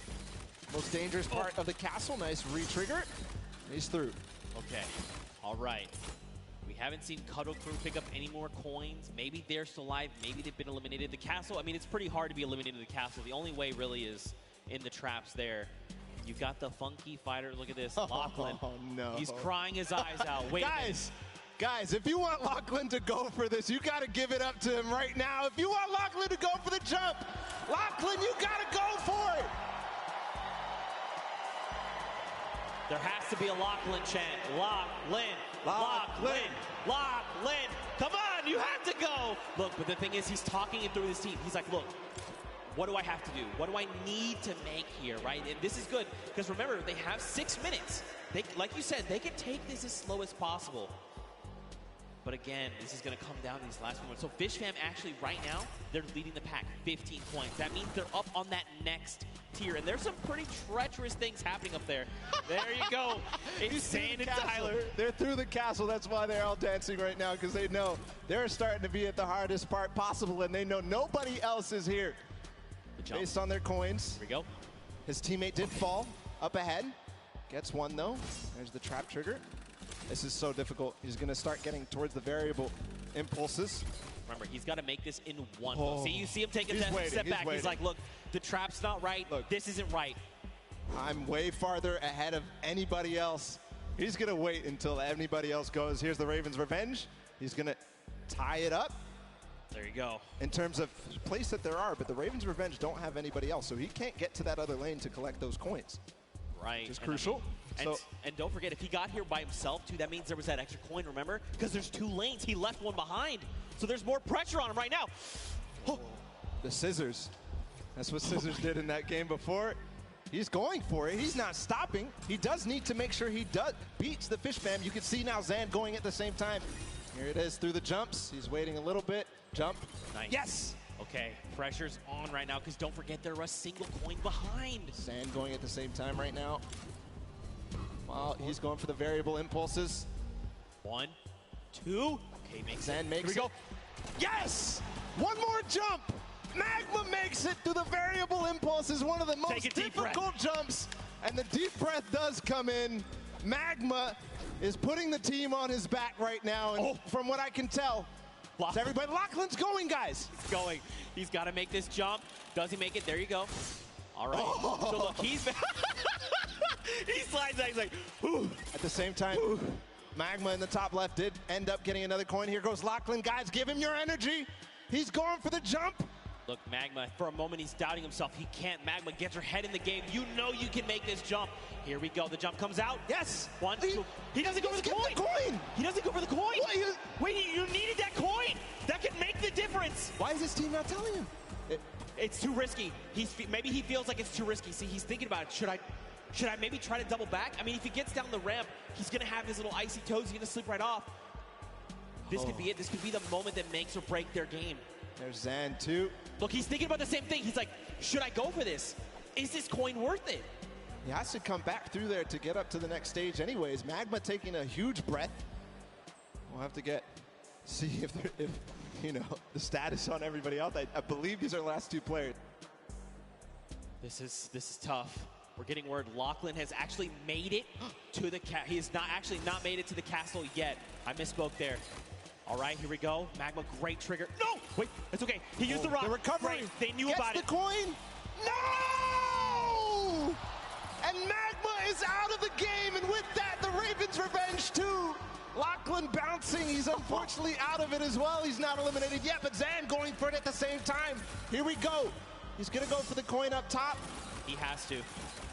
Most dangerous part of the castle. Nice re-trigger. He's through. Okay. All right. We haven't seen Cuddle Crew pick up any more coins. Maybe they're still alive. Maybe they've been eliminated. The castle, I mean, it's pretty hard to be eliminated in the castle. The only way really is in the traps there. You've got the Funky Fighter. Look at this. Lachlan. Oh, no. He's crying his eyes out. Wait Guys, Guys, if you want Lachlan to go for this, you got to give it up to him right now. If you want Lachlan to go for the jump, Lachlan, you got to go for it. There has to be a Lachlan chant. Lachlan, Lachlan, Lachlan. Come on, you have to go. Look, but the thing is, he's talking it through his team. He's like, look, what do I have to do? What do I need to make here, right? And this is good, because remember, they have 6 minutes. They, like you said, they can take this as slow as possible. But again, this is going to come down to these last moments. So Fish Fam actually, right now, they're leading the pack 15 points. That means they're up on that next tier. And there's some pretty treacherous things happening up there. There you go. It's Zane and Tyler. They're through the castle. That's why they're all dancing right now, because they know they're starting to be at the hardest part possible, and they know nobody else is here. Based on their coins. Here we go. His teammate did fall up ahead. Gets one, though. There's the trap trigger. This is so difficult. He's going to start getting towards the variable impulses. Remember, he's got to make this in one go. See, you see him take a step back. He's like, look, the trap's not right. Look, this isn't right. I'm way farther ahead of anybody else. He's going to wait until anybody else goes. Here's the Ravens' revenge. He's going to tie it up. There you go. In terms of place that there are, but the Ravens' revenge don't have anybody else, so he can't get to that other lane to collect those coins. Right. Which is crucial. And don't forget, if he got here by himself, too, that means there was that extra coin, remember? Because there's 2 lanes. He left one behind. So there's more pressure on him right now. The scissors. That's what Scissors did in that game before. He's going for it. He's not stopping. He does need to make sure he beats the Fish Fam. You can see now Zan going at the same time. Here it is through the jumps. He's waiting a little bit. Jump. Nice. Yes! Okay, pressure's on right now because don't forget they're a single coin behind. Zan going at the same time right now. Well, he's going for the variable impulses. 1, 2. Okay, Zan makes it. Here we go. Yes! One more jump! Magma makes it through the variable impulses, one of the most difficult jumps. And the deep breath does come in. Magma is putting the team on his back right now. And from what I can tell, everybody, Lachlan's going, guys. He's going. He's got to make this jump. Does he make it? There you go. All right. So look, he's he slides out. He's like, ooh. At the same time, Magma in the top left did end up getting another coin. Here goes Lachlan. Guys, give him your energy. He's going for the jump. Look, Magma, for a moment, he's doubting himself. He can't. Magma gets her head in the game. You know you can make this jump. Here we go. The jump comes out. Yes. 1, 2. He doesn't go for the coin. He doesn't go for the coin. Wait, you needed that coin. That could make the difference. Why is his team not telling him? It's too risky. Maybe he feels like it's too risky. See, he's thinking about it. Should I maybe try to double back? I mean, if he gets down the ramp, he's going to have his little icy toes. He's going to slip right off. This could be it. This could be the moment that makes or break their game. There's Zan, too. Look, he's thinking about the same thing. He's like, should I go for this? Is this coin worth it? He has to come back through there to get up to the next stage anyways. Magma taking a huge breath. We'll have to see if you know, the status on everybody else. I believe these are the last 2 players. This is tough. We're getting word Lachlan has actually made it to the he has not made it to the castle yet. I misspoke there. All right, here we go. Magma, great trigger. No! Wait, it's okay. He used the rock. The recovery. Right. They knew about it. Gets the coin. No! And Magma is out of the game, and with that, the Ravens' revenge too. Lachlan bouncing. He's unfortunately out of it as well. He's not eliminated yet, but Zan going for it at the same time. Here we go. He's going to go for the coin up top. He has to.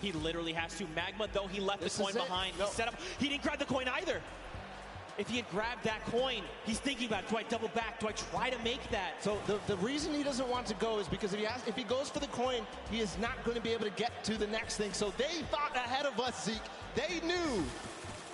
He literally has to. Magma, though, he left the coin behind. No. He set up. He didn't grab the coin either. If he had grabbed that coin, he's thinking about, do I double back? Do I try to make that? So the reason he doesn't want to go is because if he goes for the coin, he is not going to be able to get to the next thing. So they thought ahead of us, Zeke. They knew.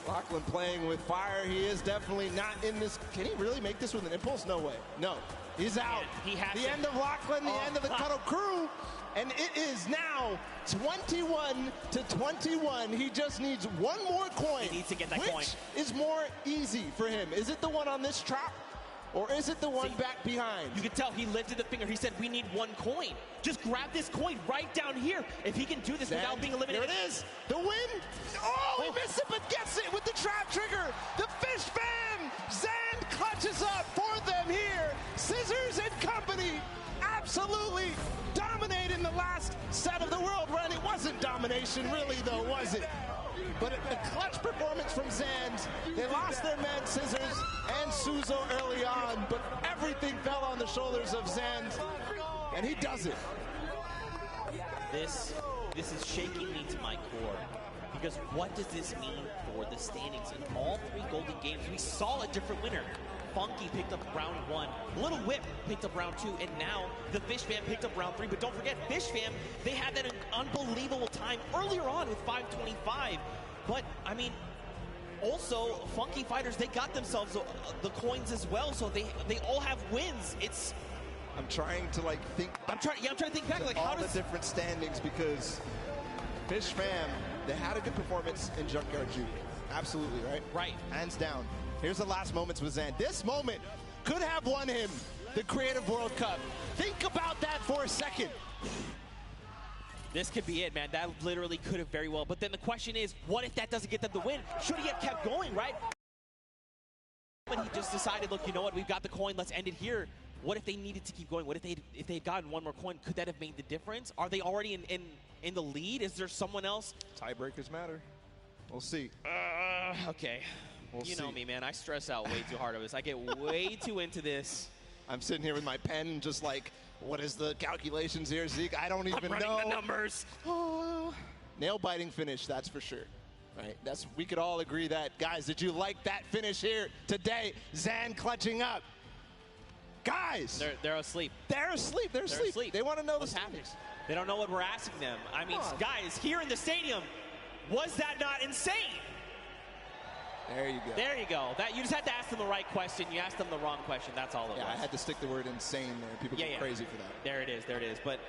Lachlan playing with fire. He is definitely not in this. Can he really make this with an impulse? No way. No. He's out. He has the end of Lachlan, the end of the Cuddle crew. And it is now 21-21. He just needs one more coin. He needs to get that coin. Which is more easy for him? Is it the one on this trap? Or is it the one back behind? You can tell he lifted the finger. He said, we need one coin. Just grab this coin right down here. If he can do this without being eliminated. There it is. The win. Oh, he missed it, but gets it with the trap trigger. The Fish Fam. Zan clutches up for them here. Scissors and company absolutely dominated in the last set of the world run. It wasn't domination, really, though, was it? but a clutch performance from Zand. They lost their man Scissors and Suzo early on, but everything fell on the shoulders of Zand, and he does it. This is shaking me to my core, because what does this mean for the standings? In all 3 Golden Games, we saw a different winner. Funky picked up round 1, Little Whip picked up round 2, and now the Fish Fam picked up round 3. But don't forget, Fish Fam, they had that unbelievable time earlier on with 525. But, I mean, also, Funky Fighters, they got themselves the coins as well, so they all have wins. I'm trying to think. I'm trying to think back, like all the different standings, because Fish Fam, they had a good performance in Junkyard Juke. Absolutely, right? Right. Hands down. Here's the last moments with Zand. This moment could have won him the Creative World Cup. Think about that for a second. This could be it, man. That literally could have very well. But then the question is, what if that doesn't get them the win? Should he have kept going, right? When he just decided, look, you know what? We've got the coin. Let's end it here. What if they needed to keep going? What if they had gotten one more coin? Could that have made the difference? Are they already in the lead? Is there someone else? Tiebreakers matter. We'll see. Okay. You know me, man. I stress out way too hard over this. I get way too into this. I'm sitting here with my pen, just like, what is the calculations here, Zeke? I don't even know. I'm running the numbers. Nail-biting finish, that's for sure. Right? We could all agree that. Guys, did you like that finish here today? Zand clutching up. Guys! They're asleep. They're asleep. They're asleep. They want to know what's happening. They don't know what we're asking them. I mean, guys, here in the stadium, was that not insane? There you go. There you go. You just had to ask them the right question. You asked them the wrong question. That's all it was. I had to stick the word insane there. People go crazy for that. There it is. There it is. But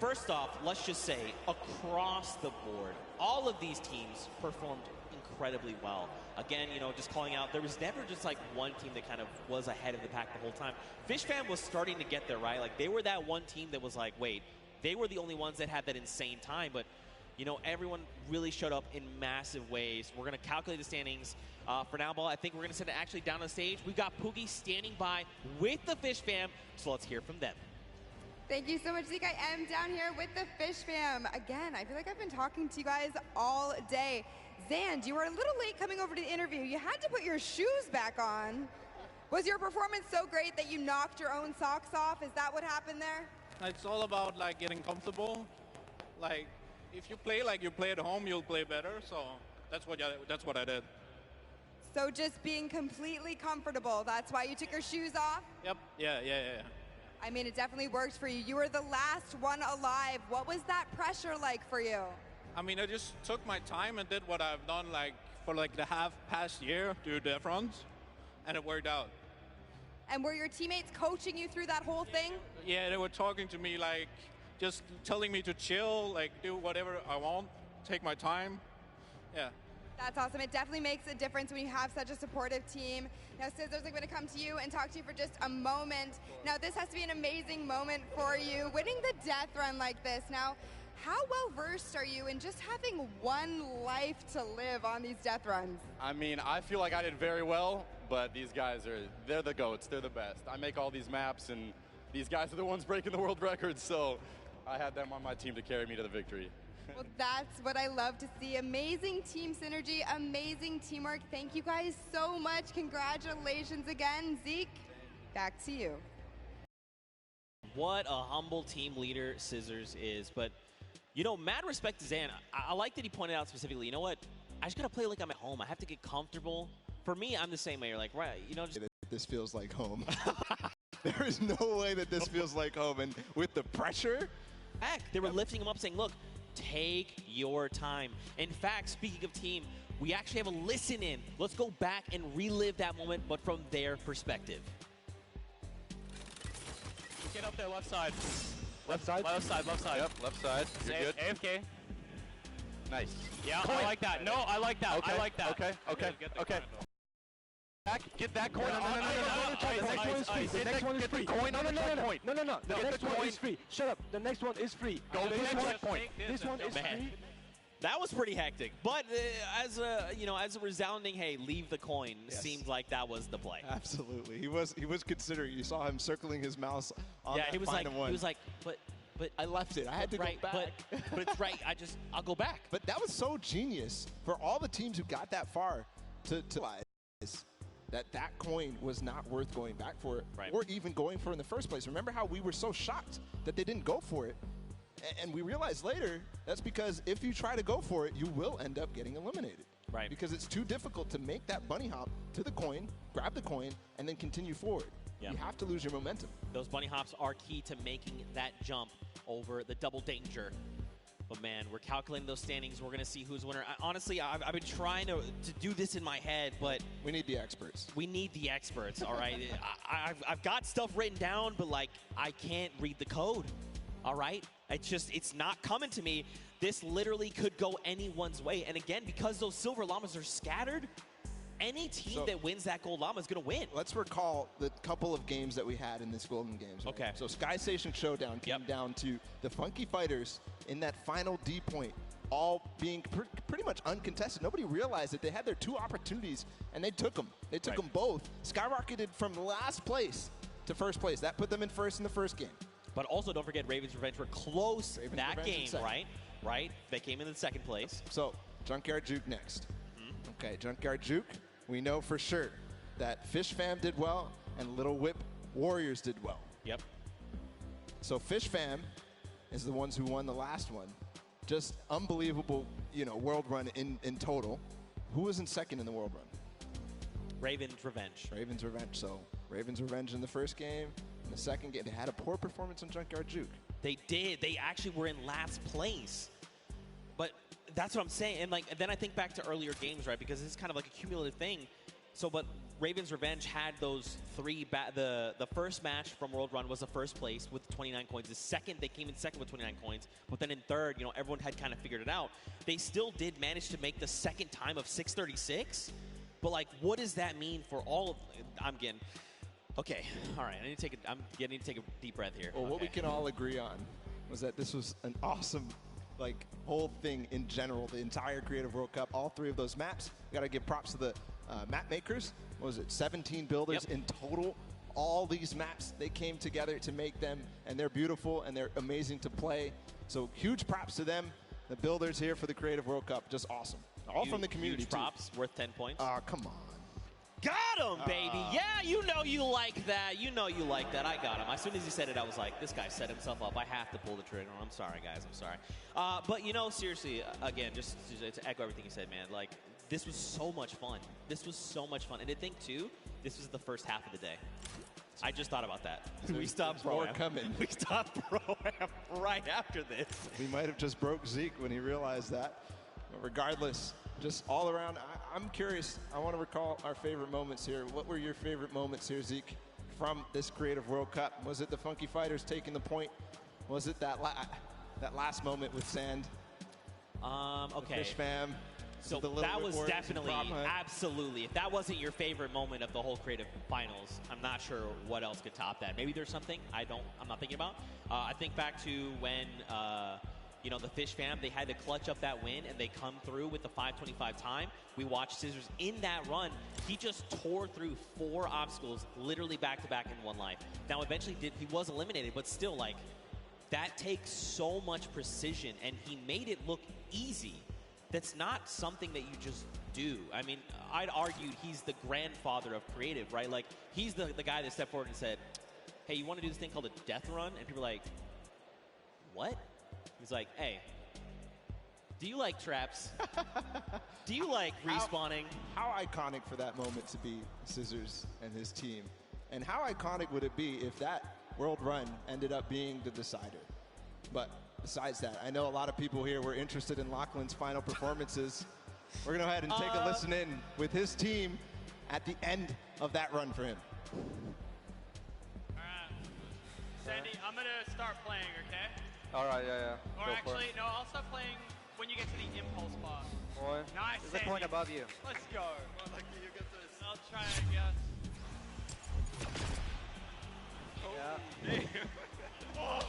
first off, let's just say, across the board, all of these teams performed incredibly well. Again, just calling out, there was never just like one team that kind of was ahead of the pack the whole time. Fish Fam was starting to get there, right? Like, they were that one team that was like, wait, they were the only ones that had that insane time. But, everyone really showed up in massive ways. We're going to calculate the standings. For now, I think we're going to send it actually down on the stage. We've got Poogie standing by with the Fish Fam, so let's hear from them. Thank you so much, Zeke. I am down here with the Fish Fam. Again, I feel like I've been talking to you guys all day. Zand, you were a little late coming over to the interview. You had to put your shoes back on. Was your performance so great that you knocked your own socks off? Is that what happened there? It's all about getting comfortable. If you play like you play at home, you'll play better. So that's what I did. So just being completely comfortable, that's why you took your shoes off? Yep. Yeah. I mean, it definitely worked for you. You were the last one alive. What was that pressure like for you? I mean, I just took my time and did what I've done for the past year to Death Runs, and it worked out. And were your teammates coaching you through that whole thing? Yeah, they were talking to me, just telling me to chill, do whatever I want, take my time. Yeah. That's awesome. It definitely makes a difference when you have such a supportive team. Now, Scissors, I'm going to come to you and talk to you for just a moment. Now, this has to be an amazing moment for you, winning the death run like this. Now, how well-versed are you in just having one life to live on these death runs? I mean, I feel like I did very well, but these guys they're the GOATs. They're the best. I make all these maps, and these guys are the ones breaking the world records, so I had them on my team to carry me to the victory. Well, that's what I love to see. Amazing team synergy, amazing teamwork. Thank you guys so much. Congratulations again. Zeke, back to you. What a humble team leader Scissors is. But, mad respect to Zan. I like that he pointed out specifically, you know what? I just got to play like I'm at home. I have to get comfortable. For me, I'm the same way. You're like, right, This feels like home. There is no way that this feels like home. And with the pressure? Heck, they were lifting him up saying, look, take your time. In fact, speaking of team, we actually have a listen in. Let's go back and relive that moment, but from their perspective. Get up there, left side. Left side? Left side. Yep, left side. You're good. AFK. Nice. Yeah, I like that. No, I like that. Okay. I like that. Okay. Get that coin. The next one is free. The next one is free. No. The next one is free. Shut up. The next one is free. Go to the checkpoint. This one is free. That was pretty hectic, but as a resounding, hey, leave the coin, seemed like that was the play. Absolutely, he was considering. You saw him circling his mouse on that he was final one. He was like, but but I left it. I had to go back. But it's right. I'll go back. But that was so genius for all the teams who got that far to realize that coin was not worth going back for or even going for in the first place. Remember how we were so shocked that they didn't go for it? And we realized later that's because if you try to go for it, you will end up getting eliminated. Right. Because it's too difficult to make that bunny hop to the coin, grab the coin, and then continue forward. Yep. You have to lose your momentum. Those bunny hops are key to making that jump over the double danger. But man, we're calculating those standings. We're going to see who's winner. Honestly, I've been trying to do this in my head, but we need the experts. We need the experts, all right? I've got stuff written down, but like I can't read the code, all right? It's not coming to me. This literally could go anyone's way. And again, because those silver llamas are scattered, any team that wins that gold llama is going to win. Let's recall the couple of games that we had in this Golden Games. Right? Okay. So Sky Station Showdown came down to the Funky Fighters in that final D point, all being pretty much uncontested. Nobody realized that they had their 2 opportunities, and they took them. They took them both. Skyrocketed from last place to first place. That put them in first in the first game. But also, don't forget, Ravens Revenge were close that game, right? They came in the second place. So, Junkyard Juke next. Okay, Junkyard Juke, we know for sure that Fish Fam did well and Little Whip Warriors did well. Yep. So Fish Fam is the ones who won the last one. Just unbelievable, world run in total. Who was in second in the world run? Ravens Revenge. Ravens Revenge. So Ravens Revenge in the first game. In the second game, they had a poor performance on Junkyard Juke. They did. They actually were in last place. But that's what I'm saying. And then I think back to earlier games, right? Because this is kind of like a cumulative thing. So, but Ravens Revenge had those 3. The first match from World Run was the first place with 29 coins. The second, they came in second with 29 coins. But then in third, everyone had kind of figured it out. They still did manage to make the second time of 636. But what does that mean for all of? I'm getting. Okay, all right. I need to take a deep breath here. Well, what we can all agree on was that this was an awesome, whole thing in general. The entire Creative World Cup, all 3 of those maps. We got to give props to the map makers. What was it? 17 builders in total. All these maps, they came together to make them, and they're beautiful and they're amazing to play. So huge props to them, the builders here for the Creative World Cup. Just awesome. All from the community. Huge props, worth 10 points. Oh, come on. Got him, baby. Yeah, you like that. You like that. I got him. As soon as he said it, I was like, this guy set himself up. I have to pull the trigger. I'm sorry, guys. I'm sorry. But, seriously, again, just to echo everything you said, man, this was so much fun. This was so much fun. And to think, too, this was the first half of the day. I just thought about that. So we stopped Pro coming. We stopped Pro-Am right after this. We might have just broke Zeke when he realized that. But regardless, just all around, I'm curious. I want to recall our favorite moments here. What were your favorite moments here, Zeke, from this Creative World Cup? Was it the Funky Fighters taking the point? Was it that last moment with Sand? Okay. The Fish Fam? So that was definitely, absolutely. If that wasn't your favorite moment of the whole Creative Finals, I'm not sure what else could top that. Maybe there's something I'm not thinking about. I think back to when, the Fish Fam, they had to clutch up that win, and they come through with the 5:25 time. We watched Scissors in that run. He just tore through 4 obstacles, literally back-to-back in one life. Now, eventually, he was eliminated, but still, that takes so much precision, and he made it look easy. That's not something that you just do. I mean, I'd argue he's the grandfather of creative, right? He's the guy that stepped forward and said, hey, you want to do this thing called a death run? And people are like, what? He's like, hey, do you like traps? Do you like respawning? How iconic for that moment to be Scissors and his team. And how iconic would it be if that world run ended up being the decider? But besides that, I know a lot of people here were interested in Lachlan's final performances. We're going to go ahead and take a listen in with his team at the end of that run for him. All right. Sandy, I'm going to start playing, okay? All right, yeah. Or actually, no, I'll start playing when you get to the impulse bar. Boy. Nice, There's a coin above you. Let's go. Well, lucky you get this. I'll try, I guess. Yeah. Oh.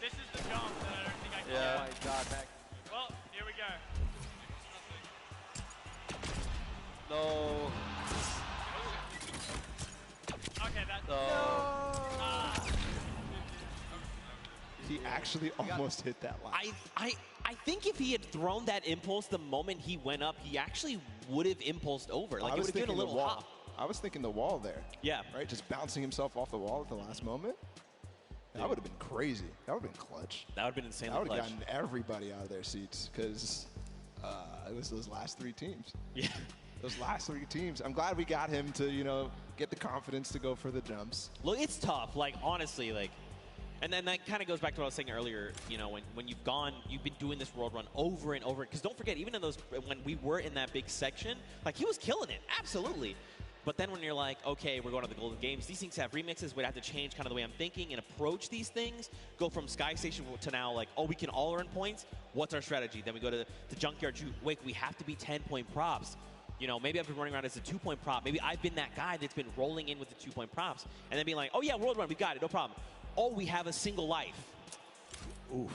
This is the jump that I don't think I can Oh do. my god, Mac. Well, here we go. No. Okay, that's... No. He actually almost hit that line. I think if he had thrown that impulse the moment he went up, he actually would have impulsed over. Like, it would have given a little hop. I was thinking the wall there. Yeah. Right? Just bouncing himself off the wall at the last moment. That would have been crazy. That would have been clutch. That would have been insanely clutch. That clutch. would have gotten everybody out of their seats because it was those last 3 teams. Yeah. Those last 3 teams. I'm glad we got him to, you know, get the confidence to go for the jumps. Look, it's tough. Like, honestly, like, and then that kind of goes back to what I was saying earlier. You know, when you've been doing this world run over and over. Because don't forget, even in those, when we were in that big section, like, he was killing it. Absolutely. But then when you're like, okay, we're going to the Golden Games, these things have remixes. We'd have to change kind of the way I'm thinking and approach these things. Go from Sky Station to now, like, oh, we can all earn points. What's our strategy? Then we go to the Junkyard Juke. Wait, we have to be 10-point props. You know, maybe I've been running around as a 2-point prop. Maybe I've been that guy that's been rolling in with the 2-point props. And then being like, oh, yeah, world run, we got it, no problem. Oh, we have a single life. Oof.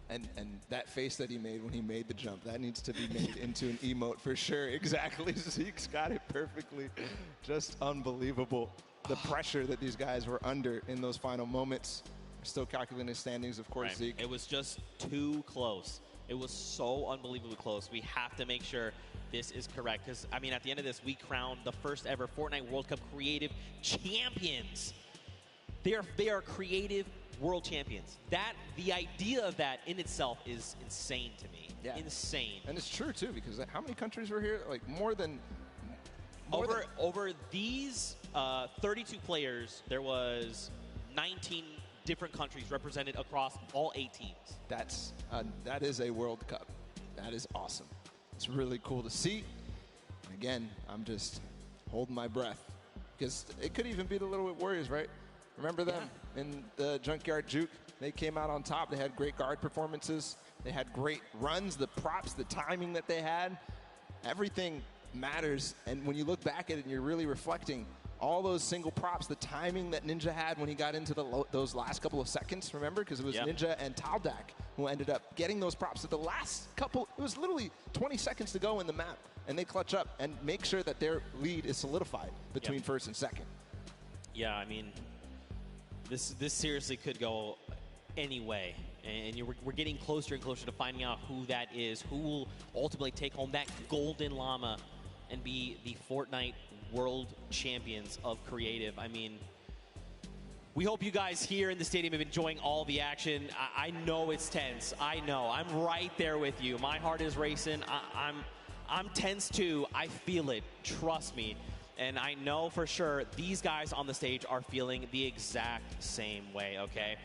And that face that he made when he made the jump, that needs to be made into an emote for sure. Exactly. Zeke's got it perfectly. Just unbelievable. The pressure that these guys were under in those final moments. Still calculating the standings, of course, Zeke. It was just too close. It was so unbelievably close. We have to make sure this is correct. Because, I mean, at the end of this, we crowned the first ever Fortnite World Cup Creative Champions. They are creative world champions. The idea of that in itself is insane to me. Yeah. Insane. And it's true, too, because how many countries were here? Like, more than over these 32 players, there was 19 different countries represented across all 8 teams. That is a World Cup. That is awesome. It's really cool to see. And again, I'm just holding my breath because it could even be the Little Warriors, right? Remember them in the Junkyard Juke? They came out on top. They had great guard performances. They had great runs, the props, the timing that they had. Everything matters. And when you look back at it and you're really reflecting, all those single props, the timing that Ninja had when he got into those last couple of seconds, remember? Because it was Ninja and Taldak who ended up getting those props at the last couple. It was literally 20 seconds to go in the map. And they clutch up and make sure that their lead is solidified between first and second. Yeah, I mean, this seriously could go any way. And we're getting closer and closer to finding out who that is, who will ultimately take home that golden llama and be the Fortnite World Champions of Creative. I mean, we hope you guys here in the stadium have been enjoying all the action. I know it's tense. I know. I'm right there with you. My heart is racing. I'm tense too. I feel it. Trust me. And I know for sure these guys on the stage are feeling the exact same way, okay?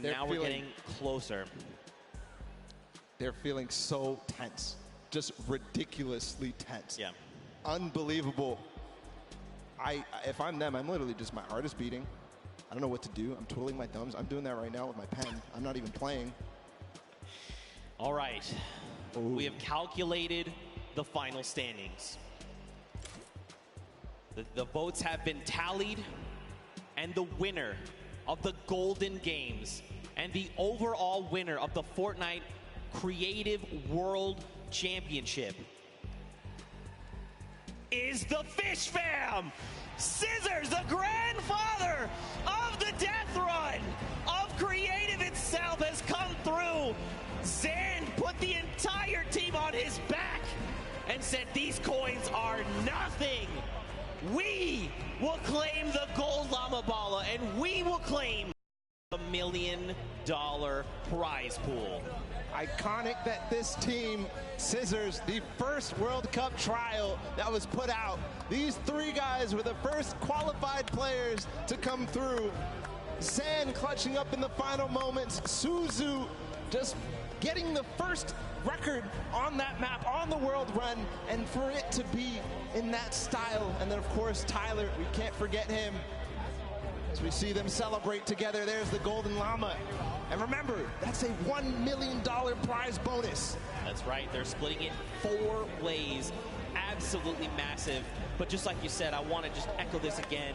Now we're getting closer. They're feeling so tense. Just ridiculously tense. Yeah. Unbelievable. If I'm them, I'm literally just, my heart is beating. I don't know what to do. I'm twiddling my thumbs. I'm doing that right now with my pen. I'm not even playing. All right. Ooh. We have calculated the final standings. The votes have been tallied, and the winner of the Golden Games and the overall winner of the Fortnite Creative World Championship is the Fish Fam! Scissors, the grandfather of the death run of Creative itself, has come through. Zan put the entire team on his back and said these coins are nothing. We will claim the gold llama balla, and we will claim the $1 million prize pool. Iconic that this team, Scissors, the first World Cup trial that was put out. These 3 guys were the first qualified players to come through. Zan clutching up in the final moments. Suzu just getting the first record on that map, on the world run, and for it to be in that style. And then, of course, Tyler, we can't forget him. As we see them celebrate together, there's the Golden Llama. And remember, that's a $1 million prize bonus. That's right. They're splitting it 4 ways. Absolutely massive. But just like you said, I want to just echo this again.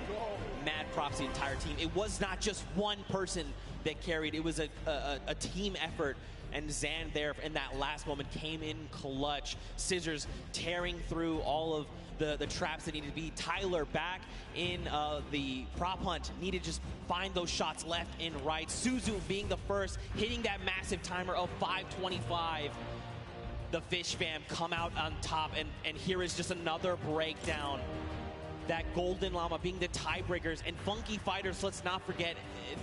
Mad props to the entire team. It was not just one person that carried. It was a team effort. and Zan there in that last moment came in clutch. Scissors tearing through all of the traps that needed to be. Tyler back in the prop hunt, needed to just find those shots left and right. Suzu being the first, hitting that massive timer of 5:25. The Fish fam come out on top, and here is just another breakdown. That Golden Llama being the tiebreakers, and Funky Fighters, let's not forget,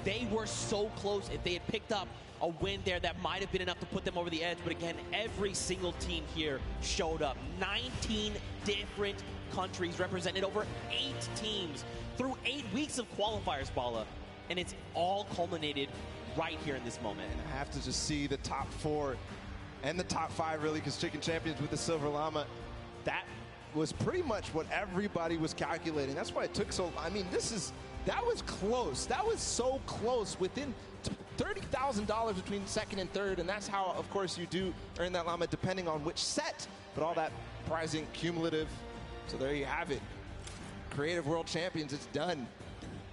they were so close. If they had picked up a win there, that might have been enough to put them over the edge. But again, every single team here showed up. 19 different countries represented, over 8 teams through 8 weeks of qualifiers, Bala. And it's all culminated right here in this moment. And I have to just see the top 4 and the top 5, really, because Chicken Champions with the Silver Llama, that was pretty much what everybody was calculating. That's why it took so, I mean, that was close. That was so close, within $30,000 between second and third, and that's how, of course, you do earn that llama depending on which set, but all that prizing cumulative. So there you have it. Creative World Champions, it's done.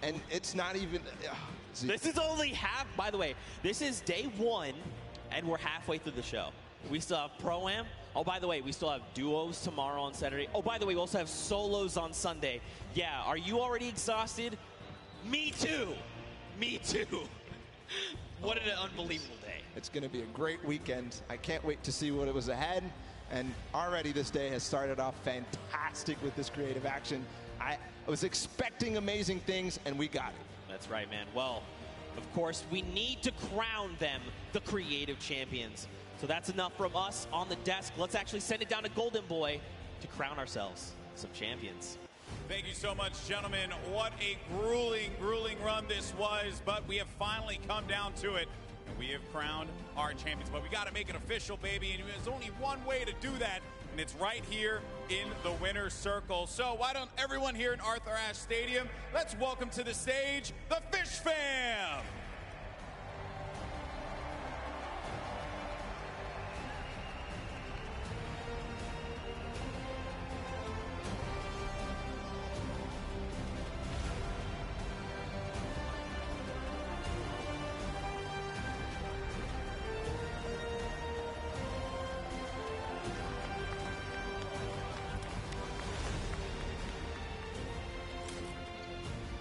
And it's not even... This is only half, by the way, this is day 1, and we're halfway through the show. We still have Pro-Am. Oh, by the way, we still have duos tomorrow on Saturday. Oh, by the way, we also have solos on Sunday. Yeah, are you already exhausted? Me too. Me too. What an unbelievable day. It's going to be a great weekend. I can't wait to see what it was ahead. And already this day has started off fantastic with this creative action. I was expecting amazing things, and we got it. That's right, man. Well, of course, we need to crown them the creative champions. So that's enough from us on the desk. Let's actually send it down to Golden Boy to crown ourselves some champions. Thank you so much, gentlemen. What a grueling, grueling run this was, but we have finally come down to it, and we have crowned our champions. But we got to make it official, baby, and there's only one way to do that, and it's right here in the winner's circle. So why don't everyone here in Arthur Ashe Stadium, let's welcome to the stage the Fish Fam!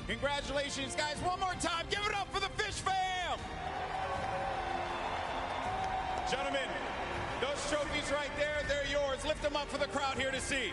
Congratulations, guys. One more time. Give it up for the Fish Fam. Gentlemen, those trophies right there, they're yours. Lift them up for the crowd here to see.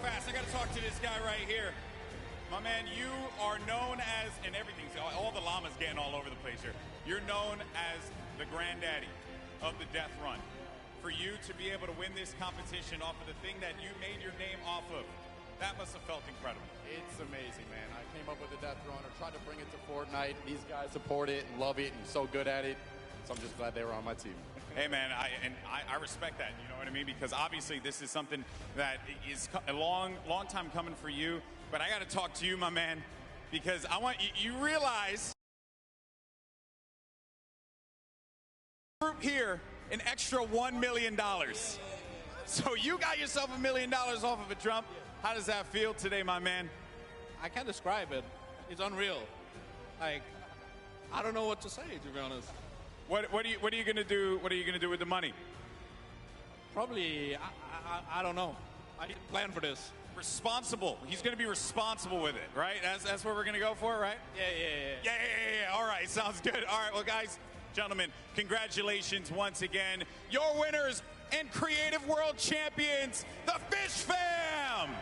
Fast. I got to talk to this guy right here. My man, you are known as, and everything's, all the llamas getting all over the place here. You're known as the granddaddy of the death run. For you to be able to win this competition off of the thing that you made your name off of, that must have felt incredible. It's amazing, man. I came up with the death run, or tried to bring it to Fortnite. These guys support it and love it and so good at it. So I'm just glad they were on my team. Hey, man, I respect that, you know what I mean? Because obviously this is something that is a long time coming for you. But I got to talk to you, my man, because I want you realize group here an extra $1 million. So you got yourself $1 million off of a jump. How does that feel today, my man? I can't describe it. It's unreal. Like, I don't know what to say, to be honest. What are you gonna do? What are you gonna do with the money? Probably, I don't know. I didn't plan for this. Responsible. He's gonna be responsible with it, right? That's what we're gonna go for, right? Yeah. All right, sounds good. All right, well, guys, gentlemen, congratulations once again. Your winners and Creative World Champions, the Fish Fam.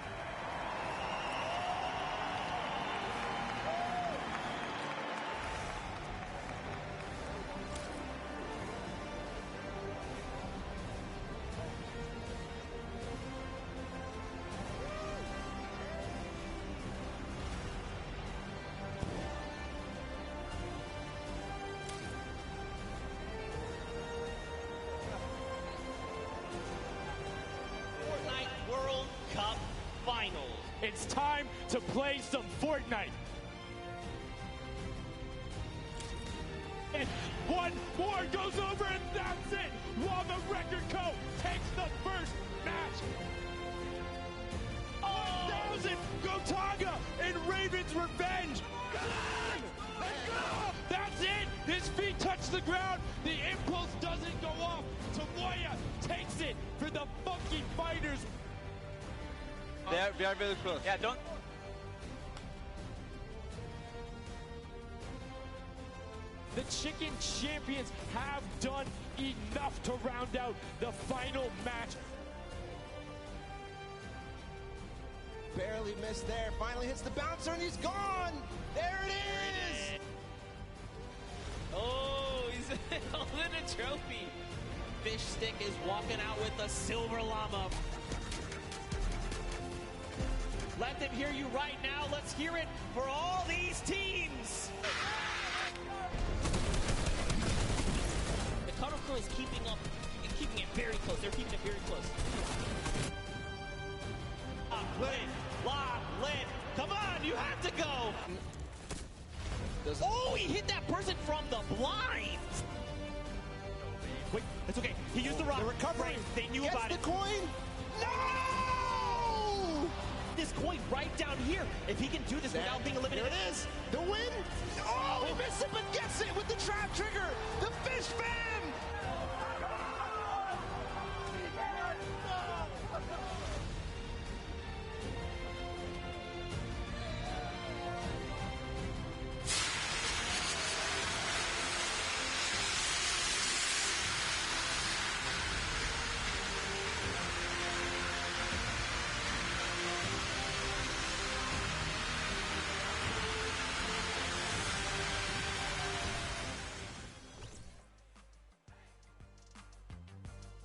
It's time to play some Fortnite. And one more goes over, and that's it. While the Record Co. takes the first match. 1,000 Gotaga and Raven's Revenge. Come on! Let's go! That's it! His feet touch the ground. The impulse doesn't go off. Tamoya takes it for the Funky Fighters. We are very close. Yeah, don't. The Chicken Champions have done enough to round out the final match. Barely missed there. Finally hits the bouncer and he's gone. There it is. Oh, he's holding a trophy. Fish Stick is walking out with a silver llama. Let them hear you right now. Let's hear it for all these teams. The Cuddle Crew is keeping it very close. They're keeping it very close. Lock, lit. Come on, you have to go. Oh, he hit that person from the blind. Wait, it's okay. He used the rock. The recovery. They knew about it. Gets the coin. No! This coin right down here. If he can do this without being eliminated. Here it is. The win. Oh, he missed it, but gets it with the trap trigger. The fish fan.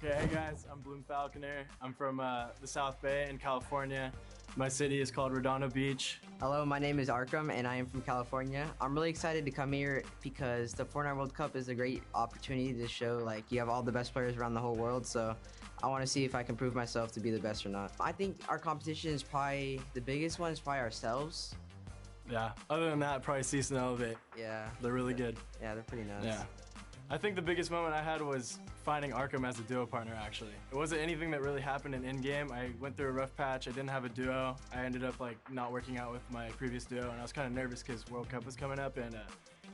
Okay, hey guys, I'm Bloom Falconer. I'm from the South Bay in California. My city is called Redondo Beach. Hello, my name is Arkham and I am from California. I'm really excited to come here because the Fortnite World Cup is a great opportunity to show like you have all the best players around the whole world, so I want to see if I can prove myself to be the best or not. I think our competition is probably, the biggest one is probably ourselves. Yeah, other than that, probably Cease and Elevate. Yeah. They're really good. Yeah, they're pretty nuts. Yeah. I think the biggest moment I had was finding Arkham as a duo partner, actually. It wasn't anything that really happened in in-game. I went through a rough patch. I didn't have a duo. I ended up like not working out with my previous duo, and I was kind of nervous because World Cup was coming up, and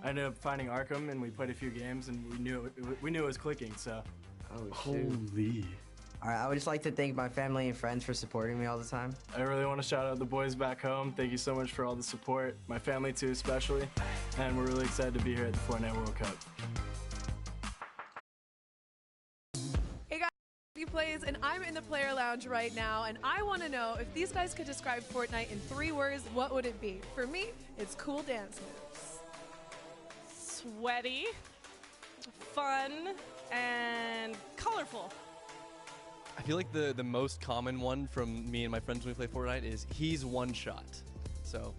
I ended up finding Arkham, and we played a few games, and we knew it was clicking, so. Oh, shoot. Holy. All right, I would just like to thank my family and friends for supporting me all the time. I really want to shout out the boys back home. Thank you so much for all the support. My family too, especially. And we're really excited to be here at the Fortnite World Cup. Hey guys, he plays, and I'm in the player lounge right now, and I want to know if these guys could describe Fortnite in 3 words, what would it be? For me, it's cool dance moves. Sweaty, fun, and colorful. I feel like the most common one from me and my friends when we play Fortnite is he's one shot. So,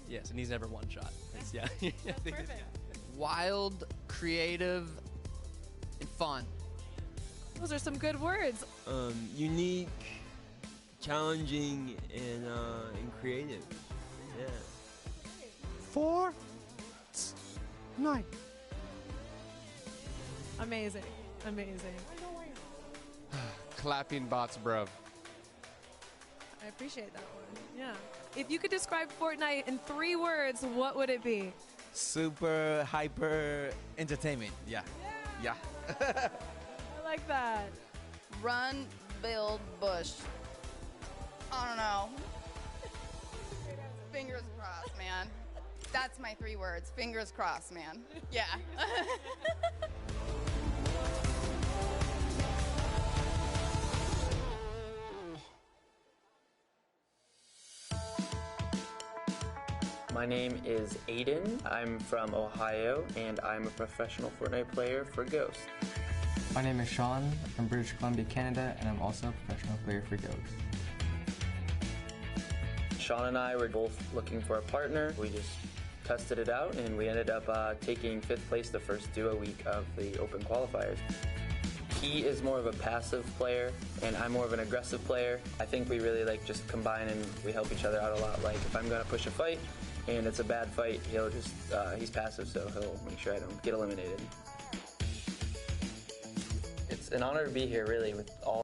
yes, and he's never one shot. It's, yeah. That's perfect. Wild, creative, and fun. Those are some good words. Unique, challenging, and creative. Yeah. Fortnite. Amazing. Amazing. Clapping bots, bruv. I appreciate that one. Yeah. If you could describe Fortnite in 3 words, what would it be? Super hyper entertainment. Yeah. Yeah. I like that. Run, build, bush. I don't know. Fingers crossed, man. That's my 3 words. Fingers crossed, man. Yeah. My name is Aiden. I'm from Ohio, and I'm a professional Fortnite player for Ghost. My name is Sean. I'm from British Columbia, Canada, and I'm also a professional player for Ghost. Sean and I were both looking for a partner. We just tested it out, and we ended up taking 5th place the first duo week of the open qualifiers. He is more of a passive player, and I'm more of an aggressive player. I think we really like just combine and we help each other out a lot. Like if I'm gonna push a fight and it's a bad fight, he'll just, he's passive, so he'll make sure I don't get eliminated. It's an honor to be here, really, with all